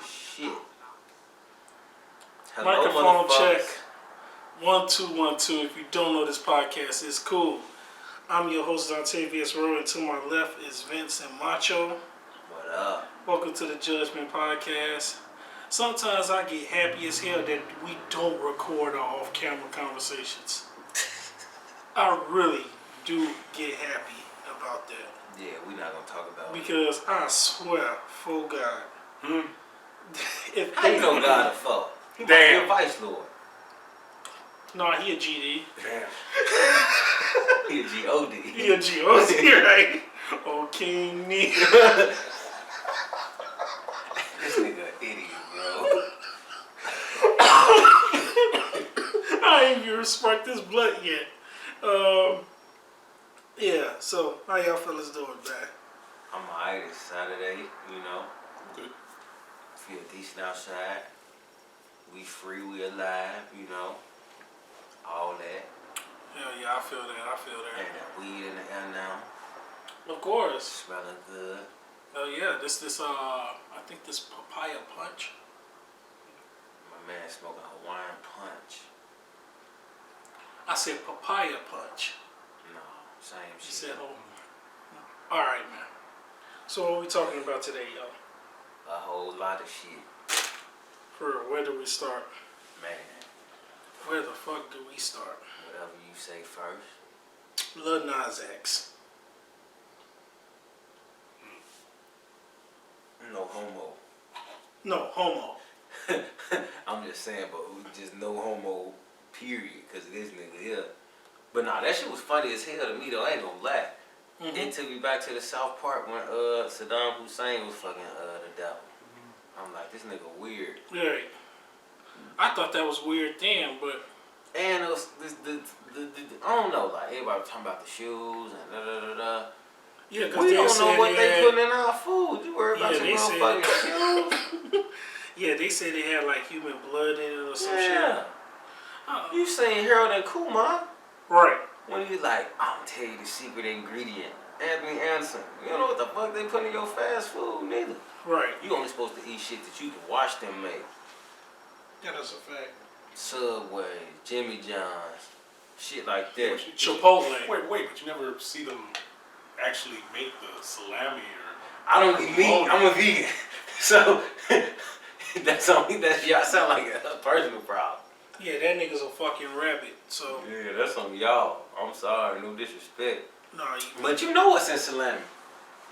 shit. Hello, Microphone check. 1 2 1 2. If you don't know this podcast, it's cool. I'm your host, Octavius Rowe, and to my left is Vince and Macho. What up? Welcome to the Judgement podcast. Sometimes I get happy as hell that we don't record our off-camera conversations. I really do get happy about that. Yeah, we're not gonna talk about it. Because I swear, for God. If How you know God a fuck? He might be a vice lord. No, he a GD. Damn. He a G-O-D. He a G-O-D, right? Oh, King nigga. This nigga an idiot, bro. I ain't even sparked this blunt yet. Yeah, so how y'all fellas doing, man? I'm alright, it's Saturday, you know. Good. Feel decent outside. We free, we alive, you know. All that. Hell yeah, I feel that. And that weed in the air now. Of course. Smelling good. Oh yeah, this I think this papaya punch. My man smoking Hawaiian punch. I said papaya punch. No, same You shit. said all right, man. So what we talking about today, y'all? A whole lot of shit. Where do we start? Man, Where the fuck do we start? whatever you say first. Lil Nas X. No homo. No, homo. I'm just saying, but just no homo, period, because this nigga here. But nah, that shit was funny as hell to me, though. I ain't gonna lie. Mm-hmm. It took me back to the South Park when Saddam Hussein was fucking the devil. I'm like, this nigga weird. Yeah. I thought that was weird then, but And it was I don't know, like everybody was talking about the shoes and da da da da. yeah, because We they don't said know what they had, putting in our food. You worry about Yeah, some they said- motherfucking shoes? Yeah, they said they had like human blood in it or some Yeah. shit. Oh. You seen Harold and Kumar Right. when he like, I'm gonna tell you the secret ingredient. Anthony Anderson. You don't know what the fuck they put in your fast food, neither. Right. You only supposed to eat shit that you can watch them make. Yeah, that's a fact. Subway, Jimmy John's, shit like that. Chipotle. Wait, but you never see them actually make the salami or... I don't eat meat. I'm a vegan. So that's y'all sound like a personal problem. Yeah, that nigga's a fucking rabbit. So Yeah, that's on y'all. I'm sorry, no disrespect. nah, But you know what's in salami?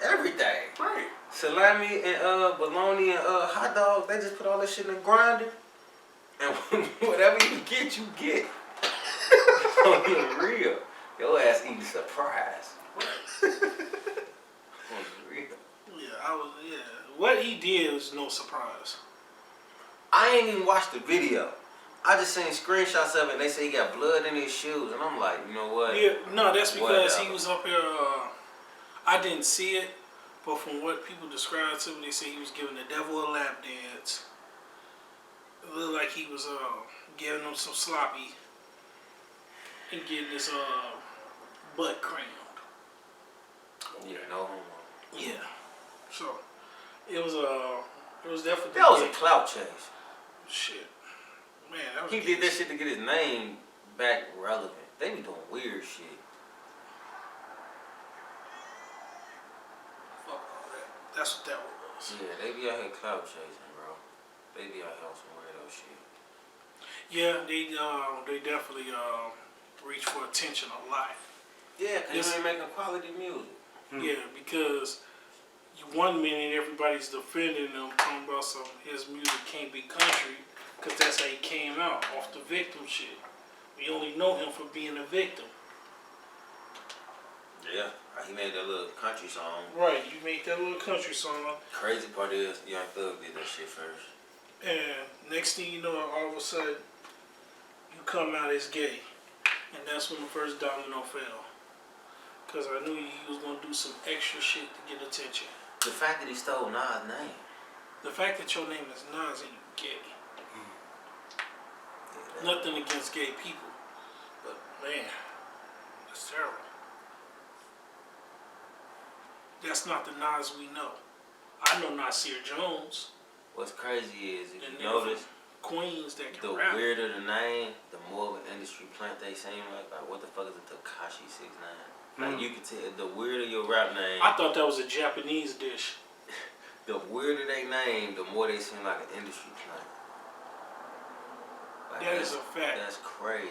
Everything. Right. Salami and bologna and hot dogs, they just put all that shit in the grinder. And whatever you get, you get. On the real. Your ass eating surprise. On the real. yeah. What he did was no surprise. I ain't even watched the video. I just seen screenshots of it and they say he got blood in his shoes. And I'm like, you know what? Yeah, no, that's because Whatever. he was up here. I didn't see it, but from what people described to me, they say he was giving the devil a lap dance. It looked like he was giving him some sloppy and getting his butt crammed. Yeah, no homo. Yeah. So it was definitely That was a clout chase. shit. Man, that was He did that shit to get his name back relevant. They be doing weird shit. Fuck all that. That's what that was. Yeah, they be out here clout chasing, bro. They be out here on some weirdo shit. Yeah, they definitely reach for attention a lot. Yeah, because they making quality music. Yeah, because one minute everybody's defending him, talking about some his music can't be country, because that's how he came out, off the victim shit. We only know him for being a victim. Yeah, he made that little country song. Right, you made that little country song, Crazy part is, Young Thug did that shit first. and next thing you know, all of a sudden, you come out as gay. And that's when the first domino fell. Because I knew he was going to do some extra shit to get attention. The fact that he stole Nas' name. The fact that your name is Nas and you gay. Yeah, Nothing against gay people. But man, that's terrible. That's not the Nas we know. I know Nasir Jones. What's crazy is if And you notice, queens that can the rap. weirder the name, the more of an industry plant they seem like. Like, what the fuck is a Tekashi 69? Like, you can tell, the weirder your rap name, I thought that was a Japanese dish. the weirder they name, the more they seem like an industry plant. Like, That is a fact. That's crazy.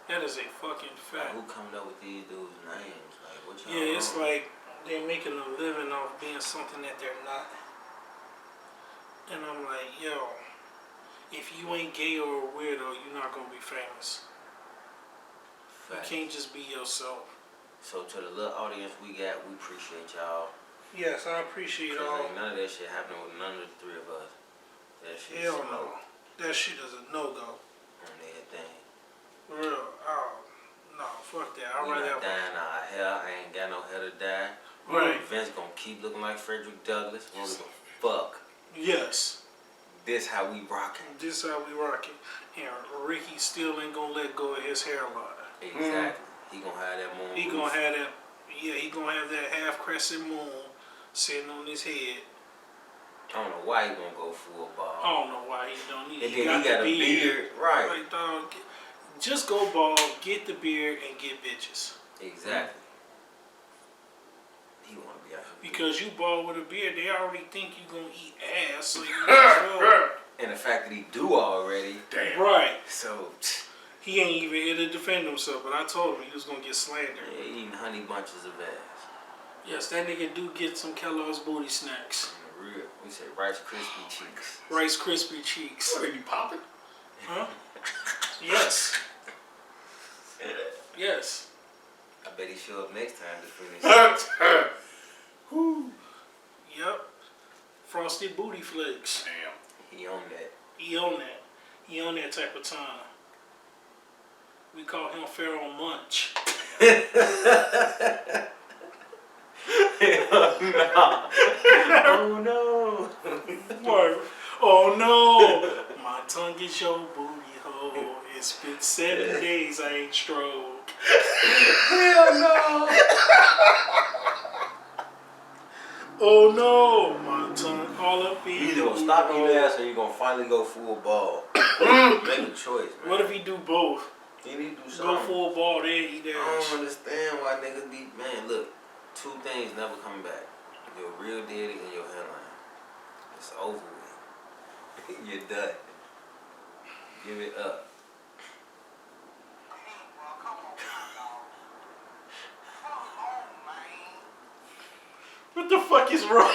That is a fucking Like, fact. who coming up with these dudes' names? Like, what y'all Yeah, it's on? like they're making a living off being something that they're not. And I'm like, yo, if you ain't gay or a weirdo, you're not gonna be famous. Fact. You can't just be yourself. So to the little audience we got, we appreciate y'all. Yes, I appreciate Cause all. ain't none of that shit happening with none of the three of us. That shit Hell smoke no. That shit is a no-go. on everything. For real. Oh, no, fuck that. I'd We rather not have... dying our hair. I ain't got no hair to dye. Right. Vince gonna keep looking like Frederick Douglass. We don't give a fuck. Yes. This how we rockin'. This how we rockin'. And Ricky still ain't gonna let go of his hairline. Exactly. He gonna have that moon. He roof. gonna have that, yeah, he gonna have that half crescent moon sitting on his head. I don't know why he gonna go full bald. I don't know why he don't need it. And then he got a beard. Right. Like, dog, just go bald, get the beard, and get bitches. Exactly. He wanna be out here. Because you bald with a beard, they already think you gonna eat ass, so you might as well. And the fact that he do already. Damn. Right. So, He ain't even here to defend himself, but I told him he was gonna get slandered. yeah, eating honey bunches of ass. Yes, that nigga do get some Kellogg's booty snacks. In the real, we say Rice Krispie cheeks. Rice Krispie cheeks. What, they be popping? Huh? Yes. Yes. I bet he show up next time to finish. Whew. Yep. Frosted booty flakes. Damn. He on that. He on that. He on that type of time. We call him Pharaoh Munch. Oh no. Word. Oh no. My tongue is your booty hole. It's been 7 days I ain't stroked. Hell no. Oh no. My tongue all up in You either your gonna stop booty eating hole. ass or you gonna finally go full ball. Make a choice, man. What if he do both? He need to do Go something. full ball, then eat I ass. don't understand why niggas be, man, look, two things never come back. Your real daddy and your hairline. It's over with. You're done. Give it up. What the fuck is wrong?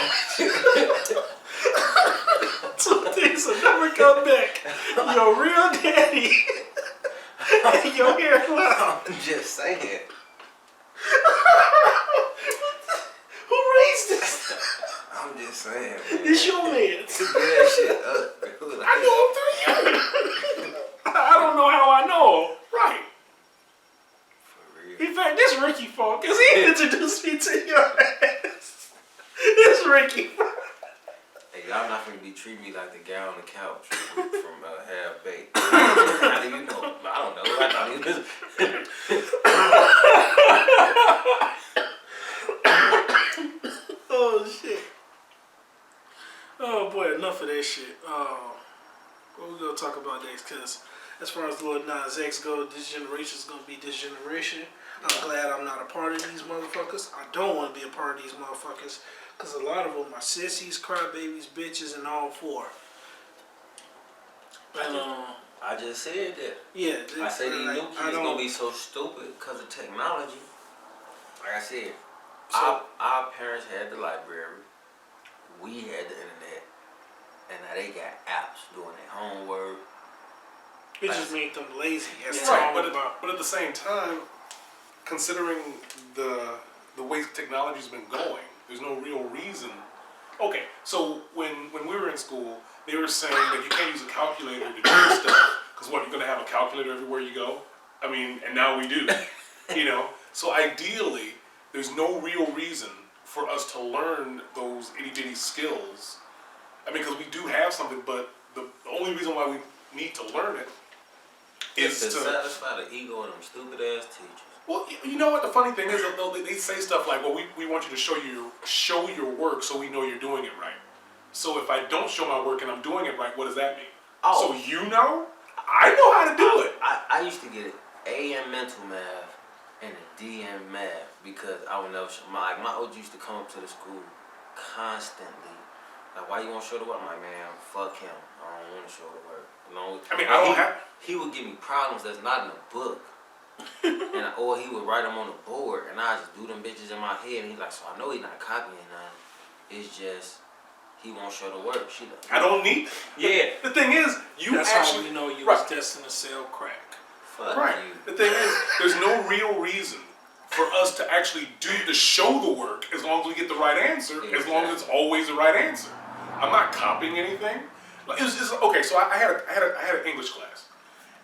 Two things will never come back. Your real daddy and your hairline. I'm just saying. Who raised this? I'm just saying, man. It's your man. Get that shit up. I know him through you. I don't know how I know him. Right. For real. In fact, this Ricky fault because he introduced me to your ass. It's Ricky. Hey, y'all not gonna be treating me like the guy on the couch from Half Baked. How do you know? I don't know. I thought he was. Oh shit. Oh boy, enough of that shit. What we gonna talk about next? Cause as far as Lord Nas X go, this generation is gonna be this generation. I'm glad I'm not a part of these motherfuckers. I don't want to be a part of these motherfuckers. Cause a lot of them are sissies, crybabies, bitches, and all four. And I just said that. yeah, I said these like, new kids gonna be so stupid because of technology. Like I said, our parents had the library, we had the internet, and now they got apps doing their homework. It just made them lazy. As Right, time but at the same time, considering the way technology's been going, there's no real reason. Okay, so when we were in school, they were saying that you can't use a calculator to do stuff because what, you're gonna have a calculator everywhere you go? I mean, and now we do, you know. So ideally, there's no real reason for us to learn those itty bitty skills. I mean, because we do have something, but the only reason why we need to learn it is to to satisfy the ego of them stupid ass teachers. Well, you know what the funny thing is, though, they say stuff like, "Well, we want you to show your work so we know you're doing it right." So if I don't show my work and I'm doing it right, what does that mean? Oh. So you know? I know how to do it. I used to get an A in mental math and a D in math because I would never show my OG used to come up to the school constantly. Like, why you won't show the work? I'm like, man, fuck him. I don't want to show the work. You know? I mean, I don't have. He would give me problems that's not in the book. Or he would write them on the board, and I just do them bitches in my head. And he's like, so I know he's not copying nothing. It's just he won't show the work. She does. I don't need. Yeah. The thing is, That's actually how we know you right. was destined to sell crack. Fuck Right. you. The thing is, there's no real reason for us to actually to show the work as long as we get the right answer. Exactly. As long as it's always the right answer. I'm not copying anything. Like, it's okay. So I had an English class,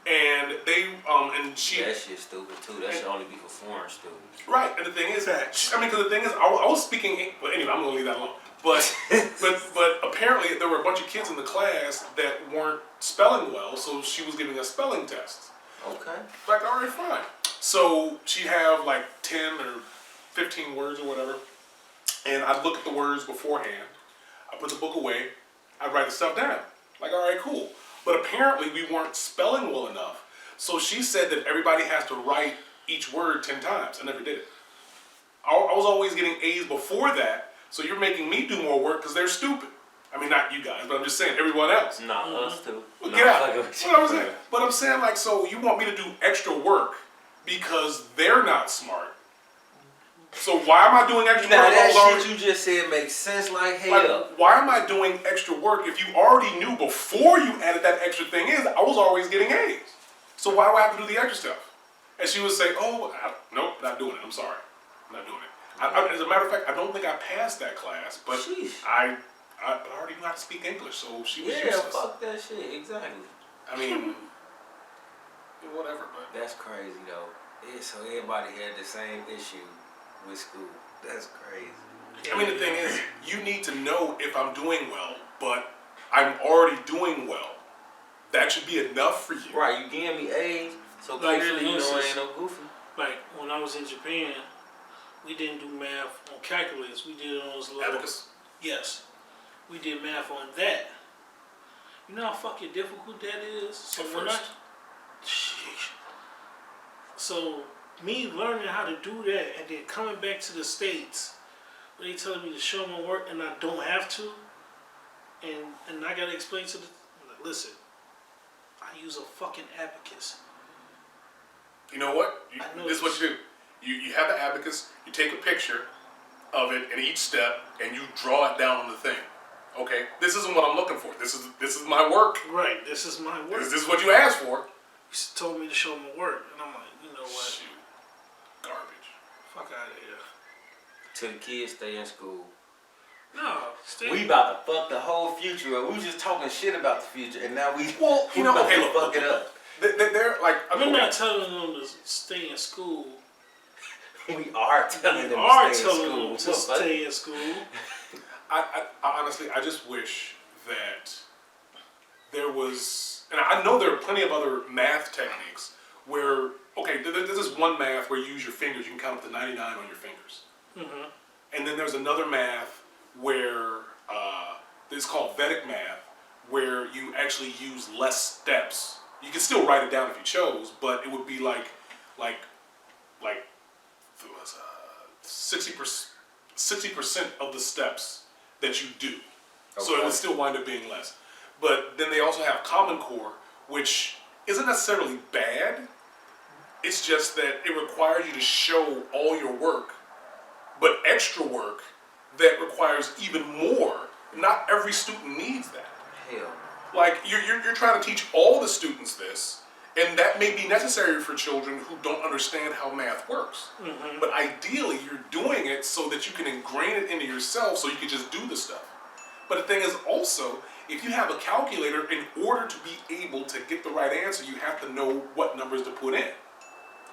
and they and she. That shit's stupid too. That should only be for foreign students. Right, and the thing is that because the thing is, I was speaking. But anyway, I'm gonna leave that alone. But but apparently there were a bunch of kids in the class that weren't spelling well, so she was giving us spelling tests. Okay. Like, all right, fine. So she'd have like 10 or 15 words or whatever, and I'd look at the words beforehand. I put the book away. I'd write the stuff down. Like, all right, cool. But apparently we weren't spelling well enough, so she said that everybody has to write each word 10 times. I never did it. I was always getting A's before that, so you're making me do more work because they're stupid. I mean, not you guys, but I'm just saying everyone else. Nah, us too. Well, Nah, get out. fuck it. That's what I'm saying. But I'm saying, like, so you want me to do extra work because they're not smart. So why am I doing extra Now work? that shit you just said makes sense like hell. Like, why am I doing extra work if you already knew before you added that extra thing in? I was always getting A's. So why do I have to do the extra stuff? And she would say, "Oh, nope, not doing it. I'm sorry, I'm not doing it." As a matter of fact, I don't think I passed that class, but Sheesh. I already knew how to speak English, so she was useless. Fuck that shit. Exactly. I mean, whatever, but That's crazy though. Yeah, so everybody had the same issue with school. That's crazy. I mean, the thing is, you need to know if I'm doing well, but I'm already doing well. That should be enough for you. Right, you giving me A's, so Like, clearly you know for it ain't no goofy. Like when I was in Japan, we didn't do math on calculus. We did it on those little. Abacus. Yes, we did math on that. You know how fucking difficult that is. So At when first. Sheesh. So me learning how to do that and then coming back to the States, where they telling me to show my work and I don't have to, and I gotta explain to listen, I use a fucking abacus. You know what? I know This is what you do. You have the abacus, you take a picture of it in each step, and you draw it down on the thing. Okay? This isn't what I'm looking for. This is my work. Right, this is my work. This is what you asked for. He told me to show my work, and I'm like, you know what? Shoot. Garbage. Fuck out of here. Till the kids stay in school. No, stay. We about to fuck the whole future up. We was just talking shit about the future, and now we Well, you know, about okay, to look, fuck it up. They're like, We're okay. not telling them to stay in school. We are telling We them are to stay in telling them to school. stay in school. I honestly, I just wish that there was, and I know there are plenty of other math techniques where, okay, there's this one math where you use your fingers, you can count up to 99 on your fingers. Mm-hmm. And then there's another math where, it's called Vedic math, where you actually use less steps. You can still write it down if you chose, but it would be like 60% of the steps that you do. So it Okay. would still wind up being less. But then they also have Common Core, which isn't necessarily bad. It's just that it requires you to show all your work, but extra work that requires even more. Not every student needs that. Hell. Like, you're trying to teach all the students this, and that may be necessary for children who don't understand how math works. Mm-hmm. But ideally, you're doing it so that you can ingrain it into yourself so you can just do the stuff. But the thing is also, if you have a calculator, in order to be able to get the right answer, you have to know what numbers to put in.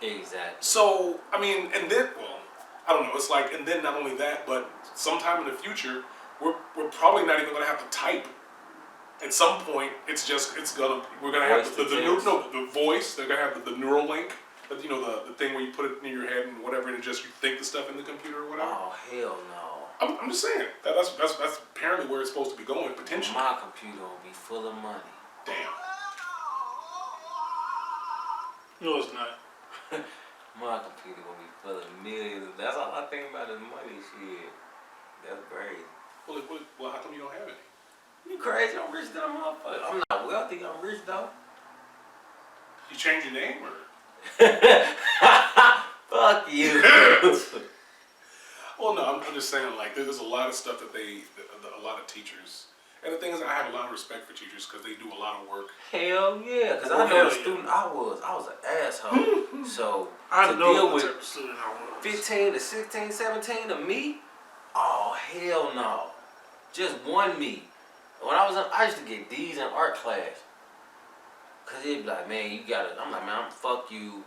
Exactly. So, I mean, and then, well, I don't know, it's like, and then not only that, but sometime in the future, we're probably not even going to have to type. At some point, we're going to have the voice, they're going to have the neural link, you know, the thing where you put it in your head and whatever, and just you think the stuff in the computer or whatever. Oh hell no. I'm just saying that's apparently where it's supposed to be going potentially. My computer will be full of money. Damn. No, it's not. My computer gonna be full of millions. That's all I think about is money. Shit. That's crazy. Well, how come you don't have any? You crazy? I'm rich than a motherfucker. I'm not wealthy. I'm rich though. You change your name or? Fuck you. Well, no, I'm just saying, like, there's a lot of stuff that a lot of teachers, and the thing is, I have a lot of respect for teachers because they do a lot of work. Hell yeah, because I know the student I was an asshole. So I to know deal what with type of student I was. 15 to 16, 17 to me, oh hell no. Just one me. When I used to get D's in art class. Cause it'd be like, man, you gotta, I'm like, man, fuck you.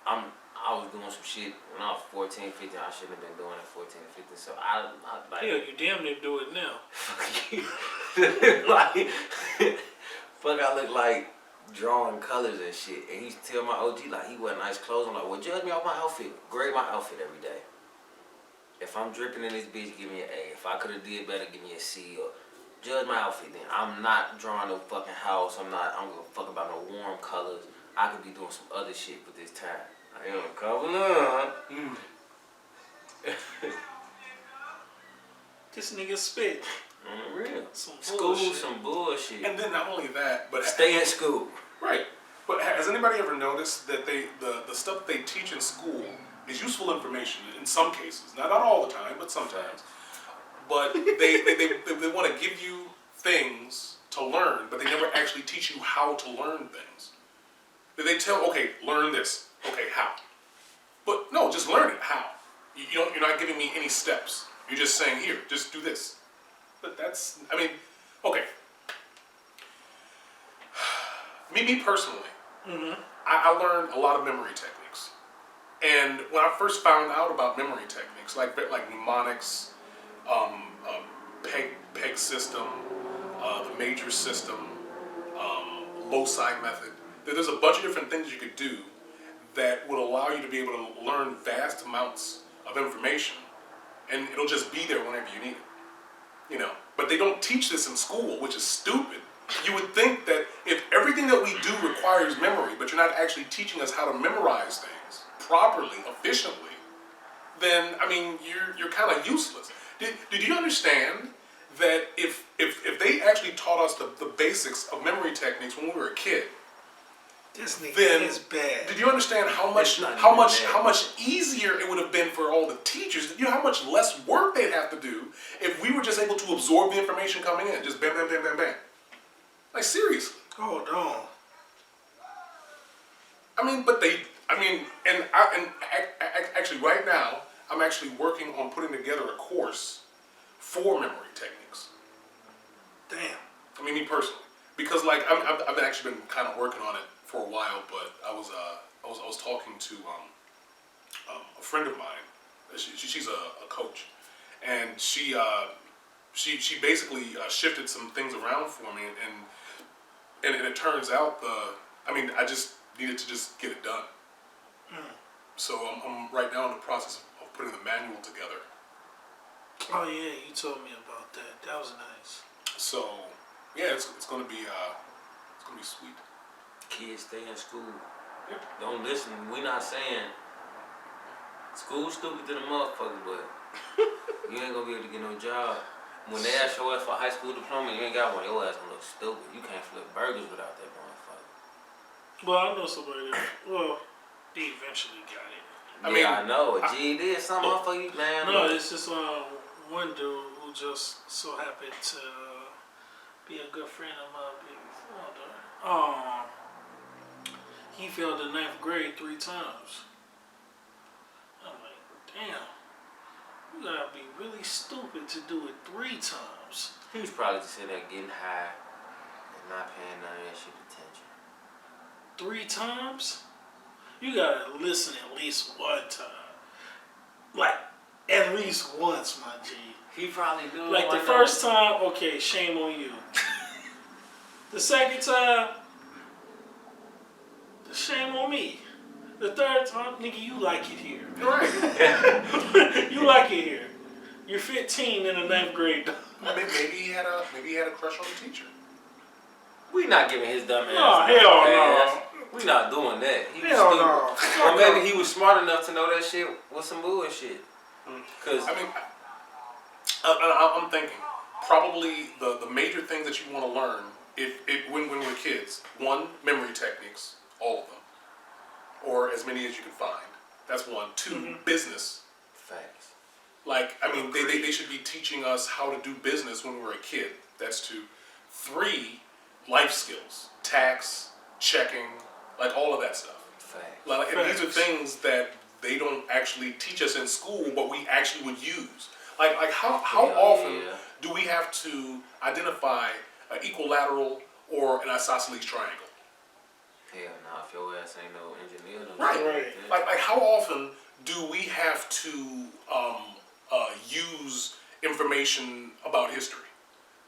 I was doing some shit when I was 14, 15. I shouldn't have been doing it 14, 15. So I like. Hell, you damn near do it now. Fuck you. Like, fuck, I look like drawing colors and shit. And he used to tell my OG, like, he wear nice clothes. I'm like, well, judge me off my outfit. Grade my outfit every day. If I'm dripping in this bitch, give me an A. If I could have did better, give me a C. Or judge my outfit then. I'm not drawing no fucking house. I'm gonna fuck about no warm colors. I could be doing some other shit with this time. I am coming up. This nigga spit. On the real. Some School, bullshit. some bullshit. And then not only that, but Stay in school. right. But has anybody ever noticed that the stuff they teach in school is useful information in some cases? Not all the time, but sometimes. But they want to give you things to learn, but they never actually teach you how to learn things. They tell, okay, learn this. Okay, how? But no, just learn it. How? You're not giving me any steps. You're just saying, here, just do this. But that's, I mean, okay. Me personally, I learned a lot of memory techniques. And when I first found out about memory techniques, like mnemonics, peg system, the major system, loci method, there's a bunch of different things you could do that would allow you to be able to learn vast amounts of information, and it'll just be there whenever you need it. You know, but they don't teach this in school, which is stupid. You would think that if everything that we do requires memory, but you're not actually teaching us how to memorize things properly, efficiently, then I mean you're kind of useless. Did you understand that if they actually taught us the basics of memory techniques when we were a kid? This nigga Then, is bad. did you understand how much easier it would have been for all the teachers? Did you know how much less work they'd have to do if we were just able to absorb the information coming in? Just bam, bam, bam, bam, bam. Like, seriously. Hold on. Actually right now, I'm actually working on putting together a course for memory techniques. Damn. I mean, me personally. Because, like, I've actually been kind of working on it for a while, but I was talking to a friend of mine. She's a coach, and she basically shifted some things around for me, and it turns out I just needed to just get it done. So I'm right now in the process of putting the manual together. Oh yeah, you told me about that. That was nice. So yeah, it's gonna be sweet. Kids stay in school. Yep. Don't listen. We not saying school's stupid to the motherfuckers, but you ain't gonna be able to get no job. When they ask your ass for a high school diploma, you ain't got one. Your ass gonna look stupid. You can't flip burgers without that motherfucker. Well, I know somebody that, well, they eventually got it. I know. A GED is something for you, man. No, it's just one dude who just so happened to be a good friend of my big father. He failed the 9th grade 3 times. I'm like, damn, you gotta be really stupid to do it 3 times. He was probably just sitting there getting high and not paying none of that shit attention. 3 times? You gotta listen at least 1 time. Like, at least once, my G. He probably do. Like the first time, okay, shame on you. The second time, shame on me. The third time, nigga, you like it here. Right. You like it here. You're 15 in the 9th grade. Maybe he had a crush on the teacher. We not giving his dumb ass. No, hell no. We not doing that. He was Hell stupid. no. Or maybe he was smart enough to know that shit was some bullshit. Cause I mean, I'm thinking probably the major things that you want to learn when we're kids. One, memory techniques, all of them, or as many as you can find. That's one. Two, business. facts. Like, I mean, they should be teaching us how to do business when we're a kid. That's two. Three, life skills, tax, checking, like all of that stuff. Facts. Like, and these are things that they don't actually teach us in school, but we actually would use. Like how often do we have to identify an equilateral or an isosceles triangle? Hell nah, if your ass ain't no engineer. Then Right. Like how often do we have to use information about history?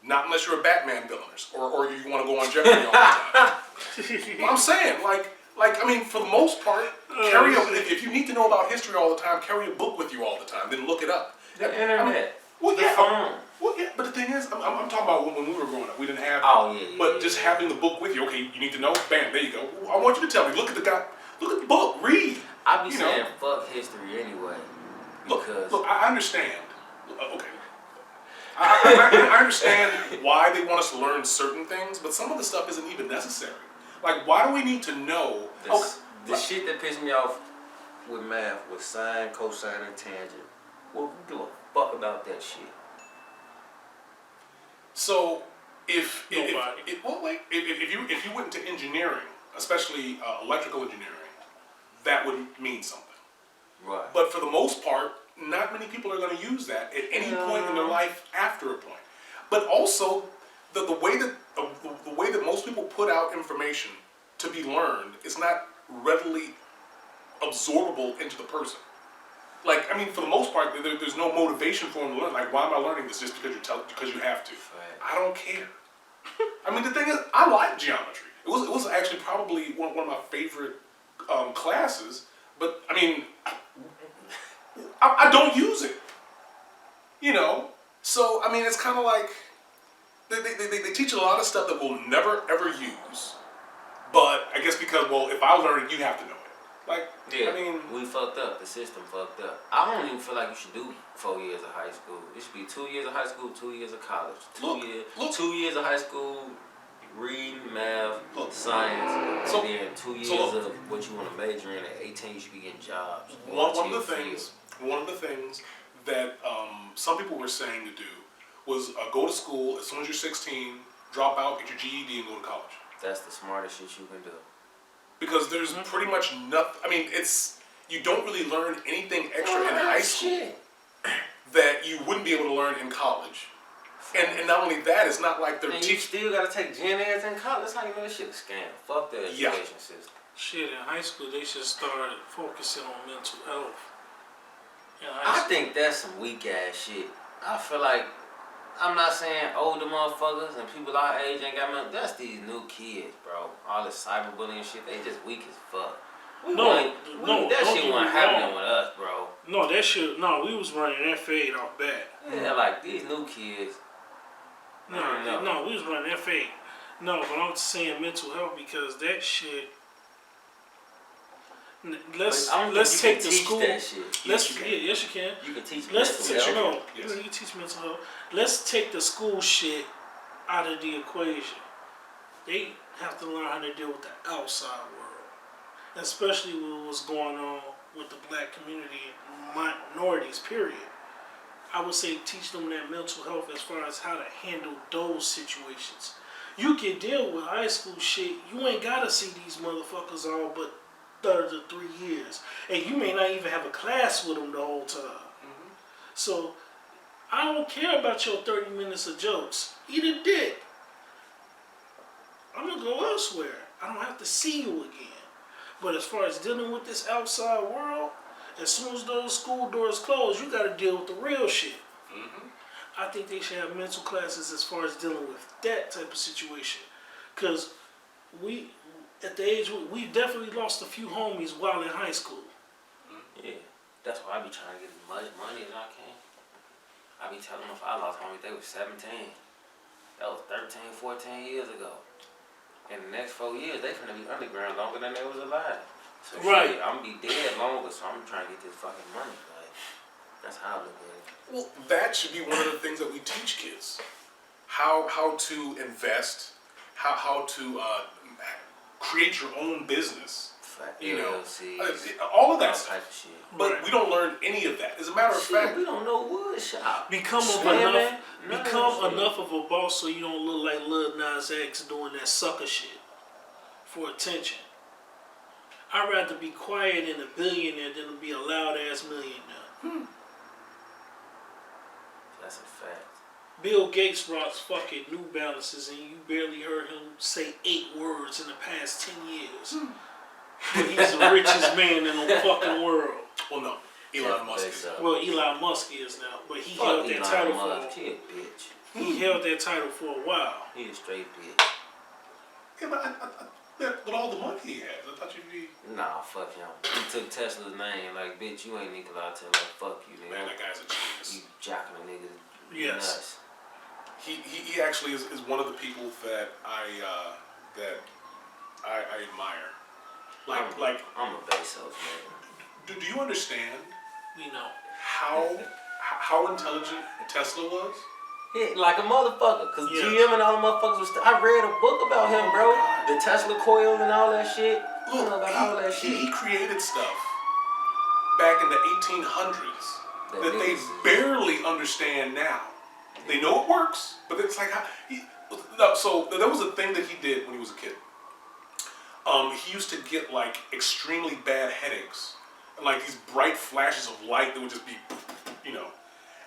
Not unless you're a Batman villain or you want to go on Jeopardy all the time. I'm saying, like I mean, for the most part, if you need to know about history all the time, carry a book with you all the time. Then look it up. The internet. I mean, well, the yeah. phone. Well, yeah, but the thing is, I'm talking about when we were growing up. We didn't have. But just having the book with you. Okay, you need to know. Bam, there you go. I want you to tell me. Look at the book. Read. I be saying fuck history anyway. Because Look, I understand. Okay. I understand why they want us to learn certain things, but some of the stuff isn't even necessary. Like, why do we need to know? the shit that pissed me off with math was sine, cosine, and tangent. Well, we give a fuck about that shit. So, if you went into engineering, especially electrical engineering, that would mean something. Right. But for the most part, not many people are going to use that at any point in their life after a point. But also, the way that most people put out information to be learned is not readily absorbable into the person. Like, I mean, for the most part, there's no motivation for them to learn. Like, why am I learning this? Just because you have to. Right. I don't care. I mean, the thing is, I like geometry. It was actually probably one of my favorite classes. But I mean, I don't use it. You know? So, I mean, it's kind of like they teach a lot of stuff that we'll never, ever use. But I guess because, well, if I learn it, you have to know it. Like, Yeah, I mean... we fucked up. The system fucked up. I don't even feel like you should do 4 years of high school. It should be 2 years of high school, 2 years of college. 2 years of high school, reading, math, science, and then 2 years of what you want to major in. At 18, you should be getting jobs. One of the things that some people were saying to do was go to school as soon as you're 16, drop out, get your GED, and go to college. That's the smartest shit you can do. Because there's pretty much nothing. I mean, you don't really learn anything extra in high school that you wouldn't be able to learn in college. And not only that, it's not like they're teaching. You still gotta take gen eds in college. That's how you know this shit is a scam. Fuck the education system. Shit, in high school they should start focusing on mental health. I think that's some weak ass shit. I feel like, I'm not saying older motherfuckers and people our age ain't got money. That's these new kids, bro. All this cyberbullying shit, they just weak as fuck. That shit wasn't happening with us, bro. We was running that fade off bat. Yeah, like these new kids. No, we was running that fade. No, but I'm saying mental health because that shit. Let's take the school. That shit. Yes, you can. You can teach mental mental health. health. You can teach mental health. Let's take the school shit out of the equation. They have to learn how to deal with the outside world, especially with what's going on with the black community and minorities. Period. I would say teach them that mental health as far as how to handle those situations. You can deal with high school shit. You ain't gotta see these motherfuckers all but 3 to 3 years, and you may not even have a class with them the whole time. Mm-hmm. So I don't care about your 30 minutes of jokes. Eat a dick. I'm gonna go elsewhere. I don't have to see you again. But as far as dealing with this outside world, as soon as those school doors close, you gotta deal with the real shit. Mm-hmm. I think they should have mental classes as far as dealing with that type of situation. Because at the age we definitely lost a few homies while in high school. Yeah, that's why I be trying to get as much money as I can. I be telling them if I lost homies, they was 17. That was 13, 14 years ago. In the next 4 years, they finna be underground longer than they was alive. So Right. shit, I'm gonna be dead longer, so I'm trying to get this fucking money. Like, that's how I look at it. Well, that should be one of the things that we teach kids. How to invest, how to create your own business. You know, all of that stuff. Type of shit. But we don't learn any of that. As a matter of fact, we don't know wood shop. Become enough of a boss so you don't look like Lil Nas X doing that sucker shit for attention. I'd rather be quiet and a billionaire than to be a loud ass millionaire. That's a fact. Bill Gates rocks fucking New Balances and you barely heard him say 8 words in the past 10 years. But he's the richest man in the fucking world. Well, no. Elon Musk is. Well, Elon Musk is now, but he held that title for. He a bitch. He held that title for a while. He a straight bitch. Yeah, but with all the money he has, I thought you'd be. Nah, fuck him. He took Tesla's name. Like, bitch, you ain't Nikola Tesla. Fuck you, nigga. Man, that guy's a genius. You jocking a nigga. Yes. Nuts. He actually is one of the people that I admire. I'm a Bezos nigga. Do you understand We know. how intelligent Tesla was? Yeah, like a motherfucker. Cause Yeah. GM and all the motherfuckers was. I read a book about him, bro. The Tesla coils and all that shit. Look, about all that shit. he created stuff back in the 1800s that they barely understand now. They know it works, but it's like so there was a thing that he did when he was a kid. He used to get like extremely bad headaches and like these bright flashes of light that would just be, you know.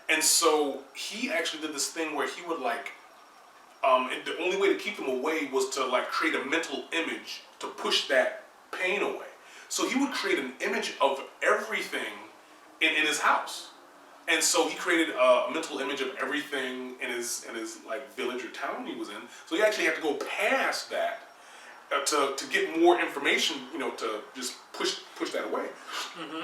And so he actually did this thing where he would like, and the only way to keep them away was to like create a mental image to push that pain away. So he would create an image of everything in his house. And so he created a mental image of everything in his like village or town he was in. So he actually had to go past that to get more information, you know, to just push that away.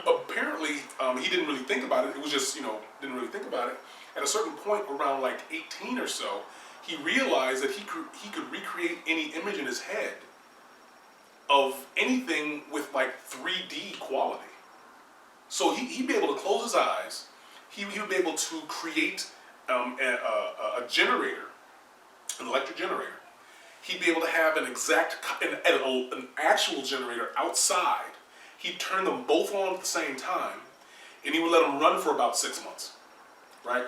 Apparently, he didn't really think about it. It was just, you know, didn't really think about it. At a certain point, around like 18 or so, he realized that he could recreate any image in his head of anything with like 3D quality. So he'd be able to close his eyes. He would be able to create a generator, an electric generator. He'd be able to have an actual generator outside. He'd turn them both on at the same time, and he would let them run for about 6 months, right?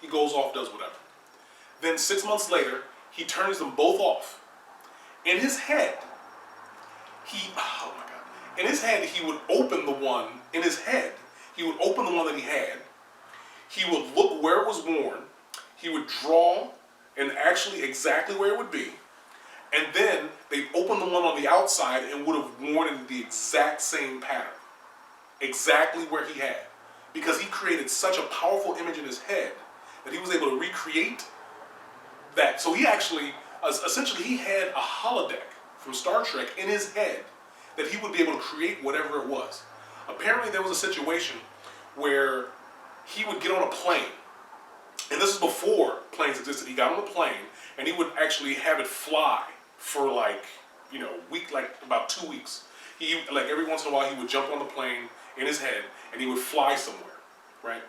He goes off, does whatever. Then 6 months later, he turns them both off. In his head, in his head, he would open the one, in his head, he would open the one that he had. He would look where it was worn. He would draw and actually exactly where it would be. And then they'd open the one on the outside and would have worn in the exact same pattern. Exactly where he had. Because he created such a powerful image in his head that he was able to recreate that. So he actually, essentially he had a holodeck from Star Trek in his head that he would be able to create whatever it was. Apparently there was a situation where he would get on a plane, and this is before planes existed. He got on the plane, and he would actually have it fly for like, you know, about 2 weeks. He, like every once in a while, he would jump on the plane in his head, and he would fly somewhere, right?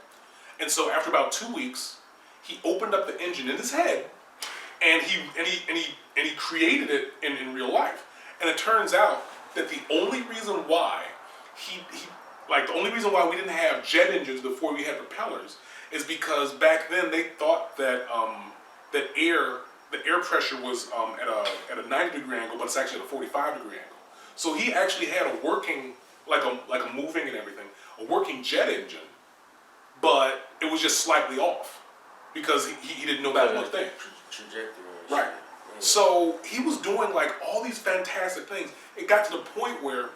And so after about 2 weeks, he opened up the engine in his head, and he created it in real life. And it turns out that the only reason why the only reason why we didn't have jet engines before we had propellers is because back then they thought that the air pressure was at a 90-degree angle, but it's actually at a 45-degree angle. So he actually had a working, like a moving and everything, a working jet engine, but it was just slightly off because he didn't know that one thing. Trajectory. Right. Yeah. So he was doing like all these fantastic things. It got to the point where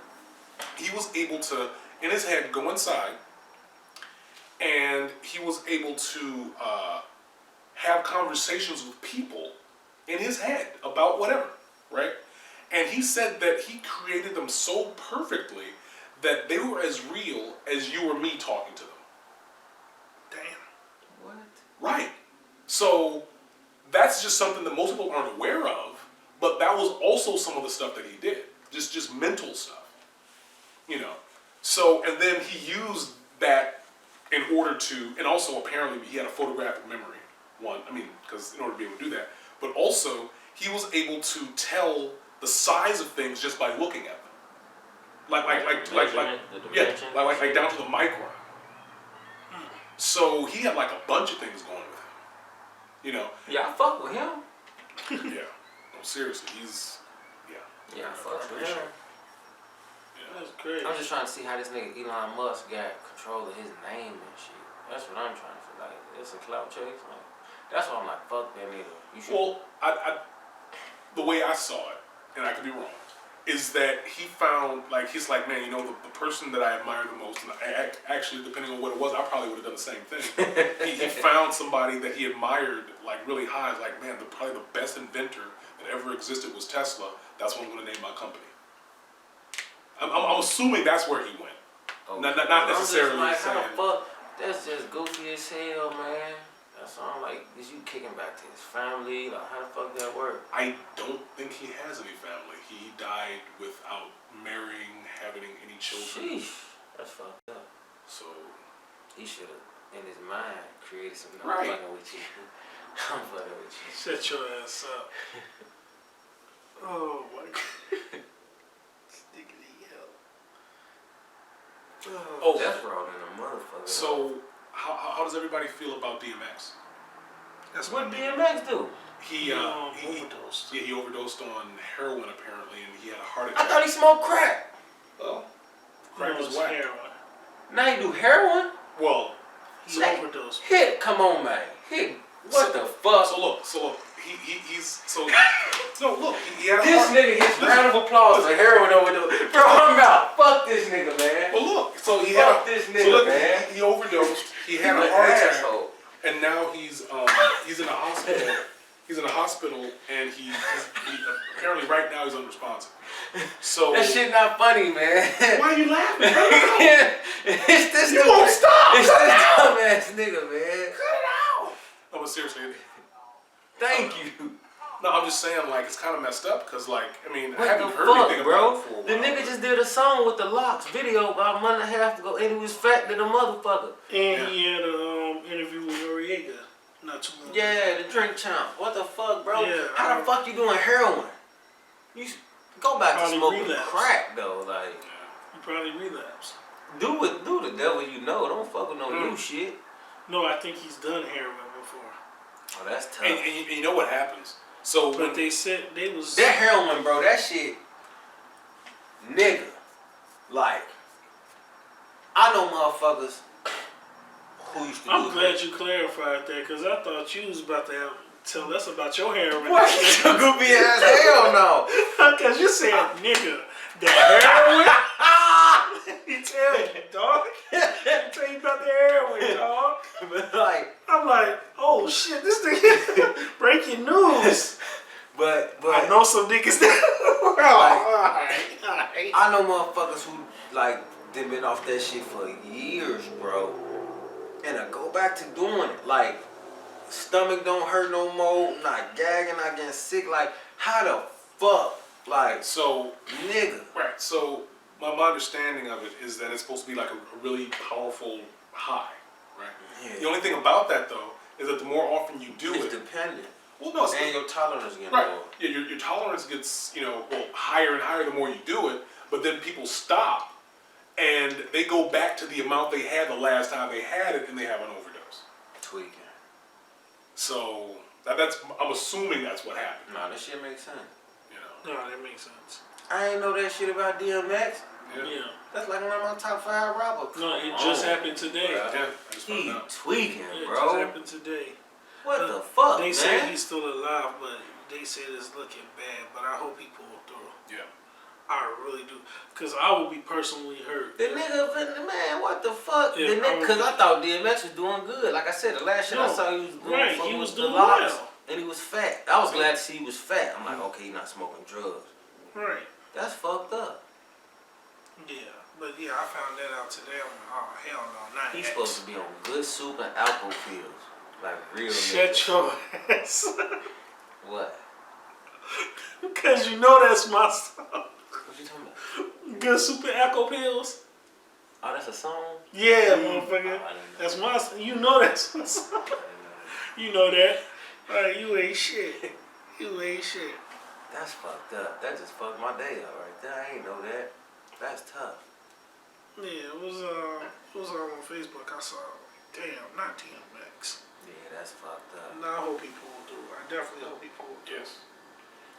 he was able to, in his head, go inside, and he was able to have conversations with people in his head about whatever, right? And he said that he created them so perfectly that they were as real as you or me talking to them. Damn. What? Right. So that's just something that most people aren't aware of, but that was also some of the stuff that he did. Just mental stuff. You know. So, and then he used that in order to, and also apparently he had a photographic memory, because in order to be able to do that, but also he was able to tell the size of things just by looking at them. Like down to the micron. So he had like a bunch of things going with him. You know? Yeah, I fuck with him. Yeah. No, seriously, he's, Yeah, I fuck with him. That's crazy. I'm just trying to see how this nigga Elon Musk got control of his name and shit. That's what I'm trying to feel like. It's a clout chase. Like, that's why I'm like, fuck that nigga. You should. Well, the way I saw it, and I could be wrong, is that he found, like, he's like, man, you know, the person that I admire the most, and actually, depending on what it was, I probably would have done the same thing. he found somebody that he admired, like, really high. He's like, man, probably the best inventor that ever existed was Tesla. That's what I'm going to name my company. I'm assuming that's where he went. Okay. Not necessarily I'm just like, saying. how the fuck? That's just goofy as hell, man. That's all I'm like, is you kicking back to his family? Like, how the fuck that work? I don't think he has any family. He died without marrying, having any children. Sheesh. That's fucked up. So he should have, in his mind, created some. I'm Right. fucking with you. I'm fucking with you. Shut your ass up. Oh my god. Stickity hell. Oh, That's wrong in a motherfucker. so how does everybody feel about DMX? That's What DMX do? He overdosed. Yeah, he overdosed on heroin apparently, and he had a heart I attack. thought he smoked crack. Well, crack was whack. heroin. Now he do heroin? Well, He Like, overdosed. Hit, come on, man. Hit. What the fuck? So look, he's no look, he had a This heart. nigga gets round of applause for heroin overdose. Bro, I'm out. Fuck this nigga, man. Well, look, so he Fuck had this so nigga, look, man. he overdosed. He had You a an heart attack, asshole. and now he's in a hospital. He's in a hospital, and he apparently right now he's unresponsive. So That shit not funny, man. why are you laughing? It's this You nigga. won't stop. It's Cut this it out. dumbass nigga, man. Cut it out. No, but seriously. Thank you. No, I'm just saying, like, it's kind of messed up because, like, I mean, I What haven't the heard fuck, anything bro? about it for a while. The nigga just did a song with the Locks video about a month and a half ago, and he was fat than a motherfucker. And he had an interview with Noriega not too long ago. Yeah, the drink champ. What the fuck, bro? Yeah, How the fuck you doing heroin? You go back to Probably smoking relapse. crack though. Like, He probably relapsed. do the devil you know. Don't fuck with no new shit. No, I think he's done heroin before. Oh, that's tough. And you know what happens? So But they said they was. That heroin, bro, that shit, nigga, like, I know motherfuckers who used to I'm do glad you clarified that because I thought you was about to tell us about your heroin. What? You goofy ass, hell no. Because you said, nigga, the heroin? He tell you, dog. He tell you about the heroin, dog. But like, I'm like, oh shit, this thing, breaking news. but I know some niggas that, alright. I know motherfuckers who like been off that shit for years, bro. And I go back to doing it. Like, stomach don't hurt no more, not gagging, not getting sick. Like, how the fuck? Like, So, nigga. right. So, my understanding of it is that it's supposed to be like a really powerful high, right? Yeah. The only thing about that, though, is that the more often you do It's it, dependent. well, no, it's And your tolerance getting right. lower. Yeah, your tolerance gets, higher and higher the more you do it, but then people stop and they go back to the amount they had the last time they had it, and they have an overdose. Tweaking. So that's I'm assuming that's what happened. Nah, that shit makes sense. You know. No, that makes sense. I ain't know that shit about DMX. Yeah. That's like one of my top 5 rappers. No, it just happened today. Yeah. Yeah, I just found He out. tweaking, Yeah, it bro. just happened today. What the fuck, They man? say he's still alive, but they say it's looking bad. But I hope he pulled through. Yeah. I really do, cause I will be personally hurt. The nigga, man, what the fuck? Yeah, The nigga, cause I probably. thought DMX was doing good. Like I said, the last shit I No, saw, he was doing right, fucking he was with the doing Locks, well. and he was fat. I was glad to see he was fat. I'm like, okay, he not smoking drugs. Right. That's fucked up. Yeah. But yeah, I found that out today. I'm like, oh hell no, not He's X. supposed to be on good soup and alcohol pills. Like real Shut niggas. your ass. What? Because you know that's my song. What you talking about? Good Super Echo Pills. Oh, that's a song? Yeah, motherfucker. Oh, I didn't know That's that. my song. You know that's my song. I didn't know that. You know that. Alright, you ain't shit. You ain't shit. That's fucked up. That just fucked my day up right there. I ain't know that. That's tough. Yeah, it was on Facebook. I saw, damn, not DMX. Yeah, that's fucked up. No, I hope people will do. I definitely hope people will do. Yes.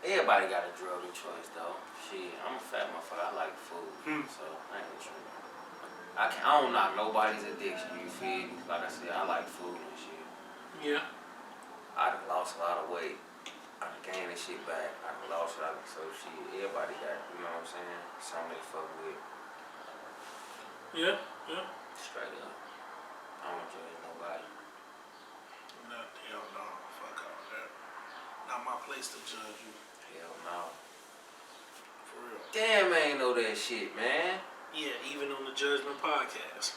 Everybody got a drug of choice though. Shit, I'm a fat motherfucker. I like food, so I ain't tripping. I don't knock nobody's addiction. You feel me? Like I said, I like food and shit. Yeah. I done lost a lot of weight. I done gained that shit back. I done lost it. So shit, everybody got, you know what I'm saying? Something they fuck with. Yeah, yeah. Straight up. I don't judge nobody. No, hell no. Fuck all that. Not my place to judge you. Hell no. For real. Damn, I ain't know that shit, man. Yeah, even on the Judgment podcast.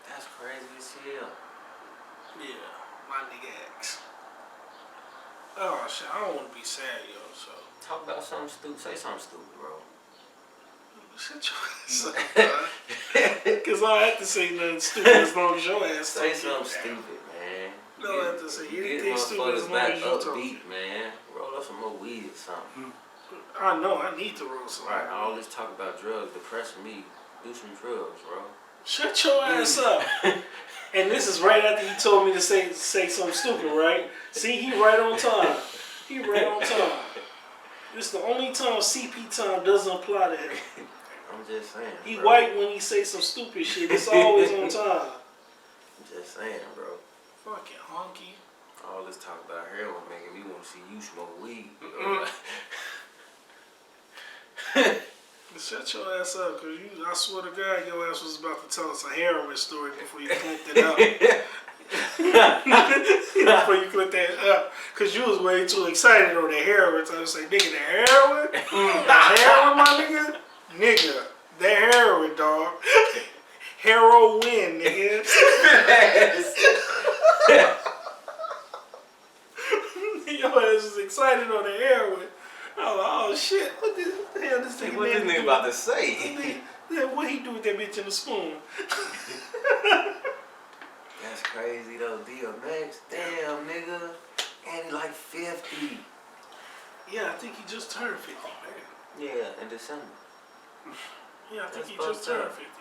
That's crazy as hell. Yeah, my nigga X. Oh shit, I don't want to be sad, yo. So Talk about something stupid. Say something stupid, bro. shut your ass up, cause I have to say nothing stupid as long as your ass Say don't something get mad. stupid, man. You don't have to say anything Get stupid as motherfuckers long back as you talk. upbeat, man. Roll up some more weed or something. I know, I need to roll some. Right, all this talk about drugs depressing me. Do some drugs, bro. Shut your ass up. And this is right after he told me to say something stupid, right? See, he right on time. He right on time. This is the only time CP time doesn't apply to him. I'm just saying. He bro. white when he say some stupid shit. It's always on time. I'm just saying, bro. Fucking honky. All this talk about heroin making me want to see you smoke weed. Shut your ass up, cause I swear to God, your ass was about to tell us a heroin story before you clicked it up. Before you clicked that up, cause you was way too excited on the heroin. So I was like, nigga, the heroin, the heroin, my nigga, the heroin, dog, heroin, nigga. Your ass was excited on the heroin. I was like, oh shit, what the hell this nigga What this nigga about to say? What he do with that bitch in the spoon? That's crazy though, DMX. Damn, nigga. And he like 50. Yeah, I think he just turned 50, man. Yeah, in December. Yeah, I think That's he just fucked turned up. 50.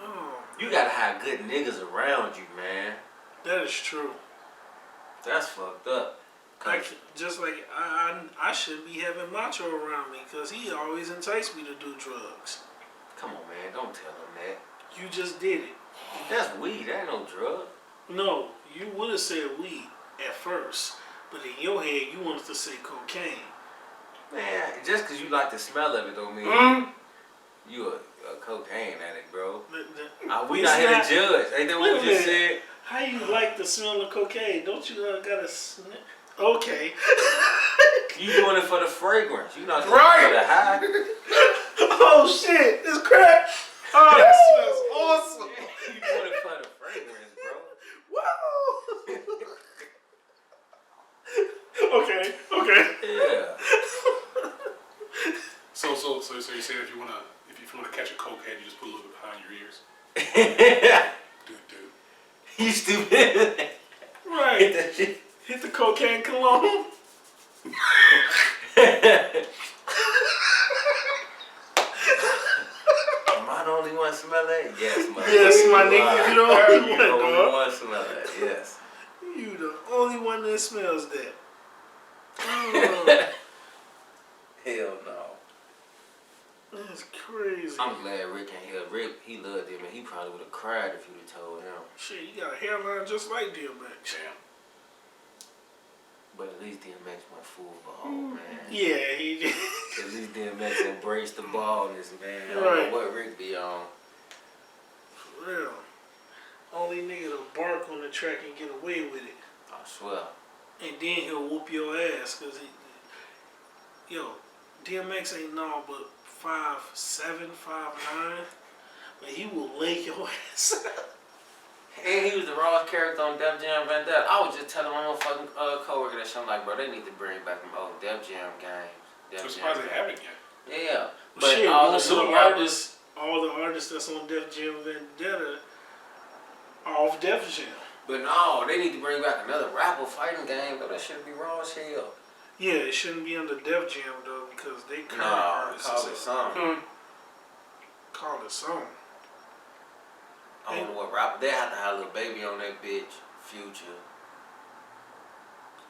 Oh, You gotta have good niggas around you, man. that is true. That's fucked up. Like, just like I should be having Macho around me because he always enticed me to do drugs. Come on, man. Don't tell him that. You just did it. That's weed. That ain't no drug. No, you would have said weed at first, but in your head you wanted to say cocaine. Man, just because you like the smell of it don't mean you a cocaine addict, bro. We not here to judge. Ain't that what we just said? How you like the smell of cocaine? Don't you got a sniff? Okay. You doing it for the fragrance. You not doing Right. it for the high. Oh shit, it's crack. Oh, that smells awesome. You doing it for the fragrance, bro. Wow. Okay. Yeah. So you say if you wanna catch a cokehead, you just put a little bit behind your ears. Dude. You stupid. Right. That shit. Hit the cocaine cologne. Am I the only one smell that? Yes, my Nigga, you the only You one, the only dog. one smell that. Yes. You the only one that smells that. Oh, Hell no. that's crazy. I'm glad Rick ain't here. Rick, he loved him, and he probably would have cried if you'd have told him. Shit, you got a hairline just like DMX. Damn. But at least DMX went full ball, man. Yeah, he did. At least DMX embraced the ballness, man. I don't Right. know what Rick be on. For real. Only nigga to bark on the track and get away with it. I swear. And then he'll whoop your ass because yo, DMX ain't no but 5'7", 5'9", but he will lay your ass. And he was the rawest character on Def Jam Vendetta. I was just telling my motherfucking coworker that shit. I'm like, bro, they need to bring back them old Def Jam games. I'm surprised they haven't yet. Yeah, but shit, all most the of new the rappers. artists that's on Def Jam Vendetta are off Def Jam. But no, they need to bring back another rapper fighting game. Though that should be raw as hell. Yeah, it shouldn't be under Def Jam though because they current Nah, artists. call it something. Call it something. I don't know what rapper. They have to have Lil Baby on that bitch. Future.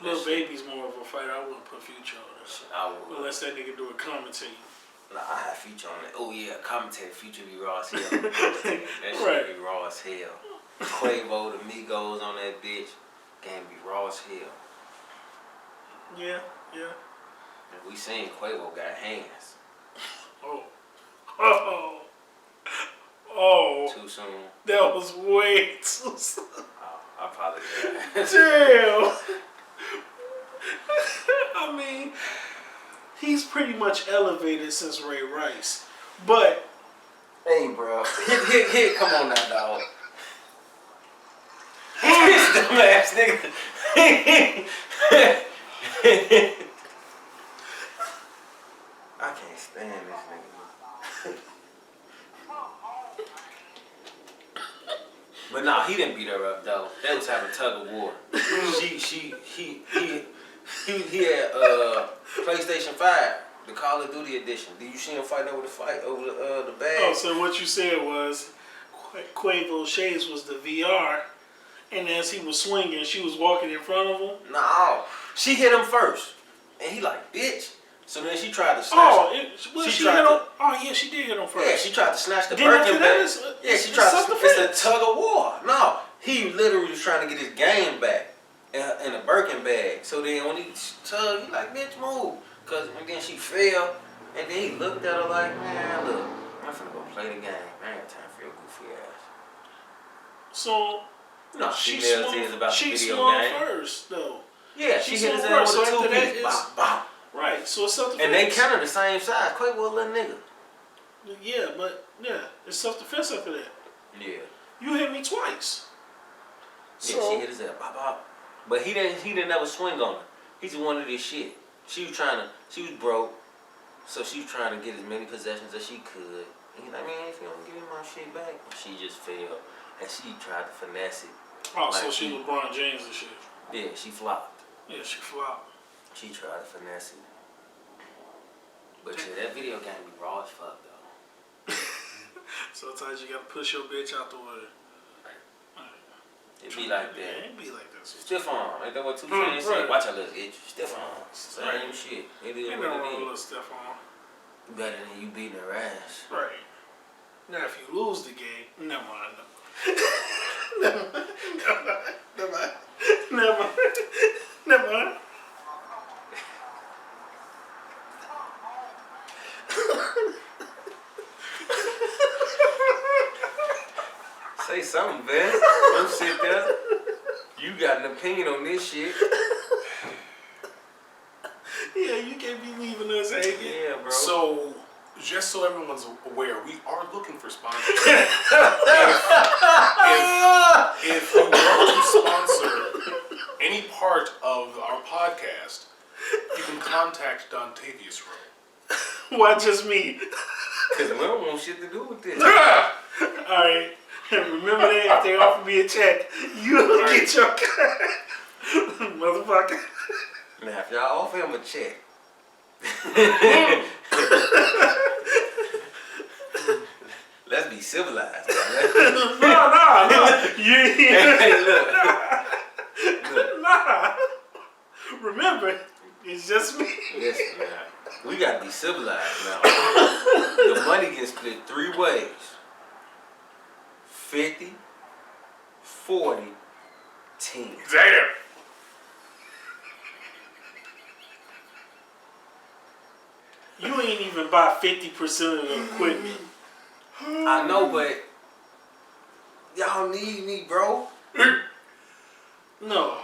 Lil Baby's more of a fighter. I wouldn't put Future on it. Shit, I would. Unless that nigga do a commentary. Nah, I have Future on it. Oh yeah, commentator. Future be raw as hell. That shit Right. be raw as hell. Quavo, the Migos on that bitch. Game be raw as hell. Yeah. And we seen Quavo got hands. Oh. Too soon. That was way too soon. Oh, I apologize. Damn. I mean, he's pretty much elevated since Ray Rice. But Hey, bro. Hit. Come on now, dog. This dumbass nigga. I can't stand this nigga. But nah, he didn't beat her up though. They was having tug of war. He had PlayStation 5, the Call of Duty edition. Did you see him fighting over the bag? oh, so what you said was Quavo Shades was the VR, and as he was swinging, she was walking in front of him. No, she hit him first, and he like, bitch. So then she tried to snatch. She hit him. Oh yeah, she did hit him first. Yeah, she tried to snatch the Then after Birkin that, bag. Yeah, she it's tried to. self-defense. It's a tug of war. No, he literally was trying to get his game back in a Birkin bag. So then when he tugged, he like, bitch, move. And then she fell, and then he looked at her like, man, look, I'm finna go play the game. I ain't got time for your goofy ass. So You know how females is about the video swung game. first though. Yeah, she hit his ass with a two-piece. Bop, bop. Right, so it's self-defense. And they counted the same size. Quavo a little nigga. Yeah, but it's self-defense after that. Yeah. You hit me twice. Yeah, she hit his ass. Bop, bop. But he didn't ever swing on her. He just wanted this shit. She was broke, so she was trying to get as many possessions as she could. And he's like, man, if you don't give me my shit back. She just failed. And she tried to finesse it. Oh, so she LeBron James and shit. Yeah, she flopped. Yeah, she flopped. She tried to finesse it. But yeah, that video game be raw as fuck, though. Sometimes you gotta push your bitch out the way. It be like that. Yeah, it be like that. Stiff arm. Ain't that what 2 Chainz said? Right. Watch her little itch. Stiff arm. Same Right. shit. It is Ain't what no it wrong is. with stuff on. Better than you beating her ass. Right. Now, if you lose the game, never mind. Never mind. Say something, man. Don't sit there. You got an opinion on this shit. Yeah, you can't be leaving us hanging. Yeah, bro. So, just so everyone's aware, we are looking for sponsors. if you want to sponsor any part of our podcast, you can contact Dontavius Rowe. Why just me? Because we don't want shit to do with this. Alright. Remember that if they offer me a check, you'll get your motherfucker. Now, if y'all offer him a check, let's be civilized. No. Hey, look. Nah. Remember, it's just me. Listen, man. We gotta be civilized now. The money gets split 3 ways. 50, 40, 10. Damn. You ain't even buy 50% of the equipment. I know, but y'all need me, bro. No.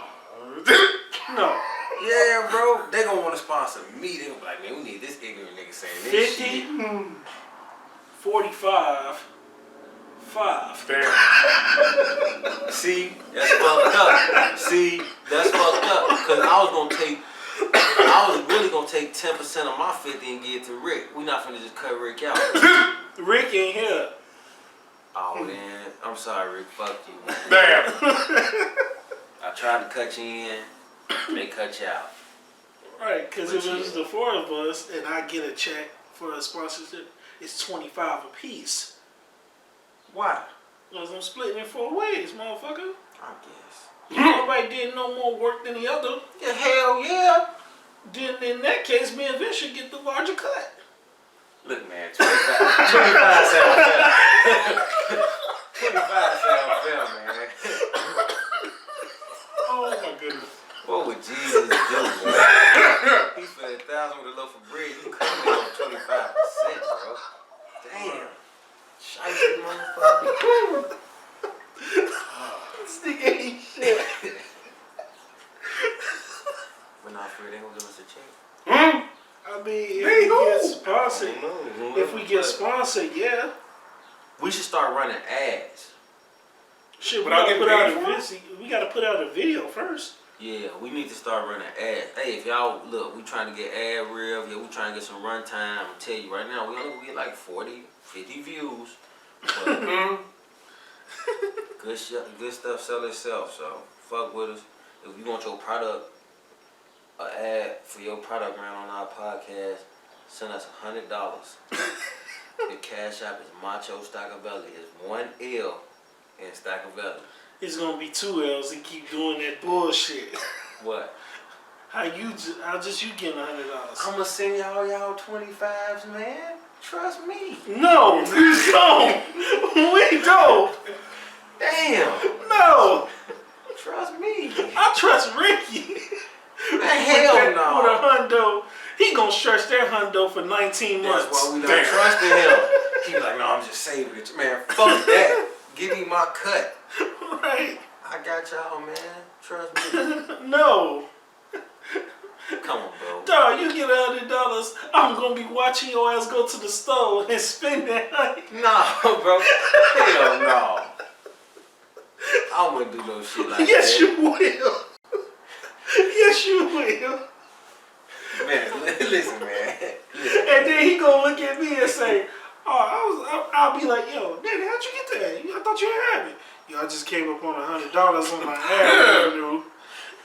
No. Yeah, bro. They gonna want to sponsor me. They gonna be like, man, we need this ignorant nigga saying this 50, shit. 45, 5. Damn. See, that's fucked up. See, that's fucked up. Cause I was really gonna take 10% of my 50 and give it to Rick. We not finna just cut Rick out. Rick ain't here. Oh man, I'm sorry, Rick. Fuck you, man. Damn. I tried to cut you in. They cut you out. Right, because if it was the four of us and I get a check for a sponsorship, it's 25 a piece. Why? Because I'm splitting it 4 ways, motherfucker. I guess. Nobody did no more work than the other. Yeah, hell yeah. Then in that case, me and Vince should get the larger cut. Look, man, 25 sound fair. 25 sound fair, man. Oh my goodness. What would Jesus do, man? He spent $1,000 with a loaf of bread. You couldn't be on 25%, bro. Damn. Shite, motherfucker. This nigga ain't shit. We're not free. They gonna give us a check. I mean, if we get sponsored, yeah. We should start running ads. Shit, we Without gotta getting put out paid a for it? video. We gotta put out a video first. Yeah, we need to start running ads. Hey, if y'all look, we trying to get ad rev. Yeah, we trying to get some run time. I'm tell you right now, we only get like 40, 50 views. But good stuff sell itself. So fuck with us. If you want your product, an ad for your product ran on our podcast, send us $100. The cash app is Macho Staccavelli. It's 1 L in Staccavelli. It's gonna be 2 L's and keep doing that bullshit. What? How you getting $100? I'ma send y'all 25s, man. Trust me. No, we don't. We don't. Damn. No. Trust me. I trust Ricky. Man, hell no. With a hundo, he gonna stretch that hundo for 19 months. That's why we not trusting him. He like, no, I'm just saving it. Man, fuck that. Give me my cut. Right. I got y'all, man. Trust me. No. Come on, bro. Dog, you get $100, I'm gonna be watching your ass go to the store and spend that money. No, bro. Hell no. I wouldn't do no shit like Yes, that. you will. Yes, you will. Man, listen, man. Listen. And then he gonna look at me and say, I'll be like, yo, Daddy, how'd you get that? I thought you had it. Yo, I just came up on $100 on my ad revenue.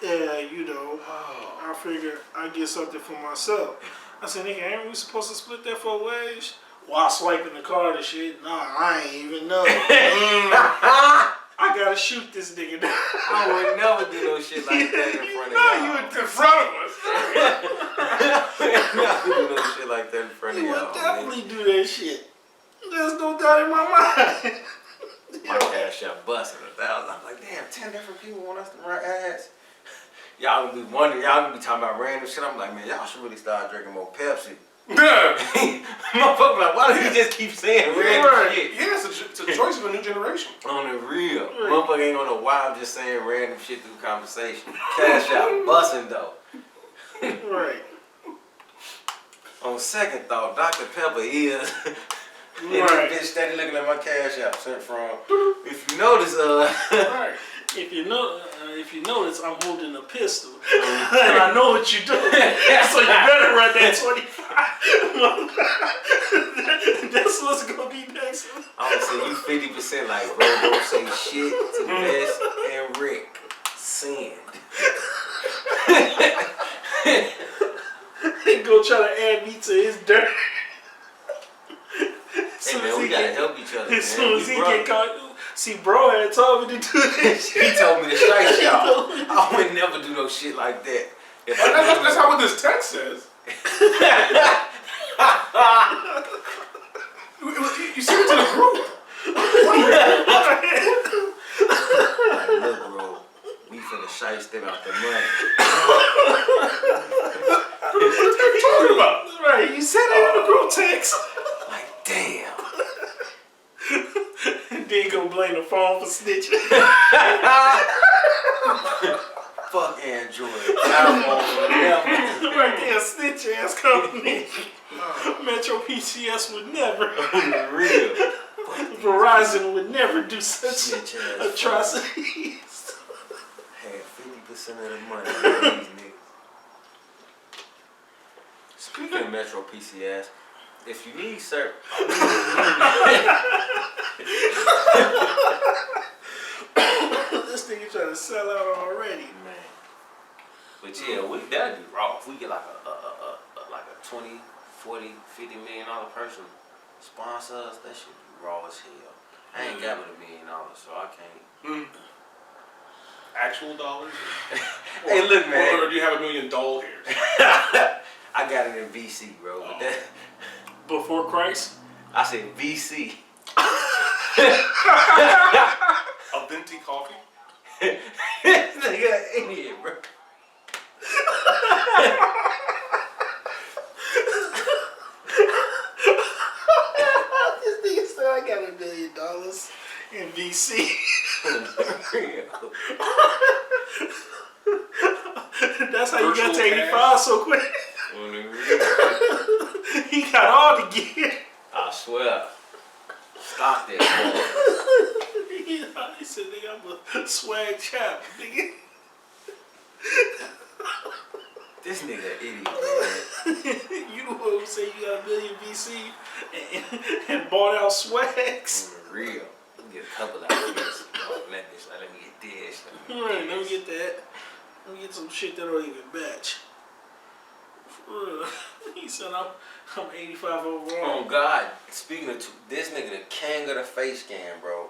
Yeah, you know, I figured I'd get something for myself. I said, nigga, ain't we supposed to split that 4 ways? While swiping the card and shit. Nah, I ain't even know. I gotta shoot this nigga down. I would never do no shit like that in front of No, y'all. you would In front of us. never do no shit like that in front of You y'all. would definitely do that shit. There's no doubt in my mind. My cash out busting $1,000. I'm like, damn, 10 different people want us to run ads. Y'all gonna be wondering, y'all gonna be talking about random shit. I'm like, man, y'all should really start drinking more Pepsi. Motherfucker, like, why do you just keep saying random shit? Yeah, it's a choice of a new generation. On the real. Motherfucker ain't gonna know why I'm just saying random shit through conversation. Cash out busting though. Right. On second thought, Dr. Pepper is. And Right. this bitch steady looking at my cash app sent from. If you notice, Right. If you notice, I'm holding a pistol, and I know what you're doing. So you better run that 25. That's what's gonna be next. I'm gonna say you 50% like, bro, don't say shit to Bess and Rick. Send. He go try to add me to his dirt. Hey man, we gotta help each other, man. As soon as We he brothers. get caught, see, bro had told me to do this shit. He told me to strike y'all. I would never do no shit like that. If I That's not what this text says. You sent it to the group. like, look, bro, we finna shice them out the money. What are you talking about? Right, you said it in the group text. Like, damn. And then go blame the phone for snitching. Fuck Android. iPhone, never. Right there, snitch ass company. Metro PCS would never. Real. Verizon would never do such Snitch ass atrocities. Had 50% of the money on these niggas. Speaking of Metro PCS, if you need service, This nigga trying to sell out already. man. But yeah, that'd be raw. If we get like a 20, 40, $50 million person sponsor us, that should be raw as hell. I ain't got but $1 million, so I can't. Actual dollars? Hey, look, man. Or do you have $1 million doll hairs? I got it in VC, bro. But that, Before Christ? I said VC. A venti coffee? This nigga an idiot, bro. This nigga said I got $1 million in VC. That's how you got to 85 so quick. He got all the gear. I swear. Stop that, He said, nigga, I'm a swag chap, nigga. This nigga an idiot, man. You the one who say you got $1 million VC and bought out swags. Real. Let me get a couple of ideas. Let me get this. Right, let me get that. Let me get some shit that don't even match. For real. He said I'm 85 overall. Oh God! Speaking of this nigga, the king of the face scan, bro.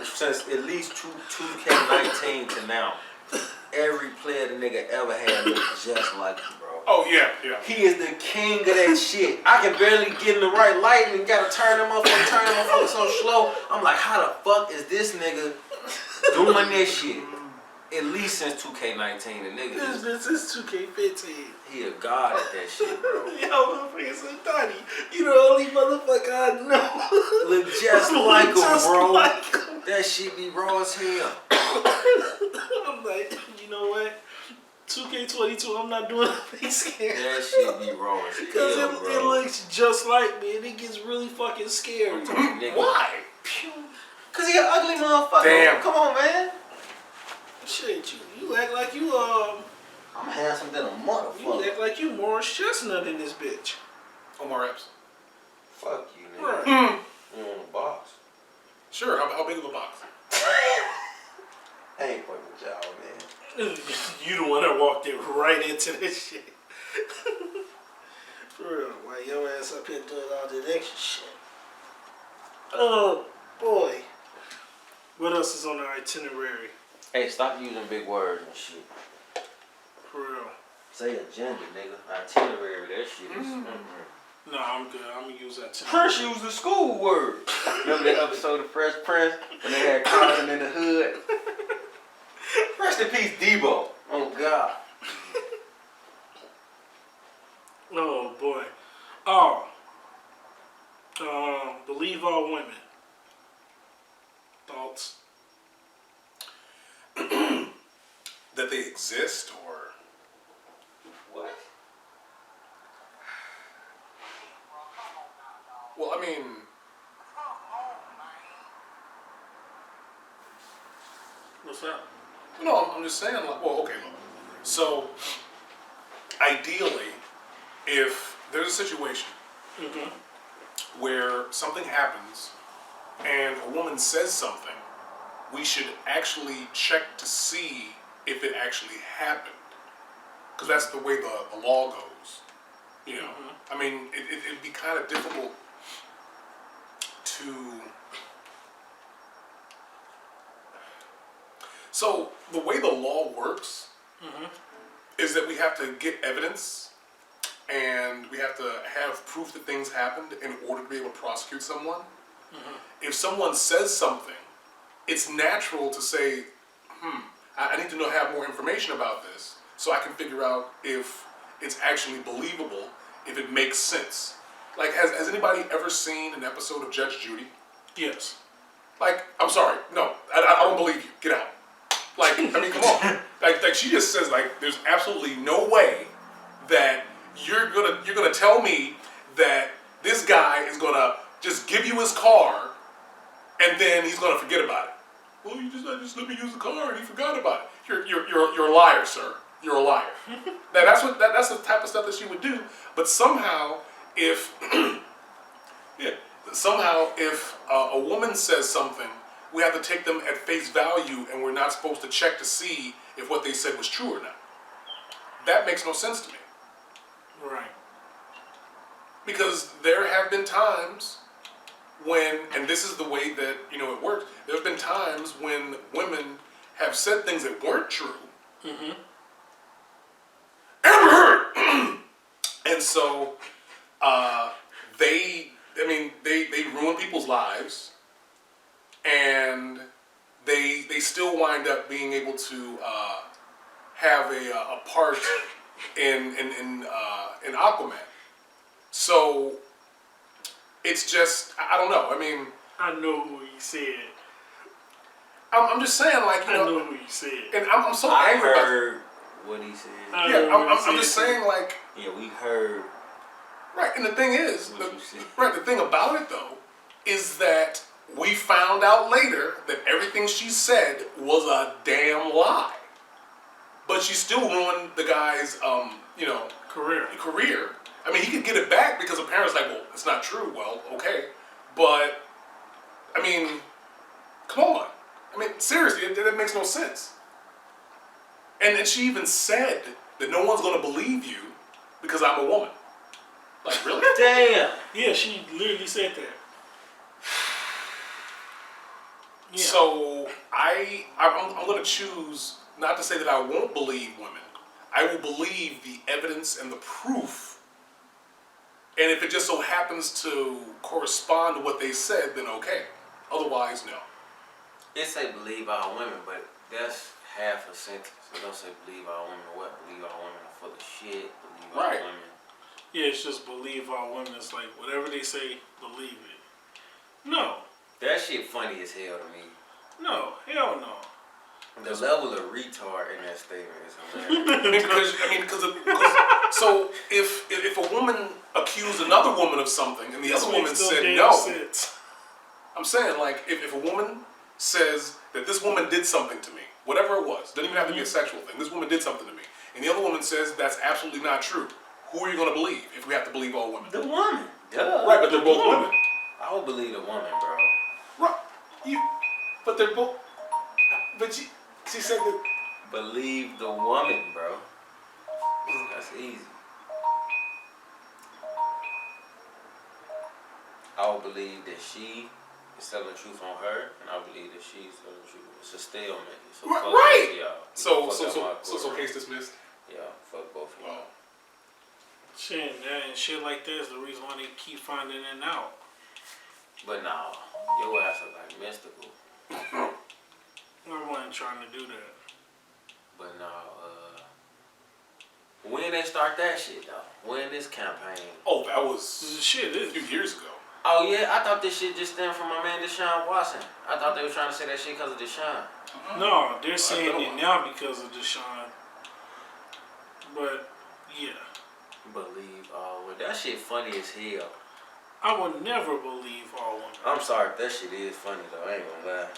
Since at least 2K19 to now, every player the nigga ever had looked just like him, bro. Oh, yeah. He is the king of that shit. I can barely get in the right light and gotta turn him so slow. I'm like, how the fuck is this nigga doing this shit? At least since 2K19, the nigga This is 2K15. he a god at that shit, bro. Yo, motherfucker so tiny. You the only motherfucker I know. Look just like him, Just bro. like him. That shit be raw as hell. I'm like, you know what? 2K22, I'm not doing a face scan. That shit be raw as hell, Because bro. it looks just like me and it gets really fucking scary. Nigga. Why? Cause he an ugly motherfucker. Damn. Come on, man. Shit, you act like you I'm handsome than a you motherfucker. act like you Morris Chestnut in this bitch. Omar Epps. Fuck you, nigga. Right. You on the box. Sure, how big of a box? I ain't fucking with y'all, man. You the one that walked in right into this shit. For real, why your ass up here doing all this extra shit? Oh boy. What else is on the itinerary? Hey, stop using big words and shit. For real. Say agenda, nigga. Itinerary, that shit is. No, I'm good. I'm gonna use that too. Prince used the school word. Remember that episode of Fresh Prince when they had Carson in the hood? Rest in peace, Debo. Oh God. Oh boy. Oh. Believe all women. Thoughts? That they exist, or What? well, I mean, What's that? no, I'm just saying. Like, well, okay, look. So, ideally, if there's a situation where something happens and a woman says something, we should actually check to see if it actually happened, because that's the way the law goes. You know, I mean, it'd be kind of difficult to. So the way the law works is that we have to get evidence and we have to have proof that things happened in order to be able to prosecute someone. If someone says something, it's natural to say, I need to have more information about this so I can figure out if it's actually believable, if it makes sense. Like, has anybody ever seen an episode of Judge Judy? Yes. Like, I'm sorry, no, I don't believe you. Get out. Like, I mean, come on. Like she just says, like, there's absolutely no way that you're gonna tell me that this guy is gonna just give you his car and then he's gonna forget about it. Well, I just let me use the car and he forgot about it. You're a liar, sir. You're a liar. Now that's the type of stuff that she would do. But somehow, if a woman says something, we have to take them at face value, and we're not supposed to check to see if what they said was true or not. That makes no sense to me. Right. Because there have been times when, and this is the way that it works. There have been times when women have said things that weren't true. Mm-hmm. And so they ruin people's lives, and they still wind up being able to have a part in Aquaman. So it's just, I don't know. I mean, I know who you said. I'm just saying, like, I know who you said. and I'm so I angry about. heard what he said. I'm just saying, like. Yeah, we heard. Right, and the thing is, What you said. the thing about it though, is that we found out later that everything she said was a damn lie. But she still ruined the guy's, career. I mean, he could get it back because the parents like, well, it's not true. Well, okay, but I mean, come on. I mean, seriously, that makes no sense. And then she even said that no one's gonna believe you because I'm a woman. Like, really? Damn. Yeah, she literally said that. Yeah. So I'm going to choose not to say that I won't believe women. I will believe the evidence and the proof. And if it just so happens to correspond to what they said, then okay. Otherwise, no. It say believe all women, but that's half a sentence. It don't say believe all women or what. Believe all women are full of shit. Believe all Right. women. Yeah, it's just believe all women. It's like whatever they say, believe it. No. That shit funny as hell to me. No. Hell no. The level of retard in that statement is hilarious. So if a woman accused another woman of something and the other woman said no, I'm saying, like, if a woman says that this woman did something to me, whatever it was, doesn't even have to be a sexual thing, this woman did something to me, and the other woman says that's absolutely not true, who are you going to believe if we have to believe all women? The woman. Duh. Right, but they're both women. I would believe the woman, bro. Right. But they're both. But she said that. Believe the woman, bro. That's easy. I would believe that she is telling the truth on her, and I believe that she's telling the truth. It's a stalemate. So Right. Y'all. So case dismissed. Yeah, fuck both of y'all. Wow. Shit, and shit like that is the reason why they keep finding it out. But nah, your ass is like mystical. I wasn't trying to do that. But nah, when they start that shit though? When this campaign? Oh, that was Shit, a few years ago. Oh yeah, I thought this shit just stemmed from my man Deshaun Watson. I thought they were trying to say that shit because of Deshaun. No, they're saying it now because of Deshaun. But yeah, Believe all women. That shit funny as hell. I would never believe all women. I'm sorry, that shit is funny though. I ain't gonna lie.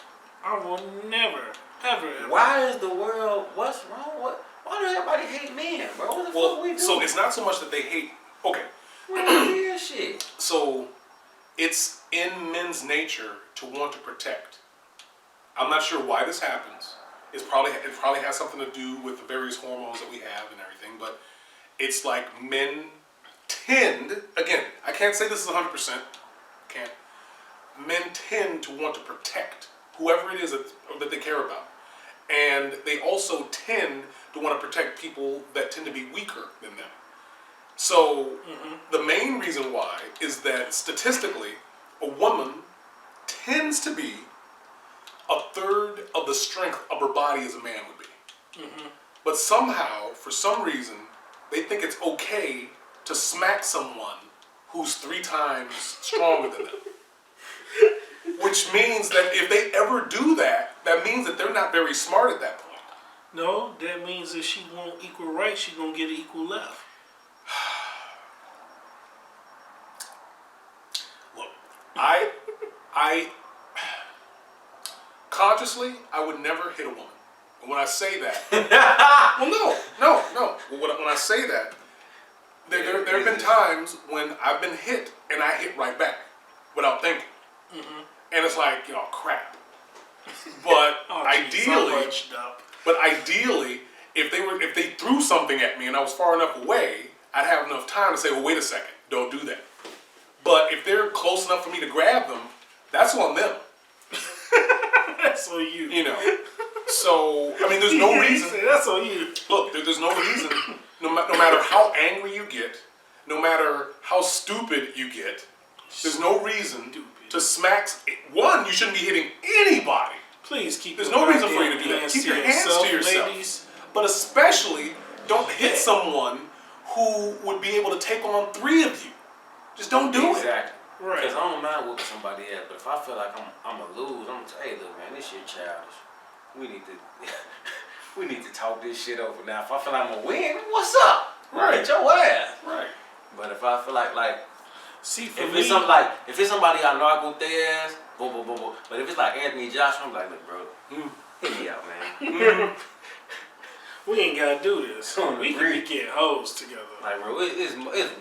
I will never, ever. Why is the world? What's wrong? Why do everybody hate men, bro? What the fuck we do? So it's not so much that they hate. Okay. Weird shit. So it's in men's nature to want to protect. I'm not sure why this happens. It probably has something to do with the various hormones that we have and everything, but it's like men tend, again, I can't say this is 100%, can't. Men tend to want to protect whoever it is that they care about. And they also tend to want to protect people that tend to be weaker than them. So the main reason why is that statistically, a woman tends to be a third of the strength of her body as a man would be. But somehow, for some reason, they think it's okay to smack someone who's 3 times stronger than them. Which means that if they ever do that, that means that they're not very smart at that point. No, that means if she want equal rights, she gonna get an equal left. Look, I consciously, I would never hit a woman. And when I say that, well, no. When I say that, there have been times when I've been hit and I hit right back without thinking, and it's like, crap. But ideally, if they threw something at me and I was far enough away, I'd have enough time to say, well, wait a second, don't do that. But if they're close enough for me to grab them, that's on them. That's on you. So, I mean, there's no reason. That's on you. Look, there's no reason, no matter how angry you get, no matter how stupid you get, there's no reason to smack. One, you shouldn't be hitting anybody. Please keep. There's no reason for you to do that. Keep your hands to yourself. Ladies. But especially, don't hit someone who would be able to take on 3 of you. Just don't do it. Exactly. Right. Because I don't mind whooping somebody else, but if I feel like I'm gonna lose, I'm gonna tell, hey, look, man, this shit childish. We need to talk this shit over. Now, if I feel like I'm gonna win, what's up? Right. Get your ass. Right. But if I feel like, see, for if me, it's somebody I know, I go with their ass, boom, boom, boom, boom. But if it's like Anthony Joshua, I'm like, look, bro, hit me out, man. we ain't gotta do this. We can be getting hoes together. Like, bro, it's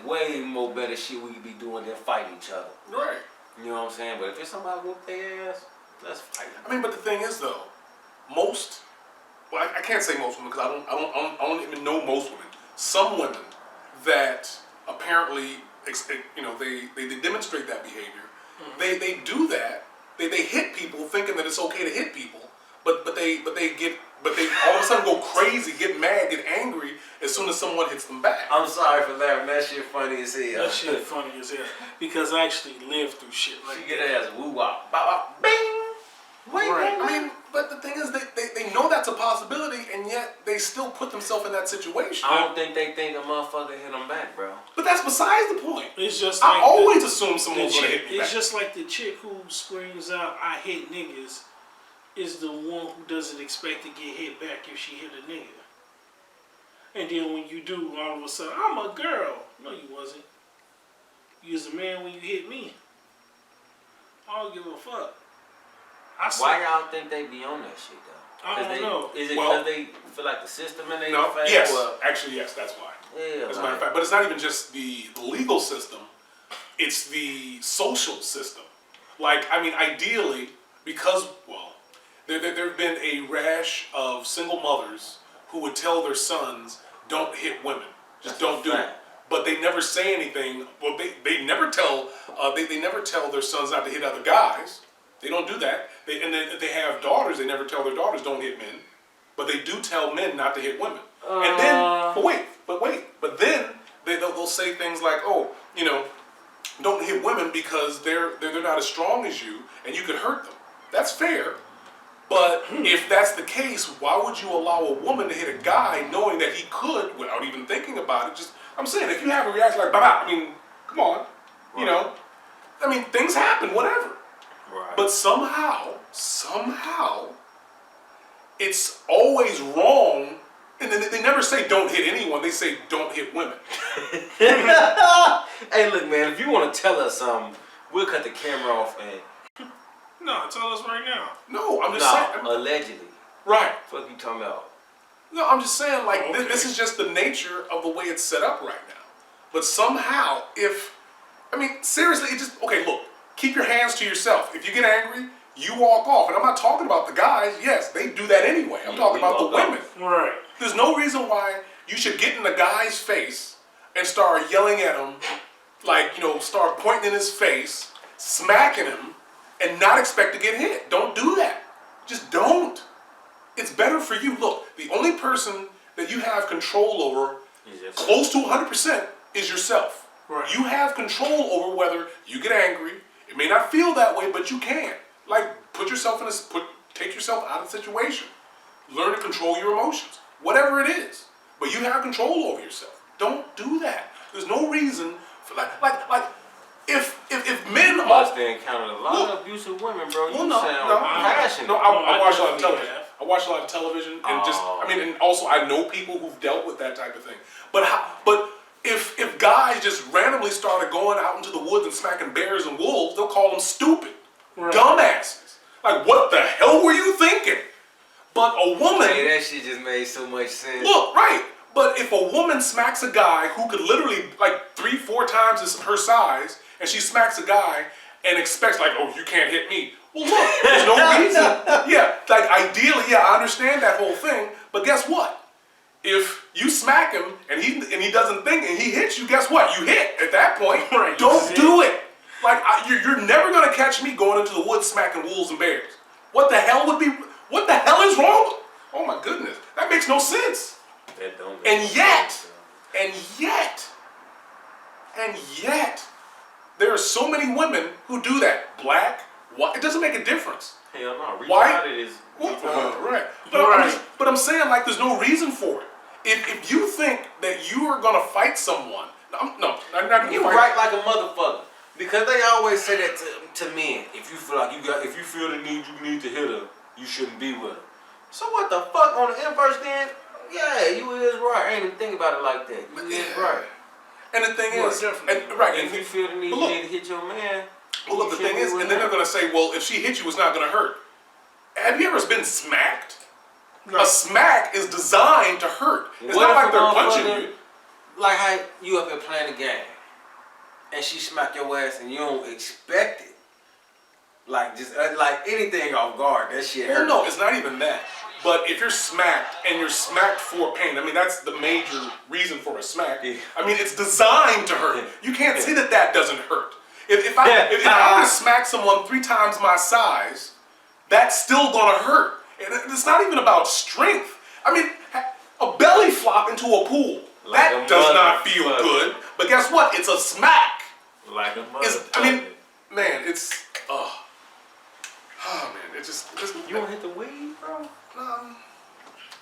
way more better shit we could be doing than fighting each other. Right. You know what I'm saying? But if it's somebody with their ass, let's fight. I mean, but the thing is, though, I can't say most women because I don't even know most women. Some women that apparently, they demonstrate that behavior. They do that. They hit people thinking that it's okay to hit people, but they all of a sudden go crazy, get mad, get angry as soon as someone hits them back. I'm sorry for laughing. That shit funny as hell. That shit funny as hell because I actually lived through shit like that. You get ass woo wop, bop, bop, bing. Wait, right. I mean, but the thing is, they know that's a possibility, and yet they still put themselves in that situation. I don't think they think a motherfucker hit them back, bro. But that's besides the point. It's just like I always assume someone's gonna hit me back. It's just like the chick who screams out, "I hate niggas," is the one who doesn't expect to get hit back if she hit a nigga. And then when you do, all of a sudden, I'm a girl. No, you wasn't. You was a man when you hit me. I don't give a fuck. Why y'all think they be on that shit though? I don't know. Is it because they feel like the system in their face? Yes. Well, actually, yes. That's why. Yeah. As a matter of fact, but it's not even just the legal system; it's the social system. Like, I mean, ideally, because there have been a rash of single mothers who would tell their sons, "Don't hit women. Just don't do it." But they never say anything. Well, they never tell they never tell their sons not to hit other guys. They don't do that. And then if they have daughters, they never tell their daughters don't hit men. But they do tell men not to hit women. And then, but then they'll say things like, oh, don't hit women because they're not as strong as you and you could hurt them. That's fair. But if that's the case, why would you allow a woman to hit a guy knowing that he could without even thinking about it? I'm saying, if you have a reaction like, bah, I mean, come on, I mean, things happen, whatever. Right. But somehow, it's always wrong. And then they never say don't hit anyone. They say don't hit women. Hey, look, man, if you want to tell us something, we'll cut the camera off and... No, tell us right now. No, I'm just saying. Allegedly. Right. What you talking about? No, I'm just saying, like, this is just the nature of the way it's set up right now. But somehow, seriously, okay, look. Keep your hands to yourself. If you get angry, you walk off. And I'm not talking about the guys. Yes, they do that anyway. I'm talking about the women. Right. There's no reason why you should get in the guy's face and start yelling at him, start pointing in his face, smacking him, and not expect to get hit. Don't do that. Just don't. It's better for you. Look, the only person that you have control over, close to 100%, is yourself. Right. You have control over whether you get angry. It may not feel that way, but you can. Take yourself out of the situation. Learn to control your emotions. Whatever it is. But you have control over yourself. Don't do that. There's no reason for if men are... They encountered a lot of abusive women, bro. You sound passionate. No, I watch a lot of television. I watch a lot of television, and and also I know people who've dealt with that type of thing. But if guys just randomly started going out into the woods and smacking bears and wolves, they'll call them stupid, dumbasses. Like, what the hell were you thinking? But a woman, hey, that shit just made so much sense. Look, right. But if a woman smacks a guy who could literally, like, 3-4 times her size, and she smacks a guy and expects, like, oh, you can't hit me. Well, look, there's no reason. Yeah, like, ideally, yeah, I understand that whole thing. But guess what? If you smack him and he doesn't think and he hits you, guess what? You hit at that point. Right. Don't do it. Like, you're never going to catch me going into the woods smacking wolves and bears. What the hell is wrong? Oh, my goodness. That makes no sense. That don't make And yet, there are so many women who do that. Black, white, it doesn't make a difference. Hell no, White? retarded is Right. But I'm saying, like, there's no reason for it. If you think that you are going to fight someone, not going to you fight. right like a motherfucker. Because they always say that to men. If you feel like if you feel the need to hit her, you shouldn't be with her. So what the fuck on the inverse then? Yeah, you is right. I ain't even think about it like that. You is right. And the thing is, if you feel the need to hit your man. Well, look, the thing is, and then they're going to say, well, if she hit you, it's not going to hurt. Have you ever been smacked? No. A smack is designed to hurt. It's not like they're punching you. Like how you up here playing a game, and she smack your ass, and you don't expect it. Like just like anything off guard, that shit hurt. Well, no, it's not even that. But if you're smacked and you're smacked for pain, I mean that's the major reason for a smack. Yeah. I mean it's designed to hurt. You can't say that doesn't hurt. If I were to smack someone 3 times my size, that's still gonna hurt. And it's not even about strength. I mean, a belly flop into a pool, that does not feel good. But guess what? It's a smack. Like a man, it's man, it just you don't hit the weed, bro.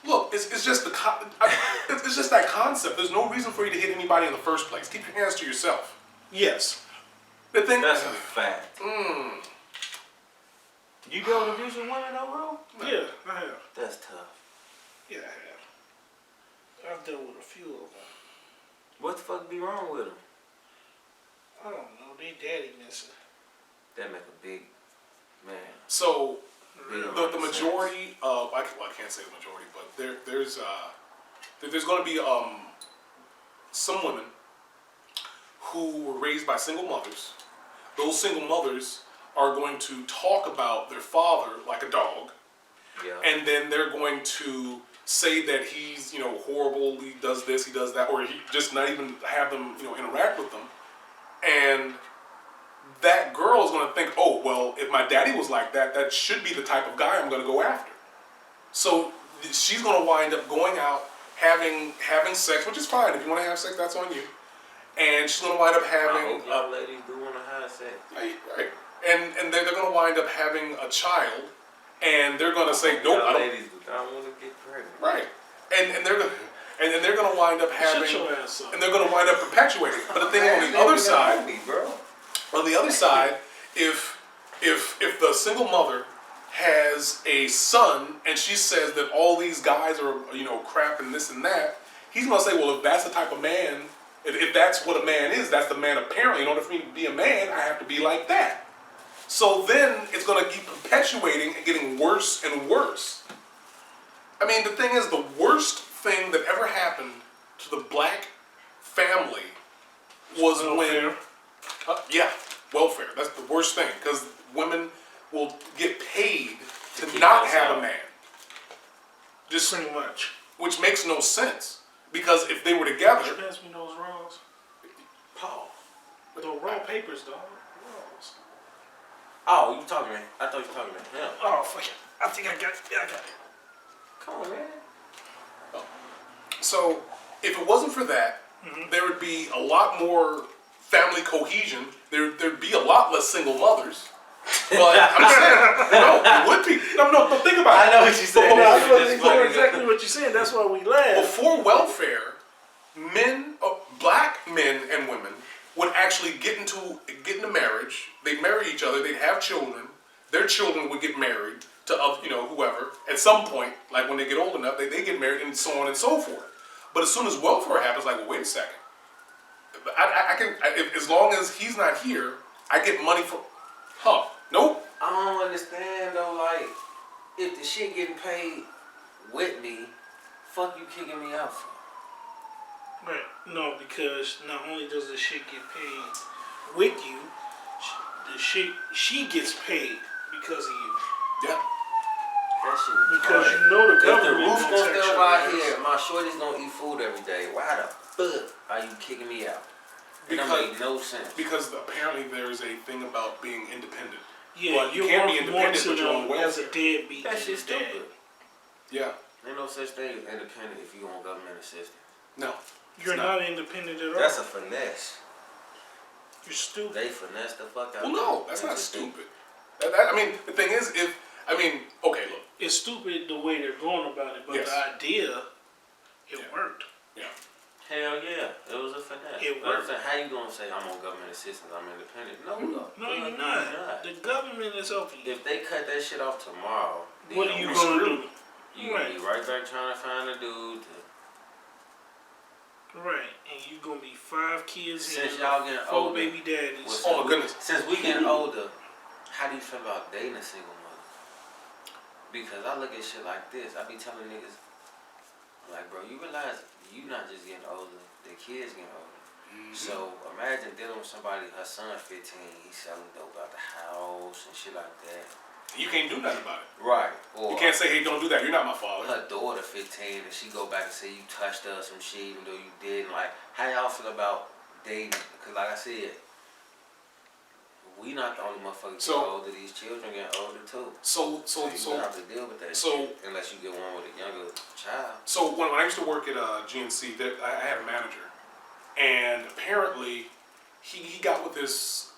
Look, it's just it's just that concept. There's no reason for you to hit anybody in the first place. Keep your hands to yourself. Yes. The thing. That's a fact. You go with abuse with women though, bro? Yeah, I have. That's tough. Yeah, I have. I've dealt with a few of them. What the fuck be wrong with them? I don't know. They daddy missing. That make a big man. So the majority of I can't say the majority, but there's going to be some women who were raised by single mothers. Those single mothers are going to talk about their father like a dog, and then they're going to say that he's horrible, he does this, he does that, or he just not even have them interact with them, and that girl is going to think, oh well, if my daddy was like that, that should be the type of guy I'm going to go after. So she's going to wind up going out having sex, which is fine. If you want to have sex, that's on you. And she's going to wind up having. Ladies do want to have sex. Right. And they're going to wind up having a child, and they're going to say, nope, I don't. Ladies do not want to get pregnant. Right. And they're going to wind up having, and they're going to wind up perpetuating. But the thing on the other side, if the single mother has a son and she says that all these guys are crap and this and that, he's going to say, well, if that's the type of man, if that's what a man is, that's the man apparently. In order for me to be a man, I have to be like that. So then it's going to keep perpetuating and getting worse and worse. I mean, the thing is, the worst thing that ever happened to the black family was when... welfare. That's the worst thing, because women will get paid to not have a man. Just pretty much. Which makes no sense, because if they were together... You pass me those rolls. Paul. The roll papers, dog. Rolls. Oh, you talking to me? I thought you were talking to him. Oh, fuck it. I think I got it. Yeah, I got it. Come on, man. Oh. So, if it wasn't for that, there would be a lot more family cohesion. There'd be a lot less single mothers. But I'm saying, no, it would be. No, think about it. I know what you're saying. I know exactly what you're saying. That's why we laugh. Before welfare, black men and women would actually get into marriage. They'd marry each other. They'd have children. Their children would get married to whoever, etc. some point, like when they get old enough, they get married and so on and so forth. But as soon as welfare happens, like, well, wait a second. As long as he's not here, I get money for. Nope. I don't understand though. Like, if the shit getting paid with me, fuck you kicking me out for? Right. No, because not only does the shit get paid with you, she gets paid because of you. Yeah. That shit Because retarded. you know the If the government roof gonna gonna tax stay your right ass. here, my shorty's gonna eat food every day. Why the fuck are you kicking me out? It don't make no sense. Because apparently there's a thing about being independent. Yeah, but you you're can't be worth more independent to with your own them as a welfare. deadbeat. That than shit's your dad. stupid. Yeah. Ain't no such thing as independent if you on government assistance. No. You're not independent at all. That's a finesse. You're stupid. They finesse the fuck out. Well, no, that's not stupid. I mean, the thing is, okay, look. It's stupid the way they're going about it, but Yes. the idea, it worked. Yeah. Hell yeah, it was a finesse. It worked. How you gonna say I'm on government assistance? I'm independent? No, No, you're not. The government is helping you. If they cut that shit off tomorrow, then What are you we gonna screwed. do? You gonna be right back trying to find a dude. Right, and you gonna be 5 kids Since and y'all getting 4 older, baby daddies. Oh my goodness. Since we getting older, how do you feel about dating a single mother? Because I look at shit like this. I be telling niggas, like, bro, you realize you not just getting older, the kids getting older. Mm-hmm. So imagine dealing with somebody, her son 15, he's selling dope out the house and shit like that. You can't do nothing about it. Right. Or You can't say, hey, don't do that. You're not my father. her daughter 15 and she go back and say you touched her or some shit even though you didn't. Like, how y'all feel about dating? Because like I said, we not the only motherfuckers getting older. These children getting older too. So you have to deal with that shit unless you get one with a younger child. So when I used to work at GNC, I had a manager, and apparently he got with this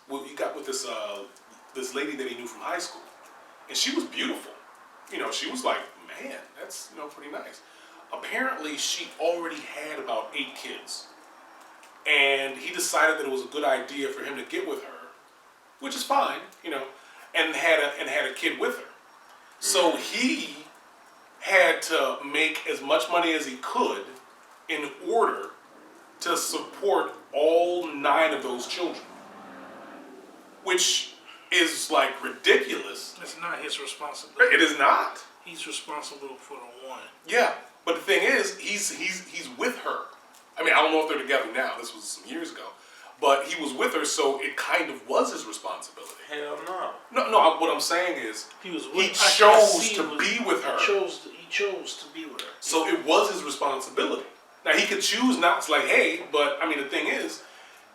this lady that he knew from high school, and she was beautiful. You know, she was like, man, that's pretty nice. Apparently, she already had about 8 kids, and he decided that it was a good idea for him to get with her, which is fine, and had a kid with her. So he had to make as much money as he could in order to support all 9 of those children, which is like ridiculous. It's not his responsibility. It is not. He's responsible for the one. Yeah, but the thing is, he's with her. I mean, I don't know if they're together now. This was some years ago, but he was with her, so it kind of was his responsibility. Hell no. No. What I'm saying is, He chose to be with her. He chose to be with her. So it was his responsibility. Now he could choose not to, like, hey, but I mean the thing is,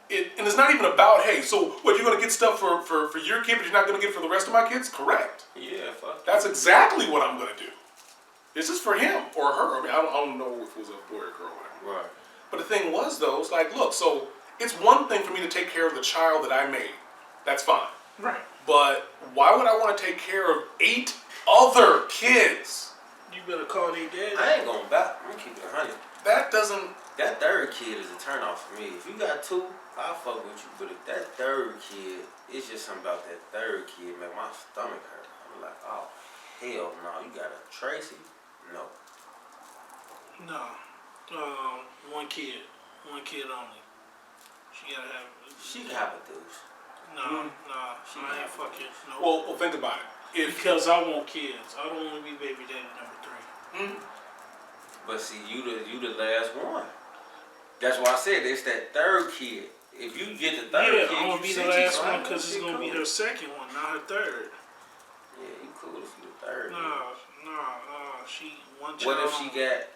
and it's not even about, hey, so what, you're gonna get stuff for your kid, but you're not gonna get it for the rest of my kids? Correct. Yeah, fuck. That's exactly what I'm gonna do. This is for him or her. I mean, I don't know if it was a boy or girl or whatever. Right. But the thing was though, it's like, look, so it's one thing for me to take care of the child that I made. That's fine. Right. But why would I want to take care of 8 other kids? You better call their daddy. I ain't gonna back. I'm gonna keep it 100. That doesn't. That third kid is a turn off for me. If you got 2, I'll fuck with you. But if that third kid, it's just something about that third kid make my stomach hurt. I'm like, oh, hell no. You got a Tracy? No. No. 1 kid. 1 kid only. She gotta have. She can have a deuce. No, She I ain't have fucking. No. Well, think about it. Because I want kids. I don't want to be baby daddy number 3. But see, you the last one. That's why I said it's that third kid. If you get the third kid, I'm gonna be the you last 60, one so because it's gonna be her second one, not her third. Yeah, you cool if you the third. Nah. She one child.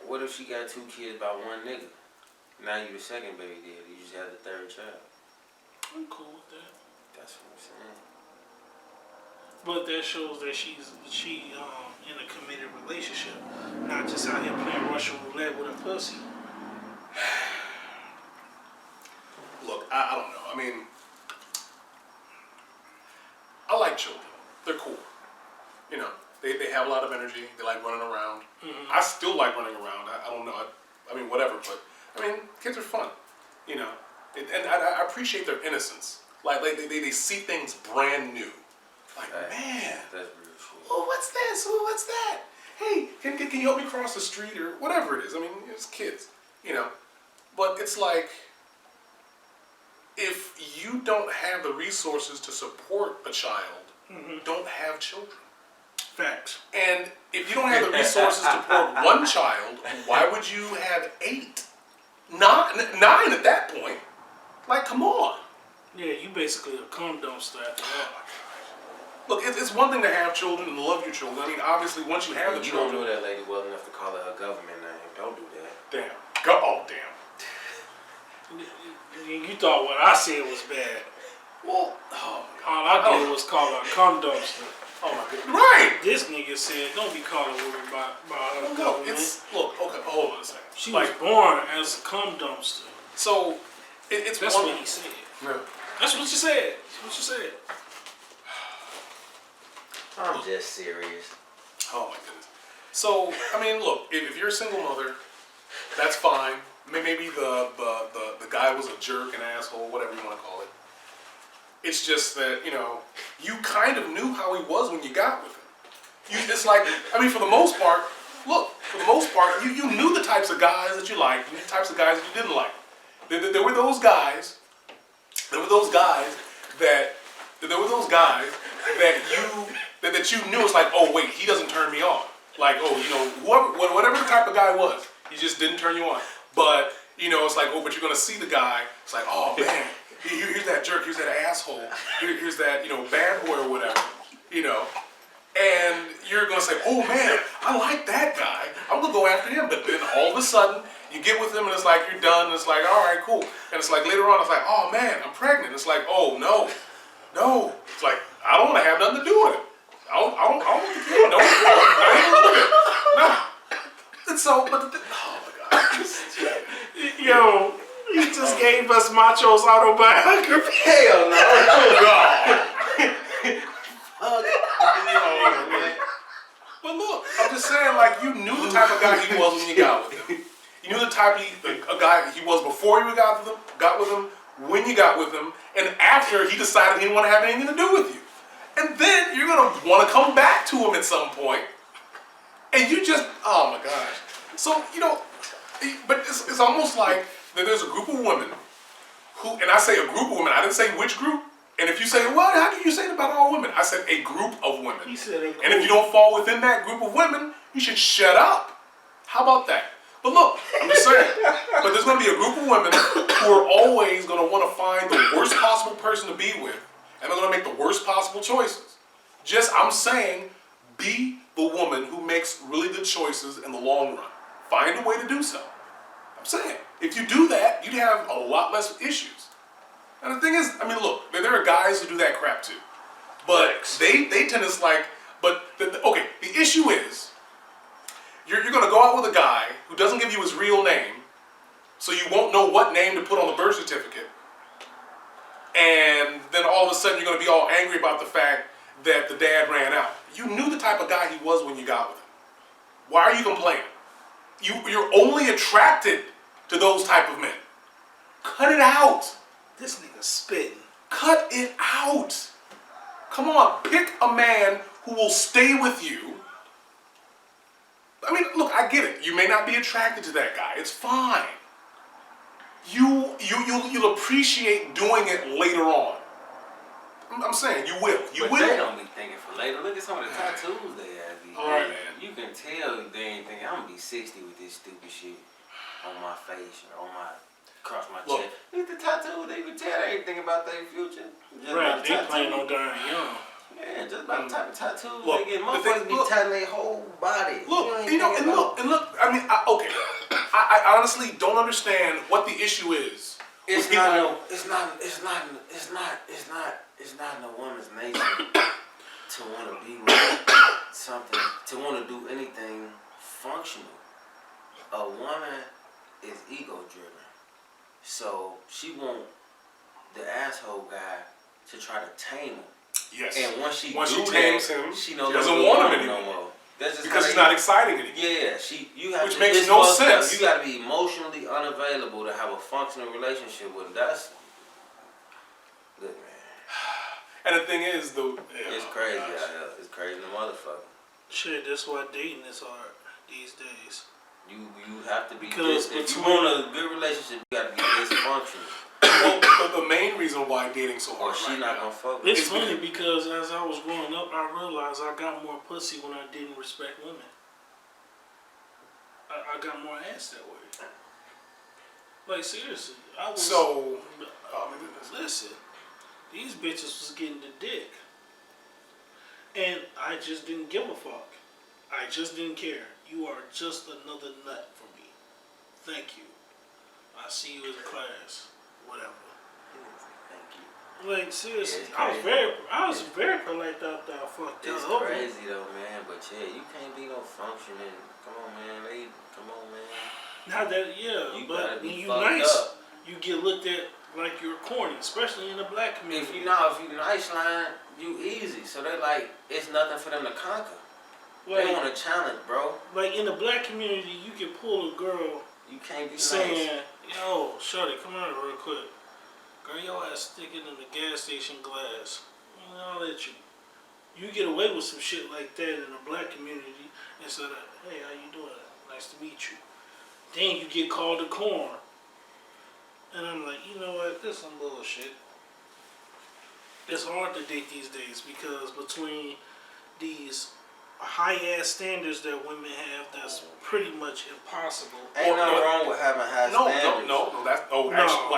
What if she got 2 kids by 1 nigga? Now you the second baby daddy. You just have the third child. I'm cool with that. That's what I'm saying. But that shows that she in a committed relationship, not just out here playing Russian roulette with a pussy. Look, I don't know. I mean, I like children. They're cool. They have a lot of energy. They like running around. Mm-hmm. I still like running around. I don't know. I mean, whatever. But I mean, kids are fun. And I appreciate their innocence. Like they see things brand new. Like, man, that's real shit. oh, what's this? Oh, what's that? hey, can you help me cross the street or whatever it is. I mean, it's kids, you know. But it's like, if you don't have the resources to support a child, don't have children. Facts. And if you don't have the resources to support one child, why would you have 8? 9 at that point? Like, come on. Yeah, you basically a cum dumpster after that. Look, it's one thing to have children and love your children. I mean, obviously, once you have the You children... don't know that lady well enough to call her her government name. Don't do that. Damn. Oh, damn. You thought what I said was bad. Well, All I did was call her a cum dumpster. oh my goodness. Right! This nigga said, don't be calling women by her Look, government. okay, hold on a second. She Like, was born as a cum dumpster. so, it's That's one... what he said. Yeah. That's what you said. That's what you said. I'm just serious. Oh my goodness. So, I mean, look, if you're a single mother, that's fine. Maybe the guy was a jerk, an asshole, whatever you want to call it. It's just that, you know, you kind of knew how he was when you got with him. It's like, I mean, for the most part, look, for the most part, you knew the types of guys that you liked and the types of guys that you didn't like. There were those guys that you knew. It's like, oh wait, he doesn't turn me on. Like, oh, you know, whatever the type of guy was, he just didn't turn you on. But you know, it's like, oh, but you're gonna see the guy. It's like, oh man, here's that jerk, here's that asshole, here's that, you know, bad boy or whatever, you know. And you're gonna say, oh man, I like that guy, I'm gonna go after him. But then all of a sudden, you get with him and it's like you're done. And it's like, all right, cool. And it's like later on, it's like, oh man, I'm pregnant. It's like, oh no. It's like, I don't want to have nothing to do with it. I don't want the kid. No. No. And so, but oh my God. Yo, he just gave us Macho's autobiography. Hell no. Oh God. Oh, man. But look, I'm just saying, like, you knew the type of guy he was when you got with him. You knew the type of guy he was before you got with him, when you got with him, and after he decided he didn't want to have anything to do with you. And then you're going to want to come back to him at some point, and you just, oh my gosh. So, you know, but it's almost like that there's a group of women who, and I say a group of women, I didn't say which group. And if you say, well, how can you say it about all women? I said a group of women. He said a group. And if you don't fall within that group of women, you should shut up. How about that? But look, I'm just saying. But there's going to be a group of women who are always going to want to find the worst possible person to be with. And they're going to make the worst possible choices. I'm saying, be the woman who makes really good choices in the long run. Find a way to do so. I'm saying, if you do that, you'd have a lot less issues. And the thing is, I mean, look, there are guys who do that crap too. But they tend to like, but, okay, the issue is, you're going to go out with a guy who doesn't give you his real name, so you won't know what name to put on the birth certificate. And then all of a sudden you're going to be all angry about the fact that the dad ran out. You knew the type of guy he was when you got with him. Why are you complaining? You're only attracted to those type of men. Cut it out. This nigga spitting. Cut it out. Come on, pick a man who will stay with you. I mean, look, I get it. You may not be attracted to that guy. It's fine. You'll appreciate doing it later on. I'm saying you will. You but will. They don't be thinking for later. Look at some of the tattoos they have. All right, man. You can tell they ain't thinking, I'm gonna be 60 with this stupid shit on my face or on my across my chest. Look at the tattoo. They can tell they ain't thinking about their future. Just Right, about they the playing tattoo. on darn young. Yeah, just about the type of tattoos Look, they get. Motherfuckers be tatting their whole body. Look, look. I mean, okay. I honestly don't understand what the issue is. It's not in a woman's nature to want to be with something, to want to do anything functional. A woman is ego driven, so she want the asshole guy to try to tame him. Yes. And once she tames him, she doesn't want him anymore. That's just because he's not exciting anymore. Yeah, which makes no sense. You got to be emotionally unavailable to have a functional relationship with him. That's good, man. And the thing is, it's crazy out here. It's crazy, the motherfucker. Shit, that's why dating is hard these days. You have to be Because if you want a good relationship, you got to be dysfunctional. Well, the main reason why dating's so Or hard she right not now. gonna fuck with It's you. funny because as I was growing up, I realized I got more pussy when I didn't respect women. I got more ass that way. Like seriously, I was. So, oh my goodness. Listen, these bitches was getting the dick, and I just didn't give a fuck. I just didn't care. You are just another nut for me. Thank you. I see you in class. Whatever. Thank you. Like seriously, Yeah, I was very polite after I fucked It's up. crazy though, man. But yeah, you can't be no functioning. Come on, man. Come on, man. Not that, yeah, You but gotta when be you fucked nice, up. you get looked at like you're corny, especially in the black If community. you nice line, you easy. So they like it's nothing for them to conquer. Like, they want a challenge, bro. like in the black community, you can pull a girl You can't be saying, nice. "Yo, shorty, come on real quick. Girl, your ass sticking in the gas station glass. I'll let you." You get away with some shit like that in the black community instead of, "Hey, how you doing? Nice to meet you." Then you get called a corn. And I'm like, you know what? This some bullshit. It's hard to date these days because between these high-ass standards that women have, that's pretty much impossible. Ain't nothing wrong with having high standards. No. That's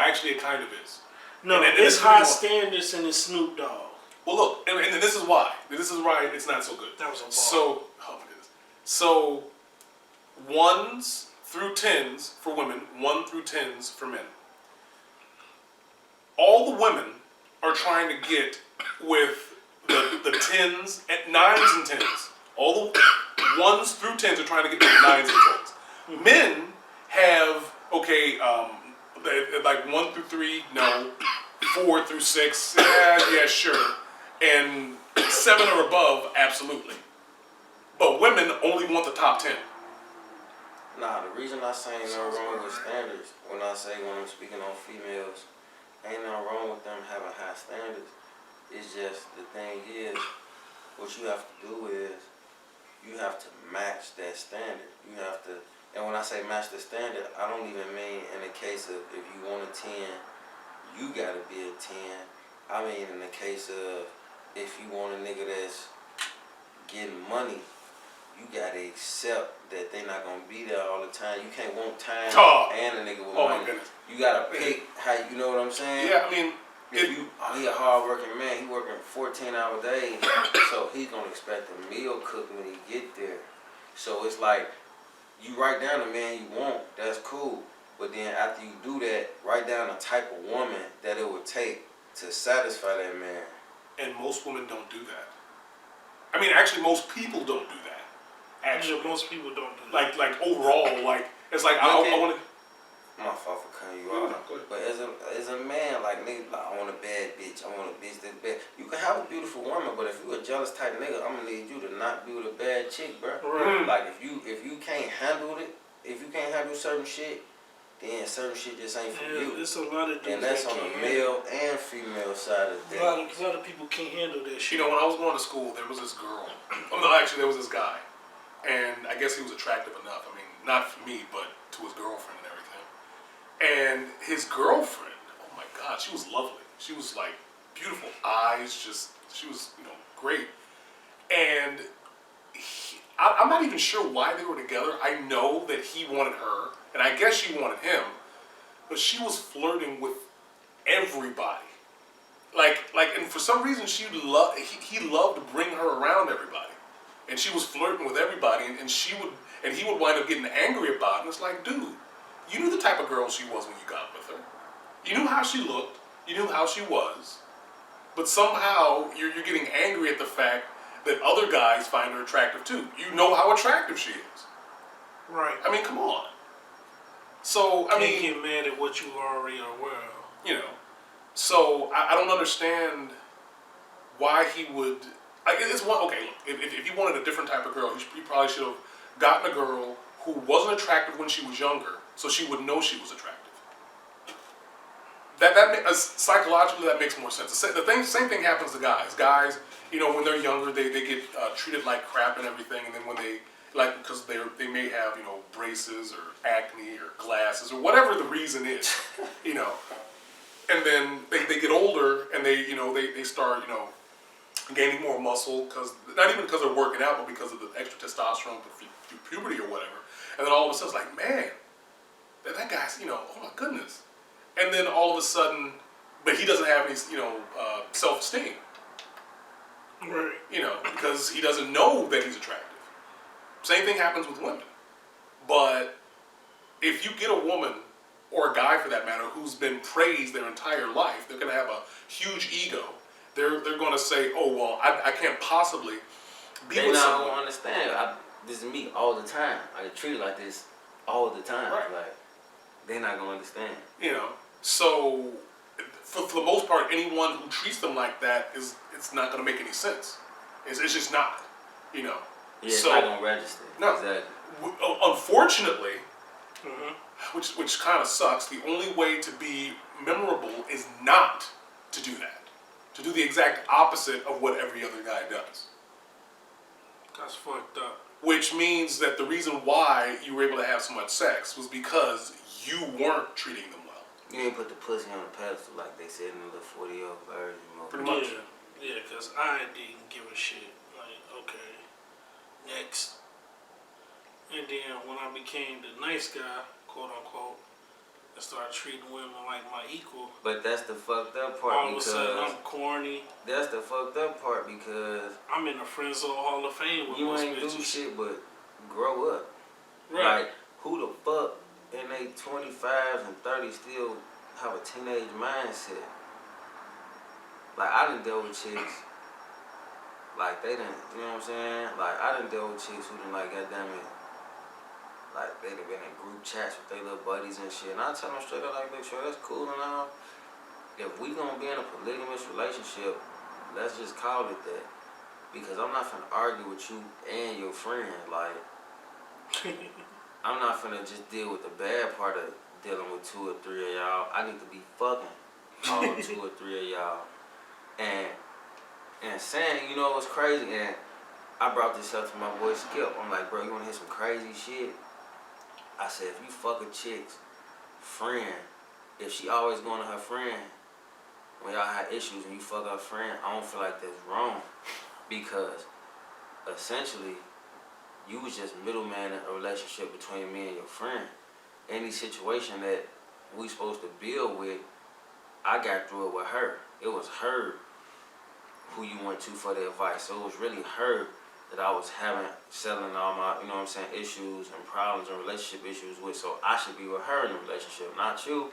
actually, it kind of is. No, and it's high standards and it's Snoop Dogg. Well, look, and this is why. This is why it's not so good. That was a bar. So, oh my goodness. So, 1s through 10s for women, 1 through 10s for men. All the women are trying to get with the 10s, and 9s and 10s. All the 1s through 10s are trying to get with 9s and 10s. Men have, okay, like 1 through 3, no. 4 through 6, yeah, sure. And 7 or above, absolutely. But women only want the top 10. Nah, the reason I say ain't nothing wrong with standards, when I'm speaking on females, ain't nothing wrong with them having high standards. It's just, the thing is, what you have to do is, you have to match that standard. You have to, and when I say match the standard, I don't even mean in the case of if you want a 10, you gotta be a 10. I mean in the case of if you want a nigga that's getting money, you gotta accept that they not gonna be there all the time. You can't want time and a nigga with money. My goodness. You gotta pick how, you know what I'm saying? Yeah, I mean, he a hard working man, he working 14-hour days, so he's gonna expect a meal cooked when he get there. So it's like, you write down the man you want, that's cool. But then after you do that, write down the type of woman that it would take to satisfy that man. and most women don't do that. I mean, actually, most people don't do that. Actually, Most people don't do that. like overall, like it's like I want to. My fault for cutting you No, off. no, go ahead. But as a man, like nigga, like, I want a bad bitch. I want a bitch that's bad. You can have a beautiful woman, but if you a jealous type nigga, I'm gonna need you to not be with a bad chick, bro. Right. Like if you can't handle it, if you can't handle certain shit, then certain shit just ain't for you. It's a lot of dudes And that's that on the can't male and female side of handle. things. A lot of people can't handle that shit. You know, when I was going to school, there was this girl. Oh, no, actually, there was this guy, and I guess he was attractive enough. I mean, not for me, but to his girlfriend and everything. And his girlfriend, oh my God, she was lovely. She was like beautiful eyes, she was, great. And I'm not even sure why they were together. I know that he wanted her, and I guess she wanted him, but she was flirting with everybody. And for some reason he loved to bring her around everybody. And she was flirting with everybody, and he would wind up getting angry about it. And it's like, dude, you knew the type of girl she was when you got with her. You knew how she looked. You knew how she was. But somehow you're getting angry at the fact that other guys find her attractive too. You know how attractive she is. Right. I mean, come on. So, I mean, get mad at what you already are aware of. So I don't understand why he would. It's one. Okay, look, if he wanted a different type of girl, he probably should have gotten a girl who wasn't attractive when she was younger, so she would know she was attractive. psychologically that makes more sense. Same thing happens to guys. Guys, when they're younger, they get treated like crap and everything, and then when they because they may have braces or acne or glasses or whatever the reason is, and then they get older and they start gaining more muscle not even because they're working out, but because of the extra testosterone through puberty or whatever, and then all of a sudden it's like, man, that guy's oh my goodness. And then all of a sudden, but he doesn't have any, self-esteem. Right. Because he doesn't know that he's attractive. Same thing happens with women. But if you get a woman, or a guy for that matter, who's been praised their entire life, they're going to have a huge ego. They're going to say, oh, well, I can't possibly be with someone. They not going to understand. This is me all the time. I get treated like this all the time. Right. Like, they're not going to understand. So for the most part, anyone who treats them like that it's not going to make any sense. It's just not, Yeah, so, it's not going to register. No. Exactly. Unfortunately, which kind of sucks, the only way to be memorable is not to do that. To do the exact opposite of what every other guy does. That's fucked up. Which means that the reason why you were able to have so much sex was because you weren't treating them well. You ain't put the pussy on the pedestal like they said in the little 40-year-old version. Pretty much. Yeah, because I didn't give a shit. Like, okay, next. And then when I became the nice guy, quote unquote, and started treating women like my equal, But that's the fucked up part all of a sudden I'm corny. That's the fucked up part because I'm in the friend zone Hall of Fame with you most ain't do bitches. shit but grow up. Right. Like, who the fuck in they 25s and 30s still have a teenage mindset? Like, I done dealt with chicks, like, they done, you know what I'm saying? Like, I done dealt with chicks who done, like, goddamn it, like, they done been in group chats with their little buddies and shit. And I tell them straight up, like, make sure that's cool and all. If we gonna be in a polygamous relationship, let's just call it that. Because I'm not finna argue with you and your friend. Like, I'm not finna just deal with the bad part of dealing with 2 or 3 of y'all. I need to be fucking all 2 or 3 of y'all. And saying, you know what's crazy? And I brought this up to my boy Skip. I'm like, bro, you wanna hear some crazy shit? I said, if you fuck a chick's friend, if she always going to her friend, when y'all have issues and you fuck her friend, I don't feel like that's wrong. Because essentially, you was just middleman in a relationship between me and your friend. Any situation that we supposed to build with, I got through it with her. It was her who you went to for the advice. So it was really her that I was settling all my, you know what I'm saying, issues and problems and relationship issues with. So I should be with her in a relationship, not you.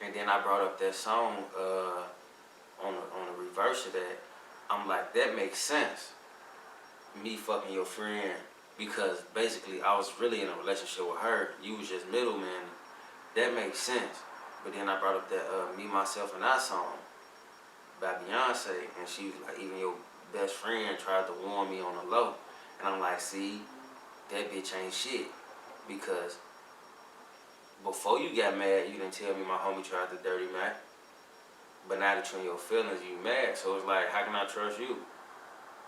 And then I brought up that song on the reverse of that. I'm like, that makes sense. Me fucking your friend, because basically I was really in a relationship with her. You was just middleman. That makes sense. But then I brought up that Me, Myself, and I song by Beyonce, and she was like, even your best friend tried to warn me on the low. And I'm like, see, that bitch ain't shit. Because before you got mad, you didn't tell me my homie tried to dirty Mac. But now that you're in your feelings, you mad. So it's like, how can I trust you?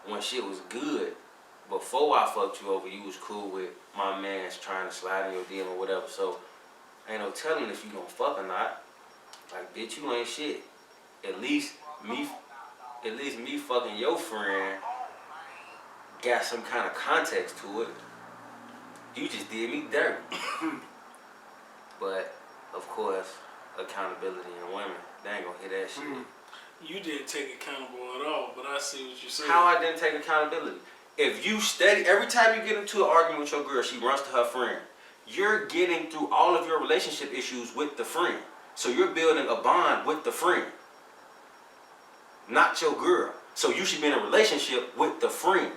When shit was good, before I fucked you over, you was cool with my mans trying to slide in your DM or whatever. So ain't no telling if you gonna fuck or not. Like, bitch, you ain't shit. At least me fucking your friend got some kind of context to it. You just did me dirty. But of course, accountability in women, they ain't gonna hear that shit. You didn't take accountable at all, but I see what you're saying. How I didn't take accountability? If you steady, every time you get into an argument with your girl, she runs to her friend. You're getting through all of your relationship issues with the friend. So you're building a bond with the friend, not your girl. So you should be in a relationship with the friend.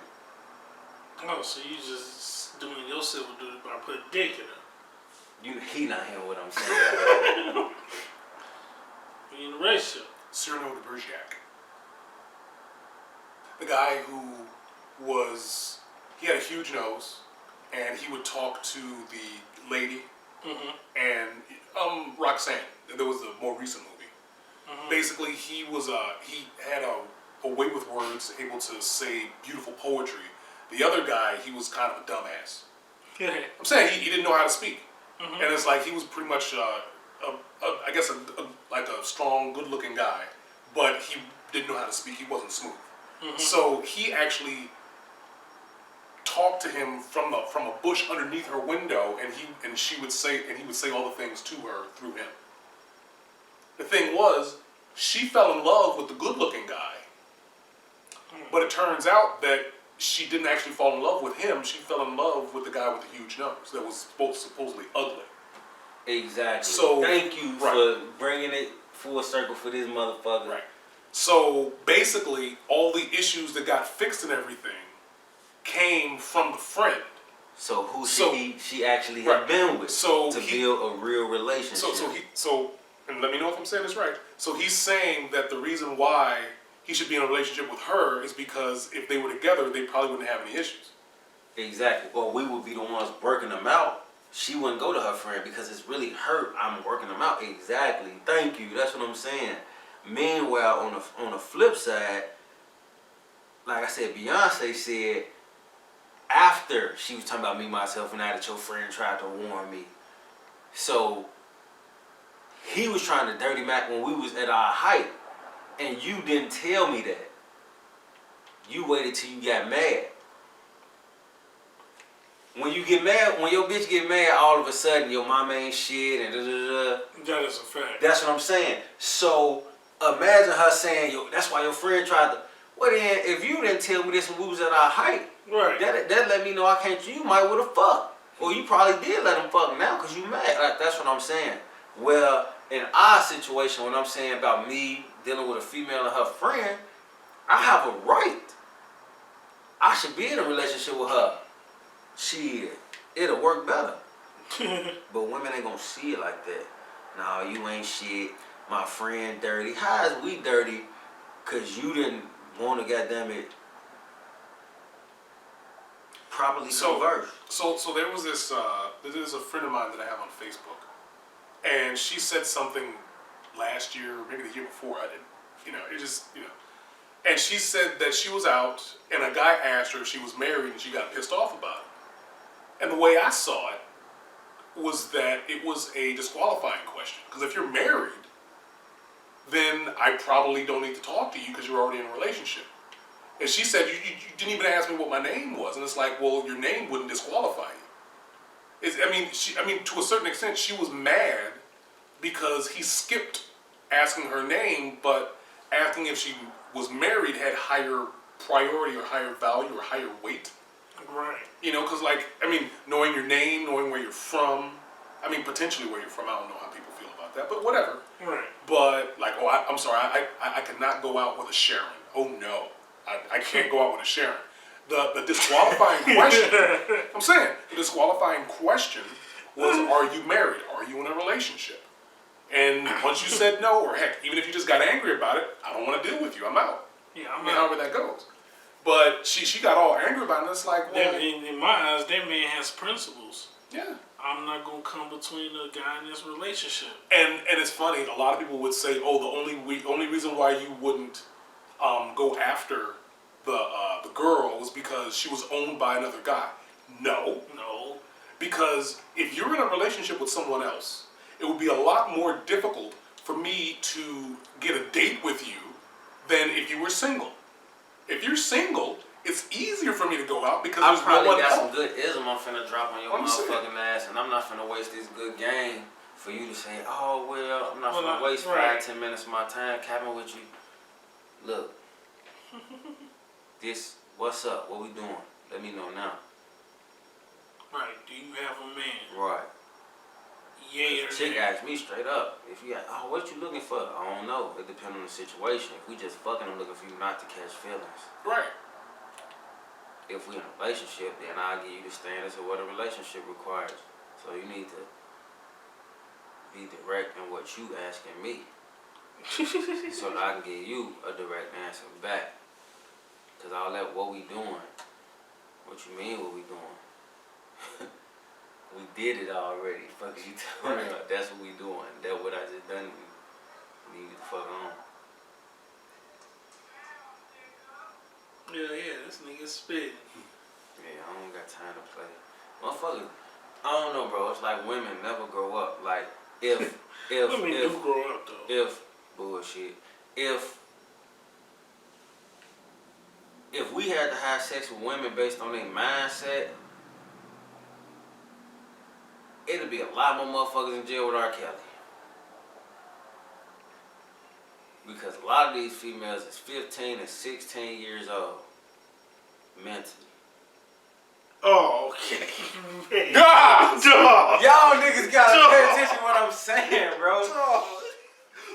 Oh, so you just doing your civil duty by putting dick in her. He not hearing what I'm saying. You in a relationship. Cyrano de Bergerac. The guy who he had a huge nose, and he would talk to the lady, and Roxanne. There was a more recent movie. Basically, he had a way with words, able to say beautiful poetry. The other guy, he was kind of a dumbass. I'm saying he didn't know how to speak, and it's like he was pretty much, I guess, like a strong, good-looking guy, but he didn't know how to speak. He wasn't smooth. So he actually talked to him from a bush underneath her window, and he would say all the things to her through him. The thing was, she fell in love with the good-looking guy, but it turns out that she didn't actually fall in love with him. She fell in love with the guy with the huge nose that was supposedly ugly. Exactly. So thank you for bringing it full circle for this motherfucker. Right. So basically, all the issues that got fixed and everything came from the friend. So who she actually had been with to build a real relationship. And let me know if I'm saying this right. So he's saying that the reason why he should be in a relationship with her is because if they were together, they probably wouldn't have any issues. Exactly. Or we would be the ones working them out. She wouldn't go to her friend because it's really her. I'm working them out. Exactly. Thank you. That's what I'm saying. Meanwhile, on the flip side, like I said, Beyonce said after she was talking about me, myself, and I that your friend tried to warn me. So he was trying to dirty Mac when we was at our height, and you didn't tell me that. You waited till you got mad. When you get mad, when your bitch get mad, all of a sudden your mama ain't shit and da-da-da-da. That is a fact. That's what I'm saying. So imagine her saying, "Yo, that's why your friend tried to." Well then, if you didn't tell me this when we was at our height, right? That let me know I can't. You might would have fucked, or you probably did let him fuck now because you mad. That's what I'm saying. Well, in our situation, when I'm saying about me dealing with a female and her friend, I have a right. I should be in a relationship with her. Shit, it'll work better. But women ain't gonna see it like that. Nah, you ain't shit. My friend dirty. How is we dirty? Cause you didn't want to goddamn it properly converse. So there was this there's a friend of mine that I have on Facebook, and she said something last year, or maybe the year before. And she said that she was out, and a guy asked her if she was married, and she got pissed off about it. And the way I saw it was that it was a disqualifying question. Because if you're married, then I probably don't need to talk to you because you're already in a relationship. And she said, you didn't even ask me what my name was. And it's like, well, your name wouldn't disqualify you. I mean, to a certain extent, she was mad because he skipped asking her name, but asking if she was married had higher priority or higher value or higher weight. Right. Because knowing your name, knowing where you're from, potentially where you're from, I don't know how people feel about that, but whatever. Right. But, I'm sorry, I could not go out with a Sharon. Oh, no. I can't go out with a Sharon. The disqualifying question, the disqualifying question was, are you married? Are you in a relationship? And once you said no, or heck, even if you just got angry about it, I don't want to deal with you. I'm out. Yeah, I'm out. out. However that goes. But she got all angry about it, and it's like, well... In my eyes, that man has principles. Yeah. I'm not going to come between the guy in this relationship. And it's funny, a lot of people would say, oh, the only reason why you wouldn't go after the girl was because she was owned by another guy. No. Because if you're in a relationship with someone else, it would be a lot more difficult for me to get a date with you than if you were single. If you're single, it's easier for me to go out because there's no one else. I probably got some good ism I'm finna drop on your motherfucking ass, and I'm not finna waste this good game for you to say, oh, well, I'm not finna waste 5-10 minutes of my time capping with you. Look, what's up? What we doing? Let me know now. Right. Do you have a man? Right. Yeah. Chick asked me straight up, if you got, what you looking for? I don't know. It depends on the situation. If we just fucking, I'm looking for you not to catch feelings. Right. If we in a relationship, then I'll give you the standards of what a relationship requires. So you need to be direct in what you asking me. So that I can give you a direct answer back. Cause all that, what we doing? What you mean what we doing? We did it already. Fuck you telling me that's what we doing. That's what I just done. Need to fuck on. Yeah, this nigga spit. Yeah, I don't got time to play. Motherfuckers, I don't know, bro. It's like women never grow up. Like, if Women do grow up, though. if we had to have sex with women based on their mindset, it'd be a lot more motherfuckers in jail with R. Kelly. Because a lot of these females is 15 and 16 years old. Mentally. Oh, okay. Man. God! Dog. Y'all niggas gotta Dog. pay attention to what I'm saying, bro. Dog.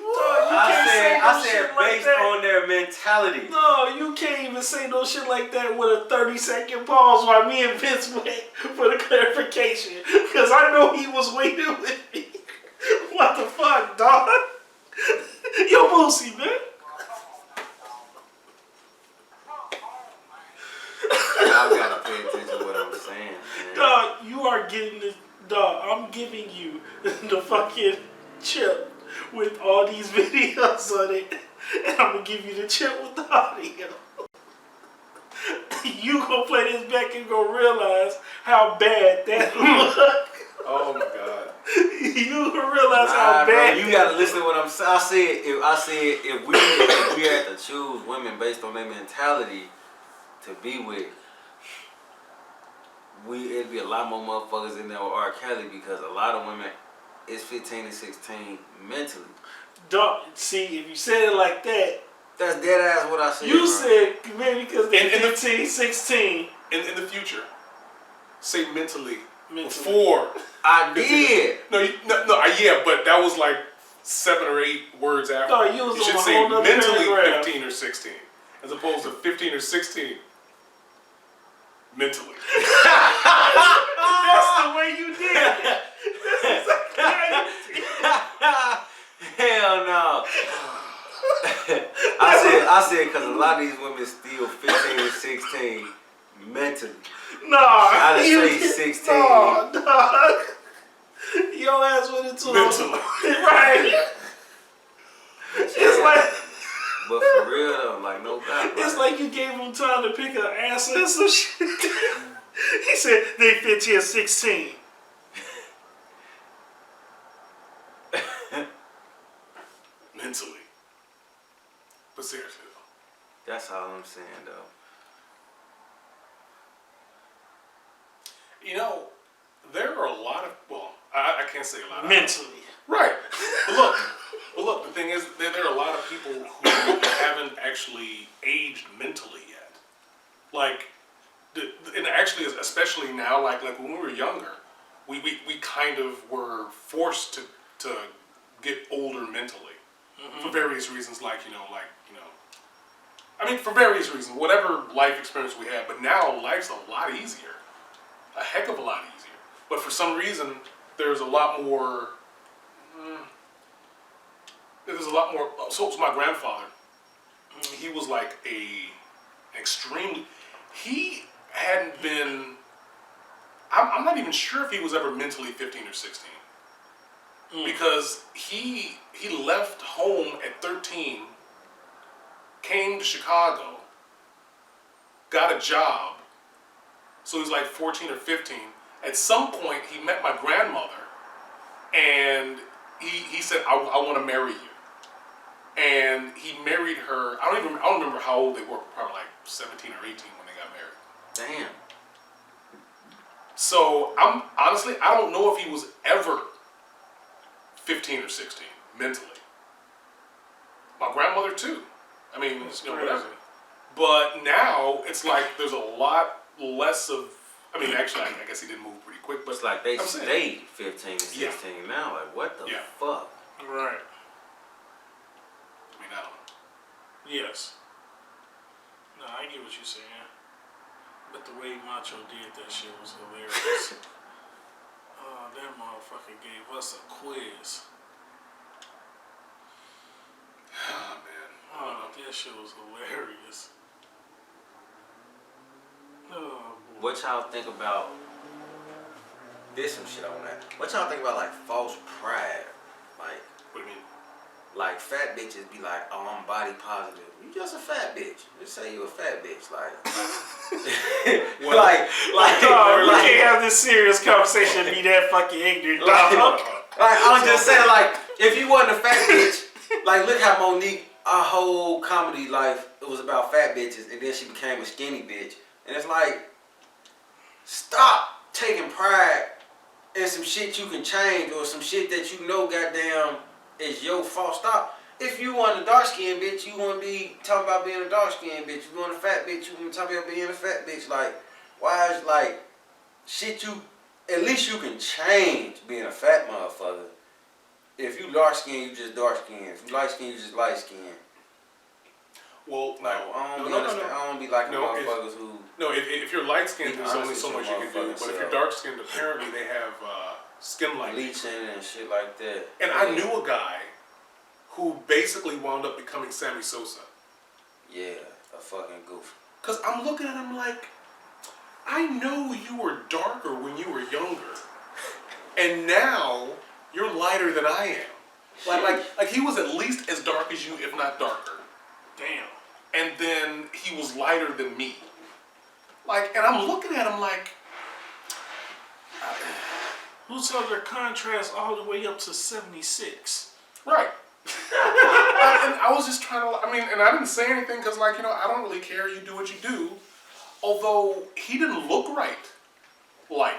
I said based on their mentality. No, you can't even say no shit like that with a 30-second pause while me and Vince wait for the clarification. Because I know he was waiting with me. What the fuck, dog? Yo, Boosie, man. Y'all gotta pay attention to what I'm saying, man. Dog, you are getting the... Dog, I'm giving you the fucking chip with all these videos on it. And I'm going to give you the chip with the audio. You gonna play this back and gonna realize how bad that look. Oh my God. You gonna realize how bad. Bro, you gotta listen to what I'm saying. I said if we had to choose women based on their mentality to be with, it'd be a lot more motherfuckers in there with R. Kelly because a lot of women is 15 and 16 mentally. Don't see if you said it like that. That's dead ass what I said. You bro. said maybe because they're In the- 15, 16. In the future, say mentally. Mentally. Before. I did. No, yeah, but that was like 7 or 8 words after. No, you was You on should a say whole nother mentally paragraph. 15 or 16, as opposed to 15 or 16 mentally. That's the way you did it. That's exactly how you did it. Hell no. I said because a lot of these women still 15 and 16 mentally. Nah, I you didn't say did- 16. Nah, dog. Your ass went into Mentally. Right. It's like But for real though, like no doubt. it's like you gave him time to pick an answer or some shit. He said they 15 or 16. Mentally. But seriously though. That's all I'm saying though. You know, there are a lot of, well, I can't say a lot of. Mentally. Right. But look, the thing is that there are a lot of people who haven't actually aged mentally yet. Like, and actually, especially now, like when we were younger, we kind of were forced to get older mentally for various reasons, I mean, for various reasons, whatever life experience we had. But now life's a lot easier, a heck of a lot easier. But for some reason, there's a lot more. So my grandfather, he was like an extremely. He hadn't been. I'm not even sure if he was ever mentally 15 or 16. Because he left home at 13, came to Chicago, got a job. So he was like 14 or 15. At some point, he met my grandmother, and he said, "I want to marry you." And he married her. I don't remember how old they were. Probably like 17 or 18 when they got married. Damn. So I don't know if he was ever 15 or 16 mentally. My grandmother too. I mean, whatever. But now it's like there's a lot less of. I mean, actually, I guess he did move pretty quick. But It's like they I'm saying- stayed 15 and 16 now. Like what the fuck? Right. I mean, I don't know. Yes. No, I get what you're saying. But the way Macho did that shit was hilarious. That motherfucker gave us a quiz. Oh man. Oh, that shit was hilarious. Oh, boy. What y'all think about this? Some shit on that. What y'all think about like false pride? Like, What do you mean? like fat bitches be like, oh, I'm body positive. You just a fat bitch. Just say you a fat bitch. Like, we can't have this serious conversation and be that fucking ignorant. I'm just saying, like, if you wasn't a fat bitch, like, look how Monique, our whole comedy life, it was about fat bitches, and then she became a skinny bitch. And it's like, stop taking pride in some shit you can change or some shit that you know goddamn is your fault. Stop. If you want a dark-skinned bitch, you want to be talking about being a dark-skinned bitch. If you want a fat bitch, you want to talk about being a fat bitch. Like, why is, like, shit you, at least you can change being a fat motherfucker. If you dark-skinned, you just dark-skinned. If you light-skinned, you just light-skinned. Well, like, I don't be like motherfuckers who... No, if you're light-skinned, there's only so much you can do. But if you're dark-skinned, apparently they have skin lightening. Bleaching and shit like that. And I knew a guy who basically wound up becoming Sammy Sosa. Yeah, a fucking goof. Because I'm looking at him like, I know you were darker when you were younger. And now, you're lighter than I am. Like he was at least as dark as you, if not darker. Damn. And then he was lighter than me. Like, and I'm looking at him like... Who saw their contrast all the way up to 76? Right. And I was just trying to, and I didn't say anything because, like, I don't really care. You do what you do. Although, he didn't look right lighter.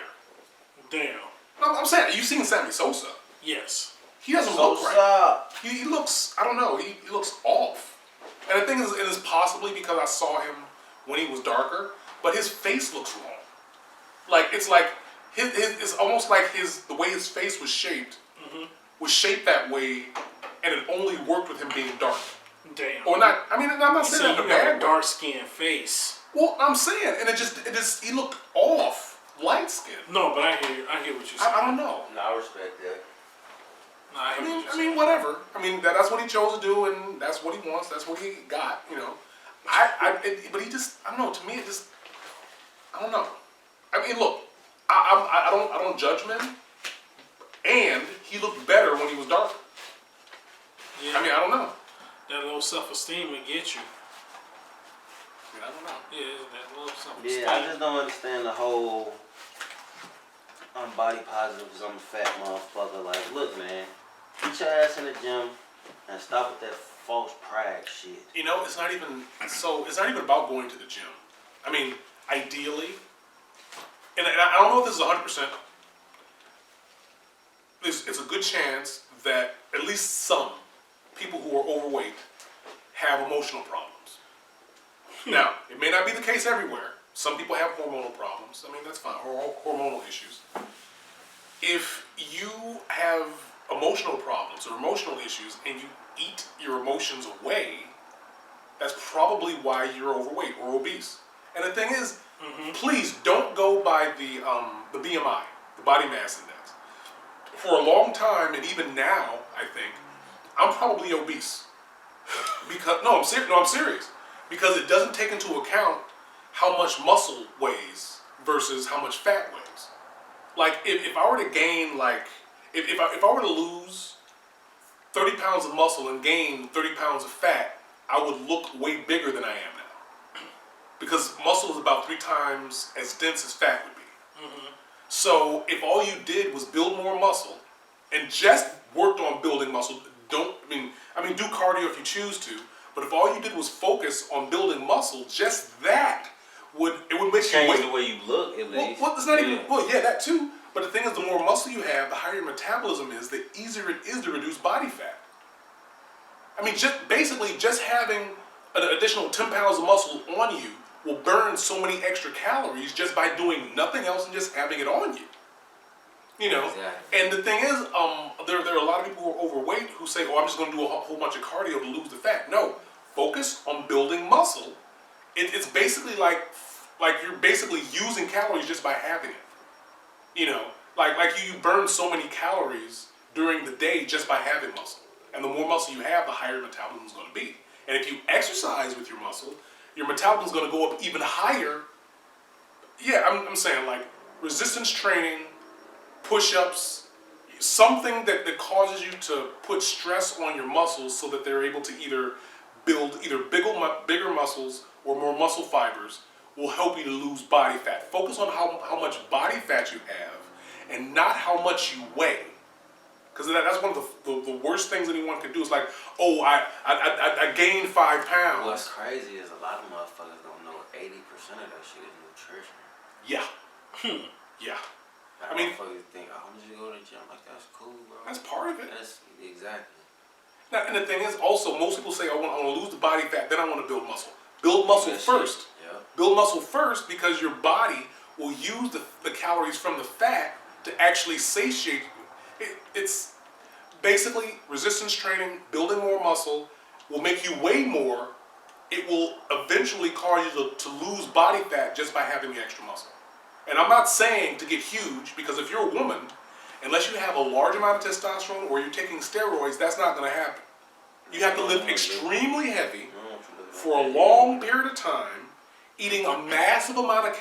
Damn. I'm saying, you've seen Sammy Sosa. Yes. He doesn't look right. He looks, I don't know, he looks off. And the thing is, it is possibly because I saw him when he was darker, but his face looks wrong. Like, it's like, it's almost like the way his face was shaped, was shaped that way, and it only worked with him being dark. Damn. Or not, I'm not saying that in a bad way. Dark skinned face. Well, I'm saying, and it just, he looked off, light skinned. No, but I hear what you're saying. I don't know. No, I respect that. No, I mean, whatever. That's what he chose to do, and that's what he wants. That's what he got. But he just, I don't know. To me, it just, I don't know. Look, I don't judge men, and he looked better when he was darker. Yeah. I don't know. That low self-esteem will get you. I don't know. Yeah, that low self-esteem. Yeah, I just don't understand the whole I'm body positive because I'm a fat motherfucker. Like, look, man, get your ass in the gym and stop with that false pride shit. It's not even about going to the gym. Ideally, and I don't know if this is 100%, it's a good chance that at least some people who are overweight have emotional problems. Now, it may not be the case everywhere. Some people have hormonal problems. That's fine. Hormonal issues. If you have emotional problems or emotional issues and you eat your emotions away, that's probably why you're overweight or obese. And the thing is, please don't go by the BMI, the body mass index. For a long time, and even now, I think, I'm probably obese. I'm serious. Because it doesn't take into account how much muscle weighs versus how much fat weighs. Like, if I were to gain, if I were to lose 30 pounds of muscle and gain 30 pounds of fat, I would look way bigger than I am now. Because muscle is about 3 times as dense as fat would be. So if all you did was build more muscle and just worked on building muscle, do cardio if you choose to, but if all you did was focus on building muscle, just that would make change you weight. The way you look, at least. Well, it's not even. Well, yeah, that too. But the thing is, the more muscle you have, the higher your metabolism is, the easier it is to reduce body fat. Just having an additional 10 pounds of muscle on you will burn so many extra calories just by doing nothing else and just having it on you. Exactly. And the thing is, there are a lot of people who are overweight who say, "Oh, I'm just going to do a whole bunch of cardio to lose the fat." No, focus on building muscle. It's basically like you're basically using calories just by having it. Like you burn so many calories during the day just by having muscle. And the more muscle you have, the higher your metabolism is going to be. And if you exercise with your muscle, your metabolism is going to go up even higher. Yeah, I'm saying, like, resistance training, push-ups, something that causes you to put stress on your muscles so that they're able to either build bigger muscles or more muscle fibers will help you to lose body fat. Focus on how much body fat you have and not how much you weigh. Because that's one of the worst things anyone can do is like, oh, I gained 5 pounds. What's crazy is a lot of motherfuckers don't know 80% of that shit is nutrition. Yeah. Yeah. Like, I mean, motherfuckers think, oh, I'm just go to the gym. Like, that's cool, bro. that's part of it. That's exactly. Now, and the thing is, also, most people say, I want to lose the body fat, then I want to build muscle. Build muscle first. Yeah. Build muscle first because your body will use the calories from the fat to actually satiate you. It's basically resistance training, building more muscle, will make you weigh more. It will eventually cause you to lose body fat just by having the extra muscle. And I'm not saying to get huge, because if you're a woman, unless you have a large amount of testosterone or you're taking steroids, that's not going to happen. You have to lift extremely heavy for a long period of time, eating a massive amount of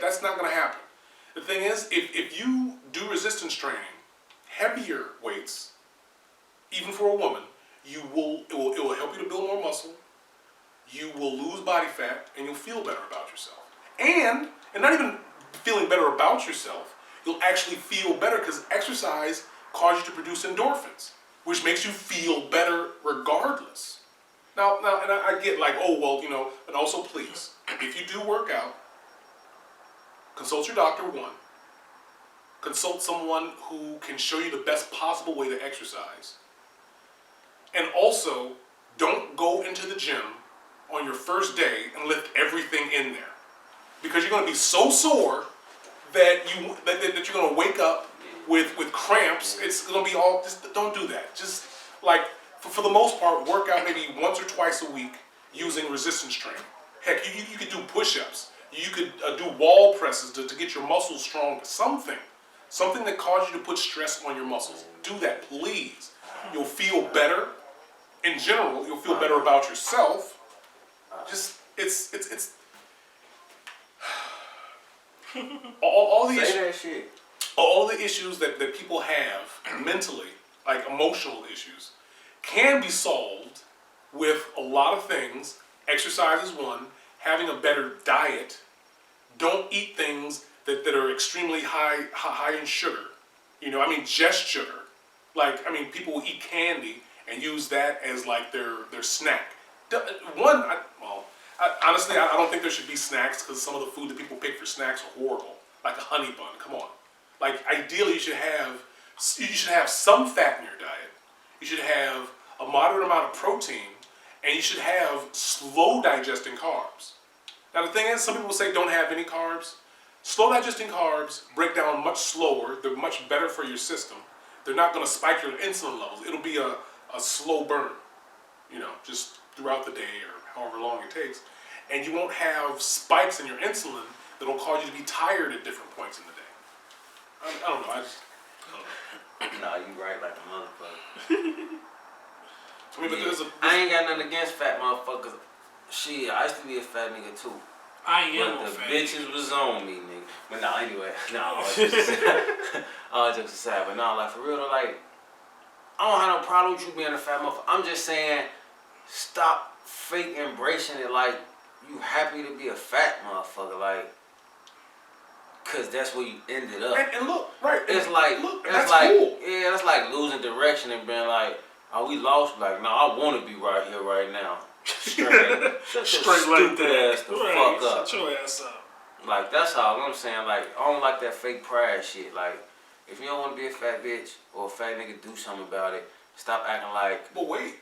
that's not going to happen. The thing is, if you do resistance training, heavier weights, even for a woman, it will help you to build more muscle, you will lose body fat, and you'll feel better about yourself. And not even feeling better about yourself, you'll actually feel better because exercise causes you to produce endorphins, which makes you feel better regardless. Now, and I get like, oh, well, and also please, if you do work out, consult your doctor, one. Consult someone who can show you the best possible way to exercise. And also, don't go into the gym on your first day and lift everything in there. Because you're going to be so sore that you're going to wake up with cramps. It's going to be all, just don't do that. Just like, for the most part, work out maybe once or twice a week using resistance training. Heck, you could do push-ups. You could do wall presses to get your muscles strong. Something that causes you to put stress on your muscles. Do that, please. You'll feel better. In general, you'll feel better about yourself. Just, it's all the Say issues. that shit. All the issues that people have mentally, like emotional issues, can be solved with a lot of things. Exercise is one. Having a better diet. Don't eat things that are extremely high in sugar. Just sugar. People will eat candy and use that as like their snack. Honestly, I don't think there should be snacks because some of the food that people pick for snacks are horrible. Like a honey bun, come on. Like ideally you should have some fat in your diet. You should have a moderate amount of protein, and you should have slow digesting carbs. Now the thing is, some people say don't have any carbs. Slow digesting carbs break down much slower. They're much better for your system. They're not going to spike your insulin levels. It'll be a slow burn, just throughout the day or however long it takes. And you won't have spikes in your insulin that'll cause you to be tired at different points in the day. I don't know. I don't know. Nah, you right like a motherfucker. But I ain't got nothing against fat motherfuckers. Shit, I used to be a fat nigga too. I am but a the fat bitches nigga. was on me, nigga. But no, anyway, all jokes aside, but no, like for real, though, like I don't have no problem with you being a fat motherfucker. I'm just saying, stop fake embracing it like you happy to be a fat motherfucker, like, cause that's where you ended up. And look, right. It's like, look, it's that's like, cool. yeah, that's like losing direction and being like, oh, we lost. Like, no, I want to be right here, right now. Straight Like that. Ass the fuck up. Shut your ass up. Like, that's all I'm saying. Like, I don't like that fake pride shit. Like, if you don't want to be a fat bitch or a fat nigga, do something about it. Stop acting like But wait.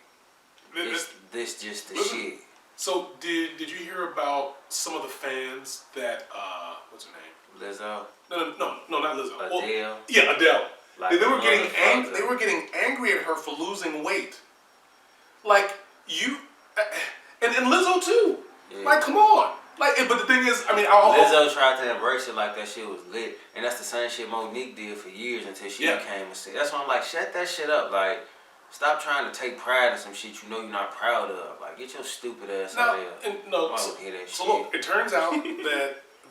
this just the Listen. shit. So did you hear about some of the fans that what's her name? Lizzo, No, not Lizzo. Adele. Well, yeah, Adele. Like they were getting motherfucker. They were getting angry at her for losing weight. Like you, and Lizzo too. Yeah. Like, come on. Like, but the thing is, Lizzo tried to embrace it like that shit was lit, and that's the same shit Monique did for years until she became a sick. That's why I'm like, shut that shit up. Like, stop trying to take pride in some shit you know you're not proud of. Like, get your stupid ass out of here. So look, it turns out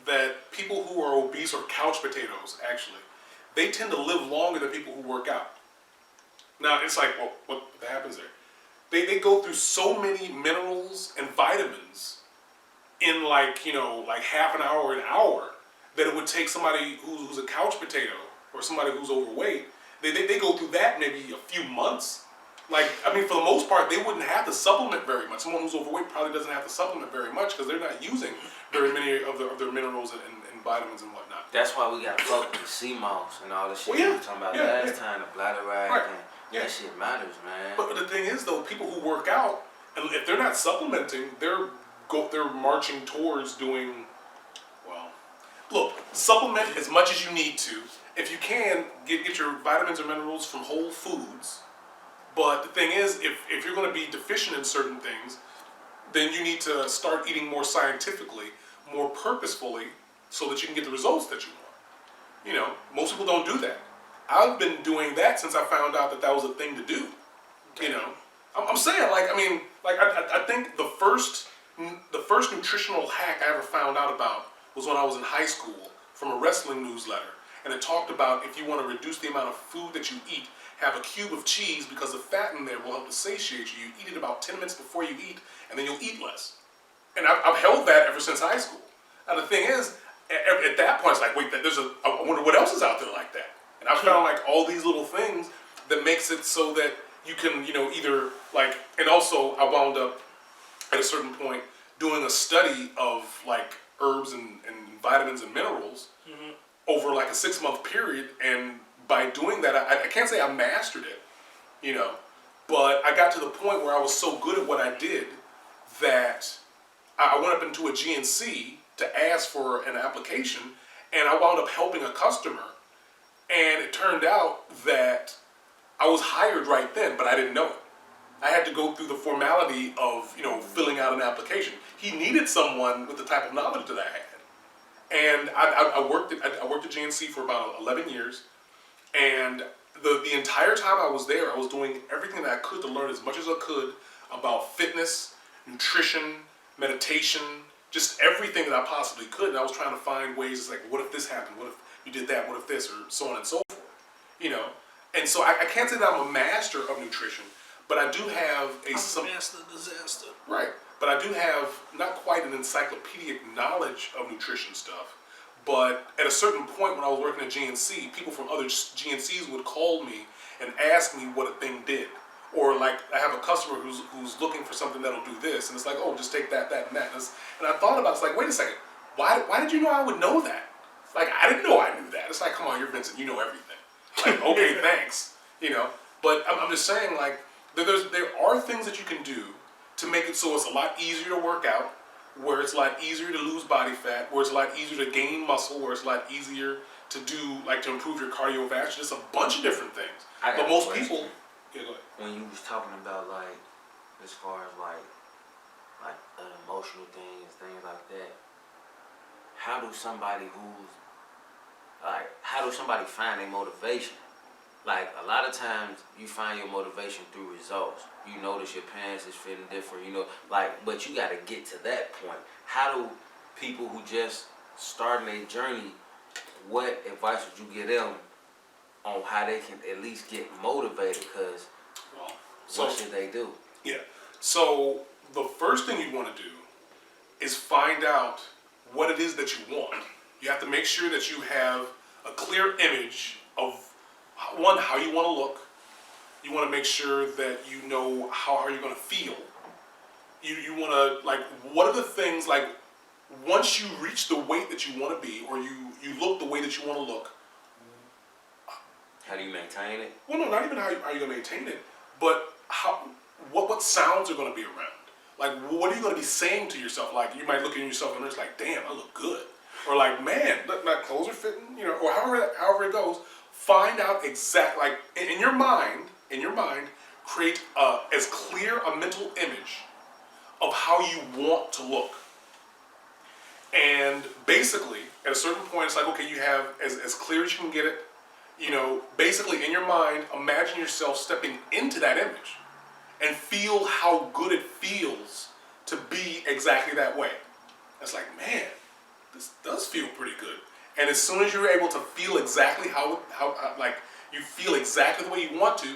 that people who are obese or couch potatoes, actually, they tend to live longer than people who work out. Now, it's like, well, what happens there? They go through so many minerals and vitamins in like half an hour or an hour that it would take somebody who's a couch potato or somebody who's overweight. They go through that maybe a few months. Like, I mean, for the most part, they wouldn't have to supplement very much. Someone who's overweight probably doesn't have to supplement very much because they're not using very many of their minerals and vitamins and whatnot. That's why we got to focus with sea moss and all the shit we were talking about last time, the bladder rag, and that shit matters, man. But the thing is, though, people who work out, and if they're not supplementing, they're marching towards doing, well, look, supplement as much as you need to. If you can, get your vitamins or minerals from whole foods. But the thing is, if you're going to be deficient in certain things, then you need to start eating more scientifically, more purposefully, so that you can get the results that you want. Most people don't do that. I've been doing that since I found out that was a thing to do. I'm saying, I think the first nutritional hack I ever found out about was when I was in high school from a wrestling newsletter. And it talked about if you want to reduce the amount of food that you eat, have a cube of cheese because the fat in there will help to satiate you. You eat it about 10 minutes before you eat, and then you'll eat less. And I've held that ever since high school. Now the thing is, at that point, it's like, wait, I wonder what else is out there like that. And I found like all these little things that makes it so that you can, either like, and also I wound up at a certain point doing a study of like herbs and vitamins and minerals over like a 6-month period. And by doing that, I can't say I mastered it, but I got to the point where I was so good at what I did that I went up into a GNC to ask for an application, and I wound up helping a customer. And it turned out that I was hired right then, but I didn't know it. I had to go through the formality of, filling out an application. He needed someone with the type of knowledge that I had. And I worked at GNC for about 11 years. And the entire time I was there, I was doing everything that I could to learn as much as I could about fitness, nutrition, meditation, just everything that I possibly could. And I was trying to find ways, it's like, what if this happened? What if you did that? What if this? Or so on and so forth. And so I can't say that I'm a master of nutrition, but I do have master of disaster. Right. But I do have not quite an encyclopedic knowledge of nutrition stuff. But at a certain point when I was working at GNC, people from other GNCs would call me and ask me what a thing did. Or like I have a customer who's looking for something that'll do this, and it's like, oh, just take that, and that. And I thought about it, it's like, wait a second, why did you know I would know that? Like, I didn't know I knew that. It's like, come on, you're Vincent, you know everything. Like, okay, thanks. But I'm just saying, like, there are things that you can do to make it so it's a lot easier to work out, where it's a lot easier to lose body fat, where it's a lot easier to gain muscle, where it's a lot easier to do, like, to improve your cardiovascular, just a bunch of different things. But most people, go ahead. When you was talking about, like, as far as, like emotional things like that, how do somebody find their motivation? Like, a lot of times you find your motivation through results. You notice your pants is fitting different, but you got to get to that point. How do people who just starting their journey, what advice would you give them on how they can at least get motivated? Because what should they do? Yeah. So the first thing you want to do is find out what it is that you want. You have to make sure that you have a clear image of, one, how you want to look. You want to make sure that you know how are you going to feel. You want to, like, what are the things, like, once you reach the weight that you want to be, or you look the way that you want to look. How do you maintain it? Well, no, not even how you going to maintain it, but what sounds are going to be around. Like, what are you going to be saying to yourself? Like, you might look at yourself and it's like, damn, I look good. Or like, man, my clothes are fitting, or however it goes. Find out exactly, like, in your mind, create as clear a mental image of how you want to look. And basically, at a certain point, it's like, okay, you have as clear as you can get it. Basically in your mind, imagine yourself stepping into that image and feel how good it feels to be exactly that way. It's like, man, this does feel pretty good. And as soon as you're able to feel exactly how like you feel exactly the way you want to,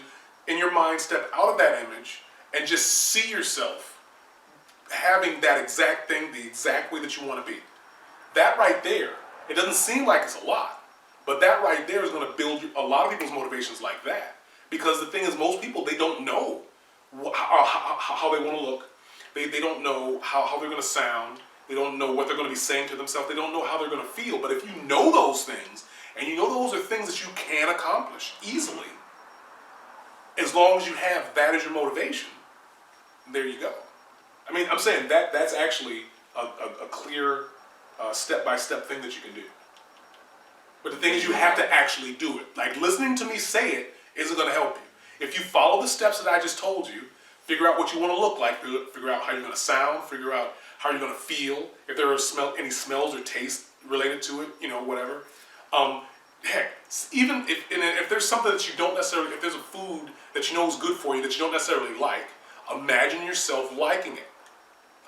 in your mind, step out of that image and just see yourself having that exact thing the exact way that you want to be. That right there, it doesn't seem like it's a lot, but that right there is going to build a lot of people's motivations like that. Because the thing is, most people, they don't know how they want to look. They don't know how they're going to sound. They don't know what they're going to be saying to themselves. They don't know how they're going to feel. But if you know those things, and you know those are things that you can accomplish easily, as long as you have that as your motivation, there you go. I mean, I'm saying that's actually a clear step-by-step thing that you can do. But the thing is, you have to actually do it. Like, listening to me say it isn't going to help you. If you follow the steps that I just told you, figure out what you want to look like, figure out how you're going to sound, figure out how you're going to feel, if there are any smells or tastes related to it, whatever. Heck, even if there's something that you don't necessarily, if there's a food that you know is good for you that you don't necessarily like, imagine yourself liking it.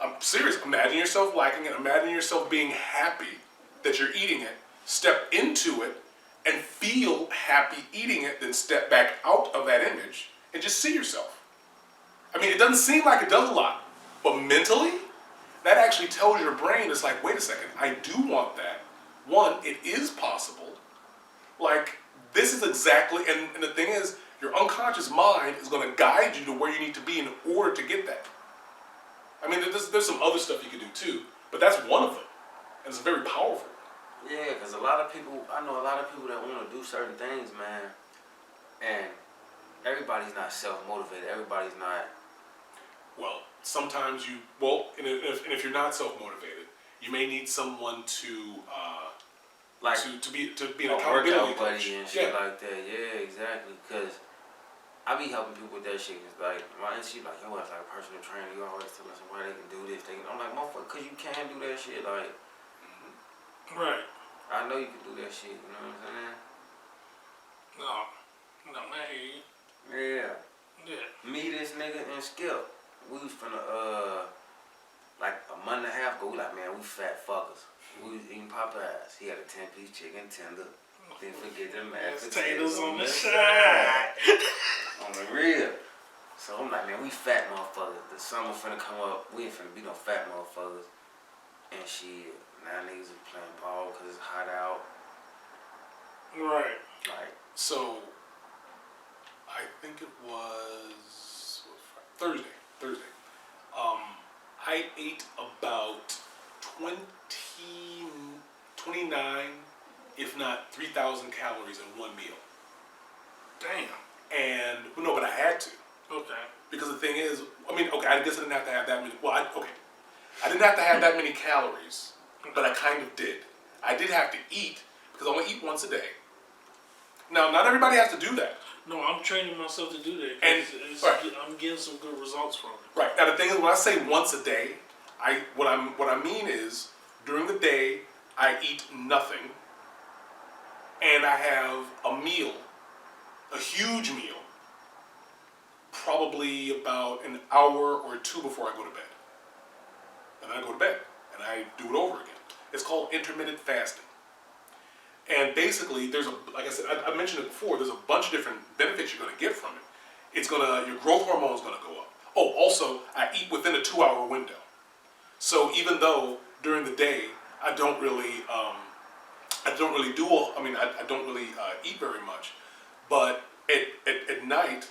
I'm serious. Imagine yourself liking it. Imagine yourself being happy that you're eating it. Step into it and feel happy eating it, then step back out of that image and just see yourself. I mean, it doesn't seem like it does a lot, but mentally, that actually tells your brain, it's like, wait a second, I do want that. One, it is possible. Like, this is exactly, and the thing is, your unconscious mind is going to guide you to where you need to be in order to get that. I mean, there's some other stuff you can do too, but that's one of them, and it's very powerful. Yeah, because I know a lot of people that want to do certain things, man, and everybody's not self-motivated. Everybody's not. Well, sometimes if you're not self-motivated, you may need someone to be an accountability buddy coach. and shit like that. Yeah, exactly. Because I be helping people with that shit. Cause like my auntie like, yo, it's like a personal trainer. You always tell us why they can do this. I'm like, motherfucker, cause you can do that shit. Like, Right. I know you can do that shit. You know what I'm saying? No, I hear you. Yeah. Yeah. Me, this nigga, and Skip, we was finna, like a month and a half ago, we like, man, we fat fuckers. We was eating Popeyes. He had a 10-piece chicken tender. Didn't forget them mashed potatoes on the side. On the real. So I'm like, man, we fat motherfuckers. The summer finna come up. We ain't finna be no fat motherfuckers. And shit, now niggas is playing ball because it's hot out. Right. Right. So, I think it was Thursday. I ate about 29, if not 3,000 calories in one meal. Damn. But I had to. Okay. Because the thing is, I guess I didn't have to have that many. I didn't have to have that many calories, but I kind of did. I did have to eat because I only eat once a day. Now, not everybody has to do that. No, I'm training myself to do that. And I'm getting some good results from it. Right. Now the thing is, when I say once a day, what I mean is during the day I eat nothing, and I have a meal, a huge meal, probably about an hour or two before I go to bed. And then I go to bed and I do it over again. It's called intermittent fasting. And basically, like I said, I mentioned it before, there's a bunch of different benefits you're going to get from it. Your growth hormone is going to go up. Oh, also, I eat within a 2-hour window. So even though during the day, I don't really eat very much, but at night,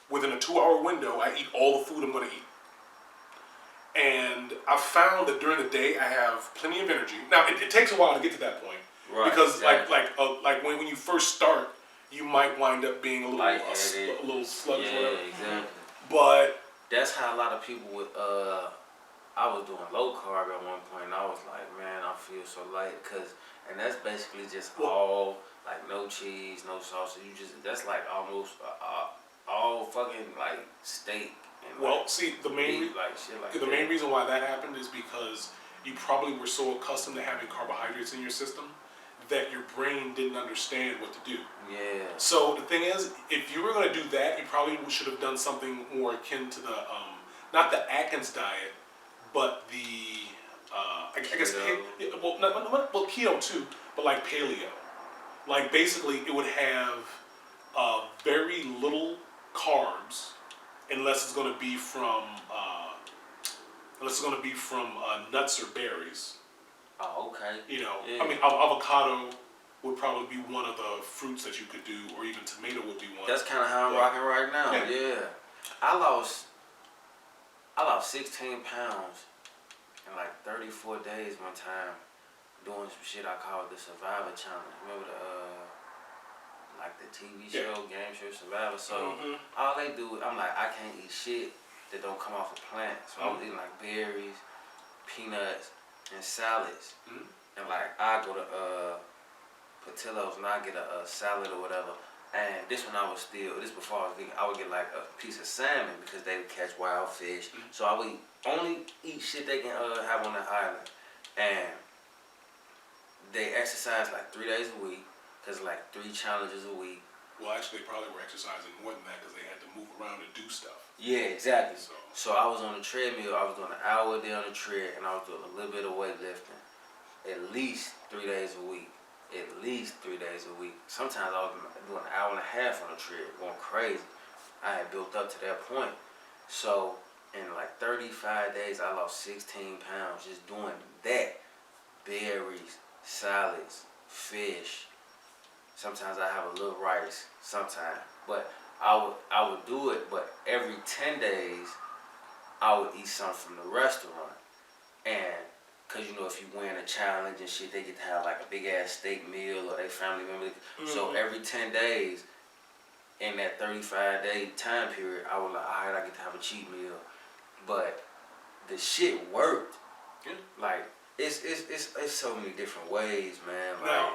within a 2-hour window, I eat all the food I'm going to eat. And I found that during the day, I have plenty of energy. Now, it takes a while to get to that point. Right, because exactly. like when you first start, you might wind up being a little sluggish, whatever. Exactly. But that's how a lot of people would. I was doing low carb at one point, and I was like, man, I feel so light, and that's basically just all like no cheese, no sausage. That's like almost all fucking like steak. And see, the main reason why that happened is because you probably were so accustomed to having carbohydrates in your system that your brain didn't understand what to do. Yeah. So the thing is, if you were going to do that, you probably should have done something more akin to the, not the Atkins diet, but the, I guess, keto too, but like paleo. Like basically, it would have very little carbs, unless it's going to be from nuts or berries. Oh, okay. You know, Yeah. I mean, avocado would probably be one of the fruits that you could do, or even tomato would be one. That's kind of how I'm rocking right now. Yeah. I lost 16 pounds in like 34 days one time doing some shit I called the Survivor Challenge. Remember the TV show, game show Survivor? So all they do, I'm like, I can't eat shit that don't come off a plant. So I was eating like berries, peanuts, and salads. And like I go to Portillo's and I get a salad or whatever. And this before I was vegan, I would get like a piece of salmon because they would catch wild fish. So I would only eat shit they can have on the island. And they exercise like 3 days a week, because like 3 challenges a week. Well, actually, they probably were exercising more than that because they had to move around and do stuff. Yeah, exactly. So I was on the treadmill, I was doing an hour a day on the tread, and I was doing a little bit of weightlifting. At least 3 days a week. At least 3 days a week. Sometimes I was doing an hour and a half on the tread, going crazy. I had built up to that point. So in like 35 days, I lost 16 pounds just doing that. Berries, salads, fish. Sometimes I have a little rice, sometimes. But I would do it, but every 10 days, I would eat something from the restaurant. And because, you know, if you win a challenge and shit, they get to have like a big ass steak meal or they family member. So every 10 days in that 35-day time period, I was like, all right, I get to have a cheat meal. But the shit worked. Like, it's so many different ways, man. Like, now,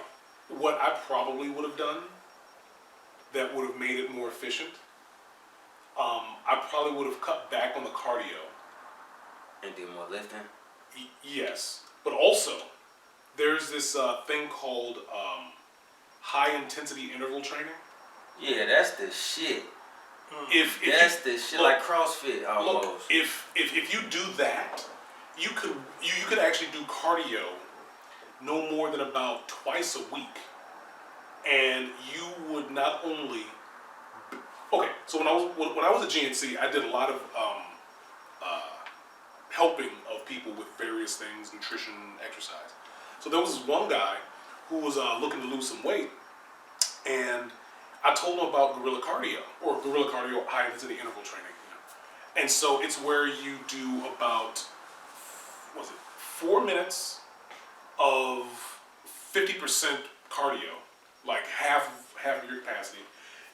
what I probably would have done that would have made it more efficient, I probably would have cut back on the cardio. And did more lifting? Yes, but also there's this thing called high intensity interval training. Yeah, that's the shit. If the shit, look, like CrossFit almost. Look, if you do that, you could actually do cardio no more than about twice a week, and you would not only. Okay, so when I was at GNC, I did a lot of helping of people with various things, nutrition, exercise. So there was this one guy who was looking to lose some weight, and I told him about guerrilla cardio, high intensity interval training. And so it's where you do about 4 minutes of 50% cardio, like half of your capacity.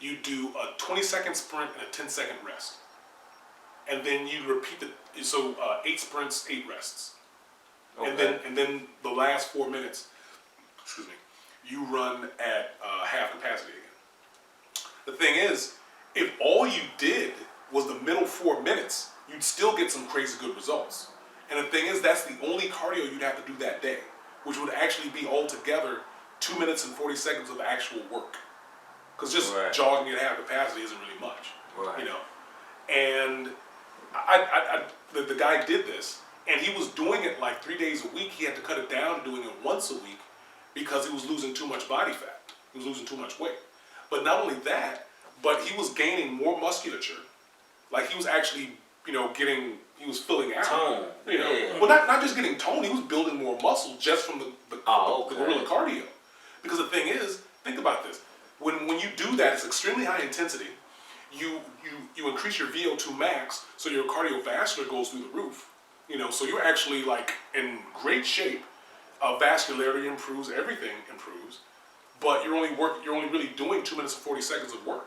You do a 20-second sprint and a 10-second rest. And then you repeat 8 sprints, 8 rests. Okay. And then the last 4 minutes, you run at half capacity again. The thing is, if all you did was the middle 4 minutes, you'd still get some crazy good results. And the thing is, that's the only cardio you'd have to do that day, which would actually be altogether 2 minutes and 40 seconds of actual work. Because just jogging at half capacity isn't really much, you know. And the guy did this, and he was doing it like 3 days a week. He had to cut it down to doing it once a week because he was losing too much body fat. He was losing too much weight. But not only that, but he was gaining more musculature. Like he was actually, he was filling out. Tone. Yeah. Well, not just getting tone, he was building more muscle just from the guerrilla cardio. Because the thing is, think about this. When you do that, it's extremely high intensity. You increase your VO2 max, so your cardiovascular goes through the roof. So you're actually like in great shape. Vascularity improves, everything improves, but you're only really doing 2 minutes and 40 seconds of work.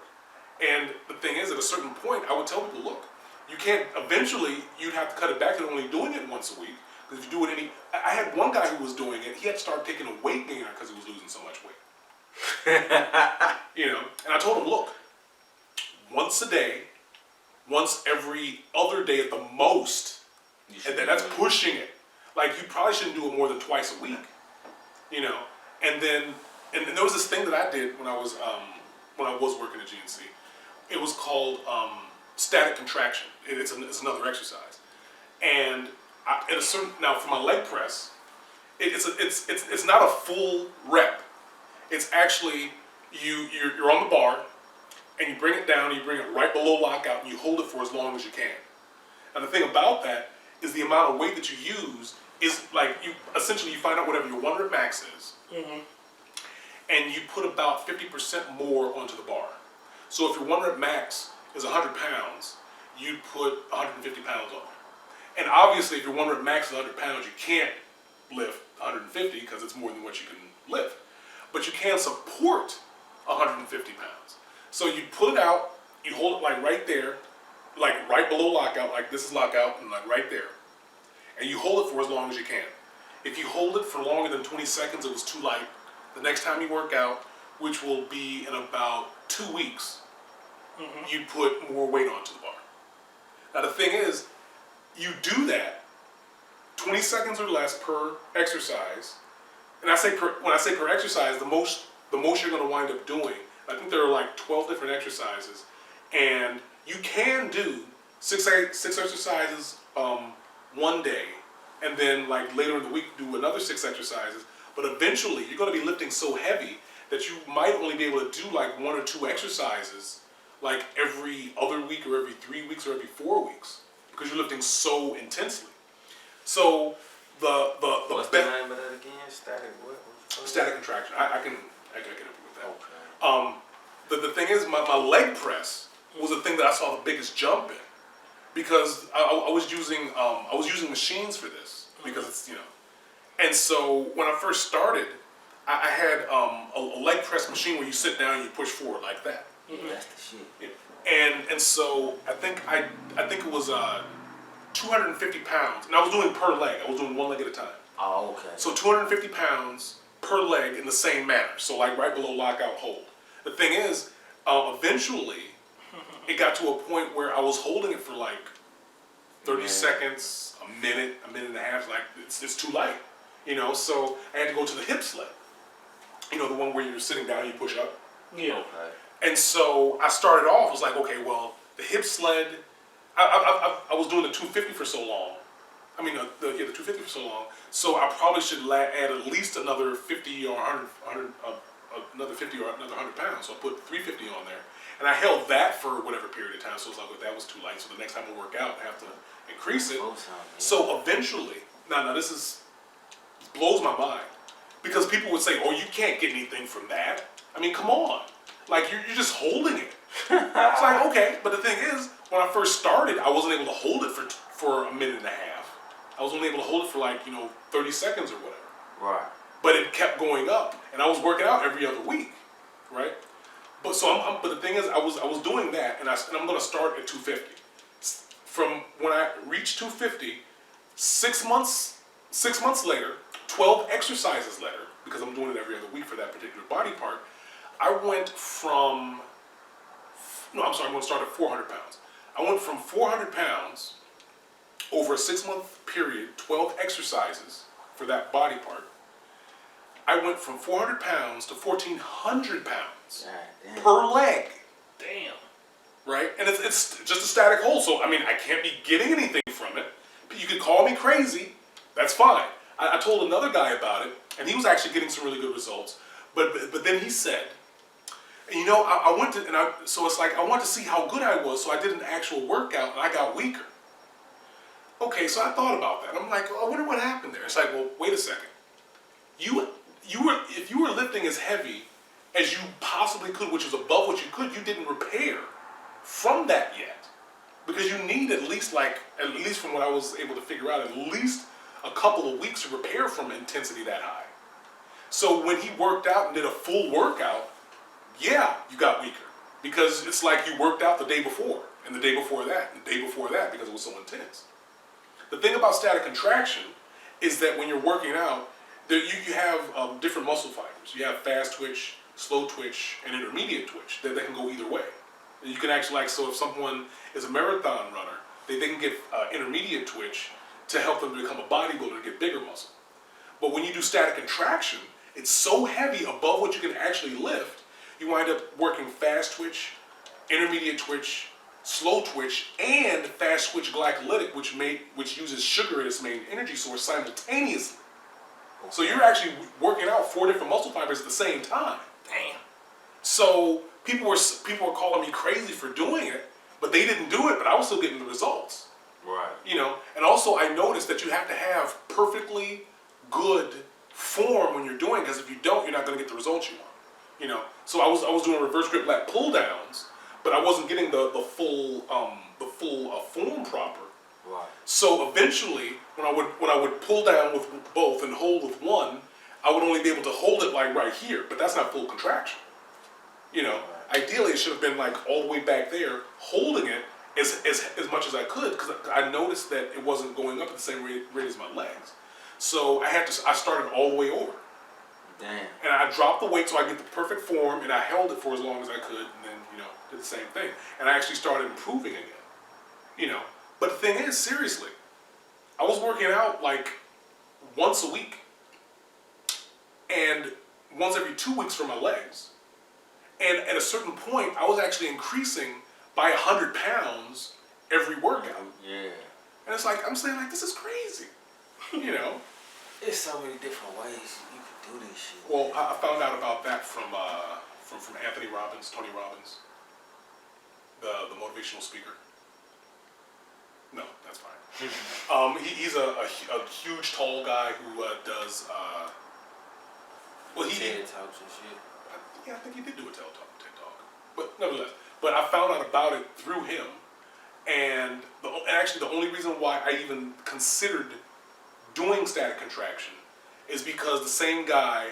And the thing is, at a certain point, I would tell people, look, you can't. Eventually, you'd have to cut it back to only doing it once a week. Because if you do it I had one guy who was doing it. He had to start taking a weight gainer because he was losing so much weight. And I told him, look, once a day, once every other day at the most, and that's pushing it. Like you probably shouldn't do it more than twice a week, And then there was this thing that I did when I was working at GNC. It was called static contraction. It's another exercise, and now for my leg press, it's not a full rep. It's actually you're on the bar, and you bring it down, and you bring it right below lockout, and you hold it for as long as you can. And the thing about that is the amount of weight that you use is like you find out whatever your 1 rep max is, and you put about 50% more onto the bar. So if your 1 rep max is 100 pounds, you put 150 pounds on. And obviously, if your 1 rep max is 100 pounds, you can't lift 150 because it's more than what you can lift. But you can support 150 pounds. So you pull it out, you hold it like right there, like right below lockout, like this is lockout, and like right there. And you hold it for as long as you can. If you hold it for longer than 20 seconds, it was too light. The next time you work out, which will be in about 2 weeks, you put more weight onto the bar. Now the thing is, you do that 20 seconds or less per exercise. And when I say per exercise, the most you're going to wind up doing, I think there are like 12 different exercises, and you can do six exercises one day, and then like later in the week do another 6 exercises. But eventually, you're going to be lifting so heavy that you might only be able to do like 1 or 2 exercises like every other week or every 3 weeks or every 4 weeks because you're lifting so intensely. So What's the name of that again? Static what? Static contraction. I can get up with that. Okay. The thing is, my leg press was the thing that I saw the biggest jump in because I was using machines for this because it's and so when I first started, I had a leg press machine where you sit down and you push forward like that. That's the shit. And so I think it was 250 pounds, and I was doing per leg. I was doing 1 leg at a time. Oh, okay. So 250 pounds per leg in the same manner. So like right below lockout hold. The thing is, eventually, it got to a point where I was holding it for like 30 seconds, a minute and a half. Like it's too light, So I had to go to the hip sled. The one where you're sitting down and you push up. Yeah. Okay. And so I started off. I was like, okay, well, the hip sled. I was doing the 250 for so long. I mean, the 250 for so long. So I probably should add at least another 50 or 100, another 50 or another 100 pounds. So I put 350 on there, and I held that for whatever period of time. So it's like, well, that was too light. So the next time I work out, I have to increase it. So eventually, now this blows my mind because people would say, oh, you can't get anything from that. I mean, come on. Like, you're just holding it. It's like, okay, but the thing is, when I first started, I wasn't able to hold it for a minute and a half. I was only able to hold it for like, 30 seconds or whatever. Right. But it kept going up, and I was working out every other week, right? But but the thing is, I was doing that, and I'm going to start at 250. From when I reached 250, 6 months later, 12 exercises later, because I'm doing it every other week for that particular body part, I went from, I'm going to start at 400 pounds. I went from 400 pounds over a 6-month period, 12 exercises for that body part. I went from 400 pounds to 1,400 pounds per leg. Damn. Right? And it's just a static hold, so I mean, I can't be getting anything from it. But you could call me crazy, that's fine. I told another guy about it, and he was actually getting some really good results. But then he said, I went to, so it's like, I wanted to see how good I was, so I did an actual workout, and I got weaker. Okay, so I thought about that. I'm like, I wonder what happened there. It's like, well, wait a second. If you were lifting as heavy as you possibly could, which was above what you could, you didn't repair from that yet. Because you need at least from what I was able to figure out, at least a couple of weeks to repair from intensity that high. So when he worked out and did a full workout, yeah, you got weaker. Because it's like you worked out the day before, and the day before that, and the day before that, because it was so intense. The thing about static contraction is that when you're working out, you have different muscle fibers. You have fast twitch, slow twitch, and intermediate twitch that can go either way. And you can actually, so if someone is a marathon runner, they can get intermediate twitch to help them become a bodybuilder and get bigger muscle. But when you do static contraction, it's so heavy above what you can actually lift, you wind up working fast twitch, intermediate twitch, slow twitch, and fast twitch glycolytic, which uses sugar as its main energy source simultaneously. So you're actually working out 4 different muscle fibers at the same time. Damn. So people were calling me crazy for doing it, but they didn't do it, but I was still getting the results. Right. You know, and also I noticed that you have to have perfectly good form when you're doing it, because if you don't, you're not going to get the results you want. You know, so I was doing reverse grip lat pull downs, but I wasn't getting the full form proper. Right. So eventually, when I would pull down with both and hold with one, I would only be able to hold it like right here, but that's not full contraction. You know, ideally it should have been like all the way back there, holding it as much as I could, because I noticed that it wasn't going up at the same rate as my legs. So I started all the way over. Damn. And I dropped the weight so I get the perfect form, and I held it for as long as I could, and then, you know, did the same thing. And I actually started improving again. You know, but the thing is, seriously, I was working out like once a week, and once every 2 weeks for my legs. And at a certain point, I was actually increasing by 100 pounds every workout. Yeah. And it's like, I'm saying, like, this is crazy. You know? There's so many different ways you can do this shit. Well, I found out about that from Anthony Robbins, Tony Robbins, the motivational speaker. No, that's fine. He's a huge, tall guy who does. Well, he TED Talks and shit. Yeah, I think he did do a TED Talk. But nevertheless, but I found out about it through him, and actually the only reason why I even considered doing static contraction is because the same guy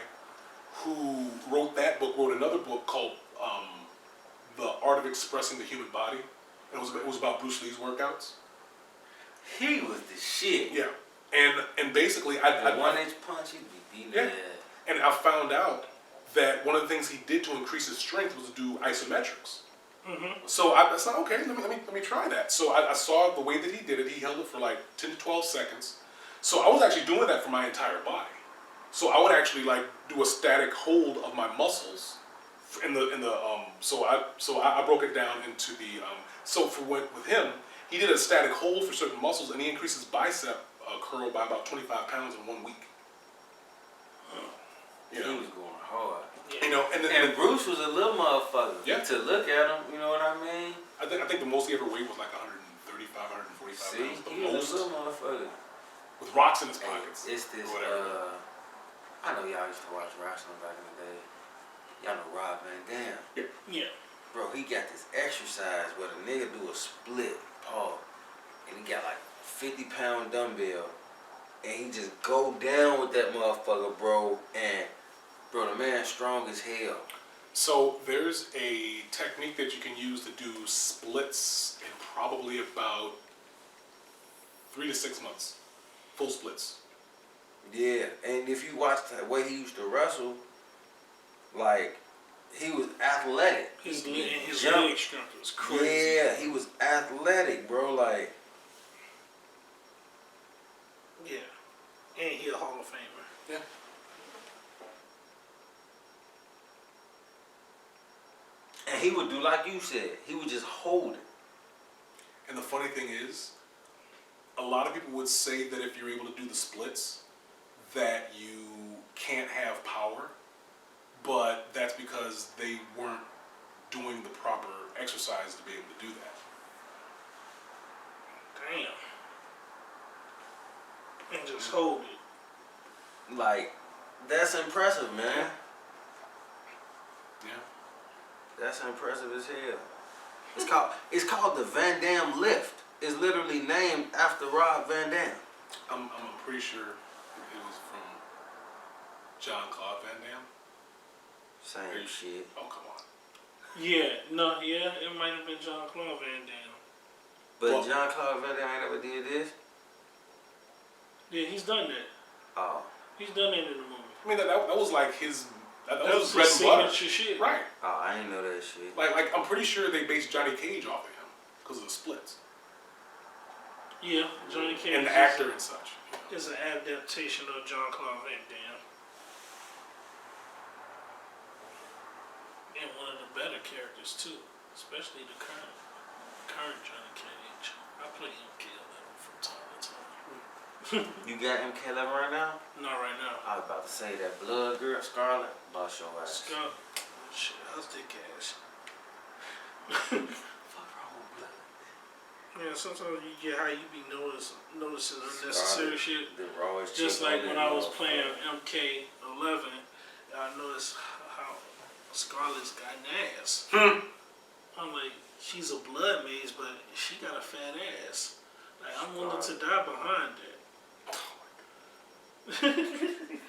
who wrote that book wrote another book called The Art of Expressing the Human Body. And it was about Bruce Lee's workouts. He was the shit. Yeah, and basically The I 1-inch punch, he'd be beating Yeah. his ass. And I found out that one of the things he did to increase his strength was to do isometrics. Mm-hmm. So I said, okay, let me try that. So I saw the way that he did it. He held it for like 10 to 12 seconds. So I was actually doing that for my entire body. So I would actually like do a static hold of my muscles so I broke it down into the with him, he did a static hold for certain muscles, and he increased his bicep curl by about 25 pounds in 1 week. You know? He was going hard. You know, And Bruce was a little motherfucker. Yeah. To look at him, you know what I mean? I think the most he ever weighed was like 135, 145 See, pounds. The he was most, a little motherfucker. with rocks in his Hey, pockets. it's this, or whatever. I know y'all used to watch wrestling back in the day. Y'all know Rob Van Dam. Yeah. Bro, he got this exercise where the nigga do a split, Paul, and he got like 50-pound dumbbell, and he just go down with that motherfucker, bro, and bro, the man's strong as hell. So there's a technique that you can use to do splits in probably about 3 to 6 months. Full splits. Yeah, and if you watch the way he used to wrestle, like, he was athletic. His He leg jumped. strength was crazy. Yeah, he was athletic, bro, like. Yeah. And he a Hall of Famer. Yeah. And he would do like you said. He would just hold it. And the funny thing is, a lot of people would say that if you're able to do the splits, that you can't have power, but that's because they weren't doing the proper exercise to be able to do that. Damn. And just hold it. Like, that's impressive, man. Yeah. That's impressive as hell. It's called the Van Dam lift. It's literally named after Rob Van Dam. I'm pretty sure it was from John Claude Van Damme. Same shit. Oh, come on. Yeah, it might have been John Claude Van Damme. But Well- John Claude Van Damme ain't never did this. Yeah, he's done that. Oh. He's done that in the movie. I mean, that was like his. That That was was bread his and butter. signature shit. Right. Oh, I ain't know that shit. Like I'm pretty sure they based Johnny Cage off of him because of the splits Yeah, Johnny Cage and the actor and such. is an adaptation of John Claude Van Damme. And one of the better characters too, especially the current Johnny Cage. I play him kill him from time to time. You got MK11 right now? Not right now. I was about to say that blood girl, Scarlet, bust your ass. Scott. Shit, that's dick ass. Fuck wrong with blood? Yeah, sometimes you get how you be noticing unnecessary shit. The rawest Just chick like on when that I was motherfucker. playing MK11, I noticed how Scarlett's got an ass. I'm like, she's a blood maze, but she got a fat ass. Like, I'm willing to die behind it.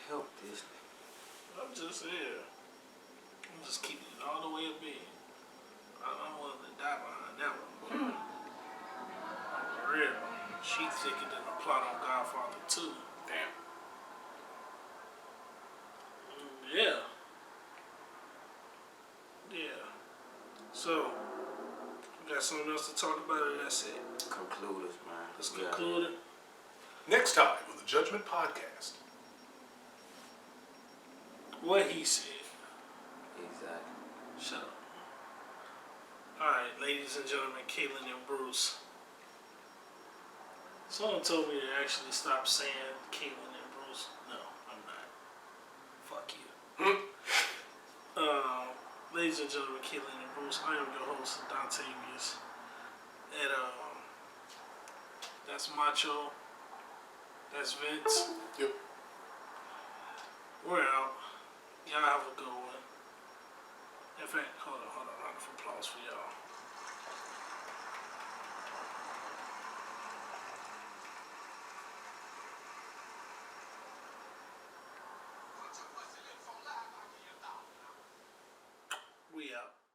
Help this nigga. I'm just here. I'm just keeping it all the way up in. I'm willing to die behind that one. For real. She thicker than the plot on Godfather 2. Damn. Yeah. Yeah. So, we got something else to talk about, and that's it. Conclude us, man. Let's We gotta- conclude it. Next time on the Judgment Podcast. What he said. Exactly. Shut up. Alright, ladies and gentlemen, Caitlin and Bruce. Someone told me to actually stop saying Caitlin and Bruce. No, I'm not. Fuck you. Ladies and gentlemen, Caitlin and Bruce, I am your host, Dontavius. And that's Macho. That's Vince. Yep. We're out. Y'all have a good one. In fact, hold on.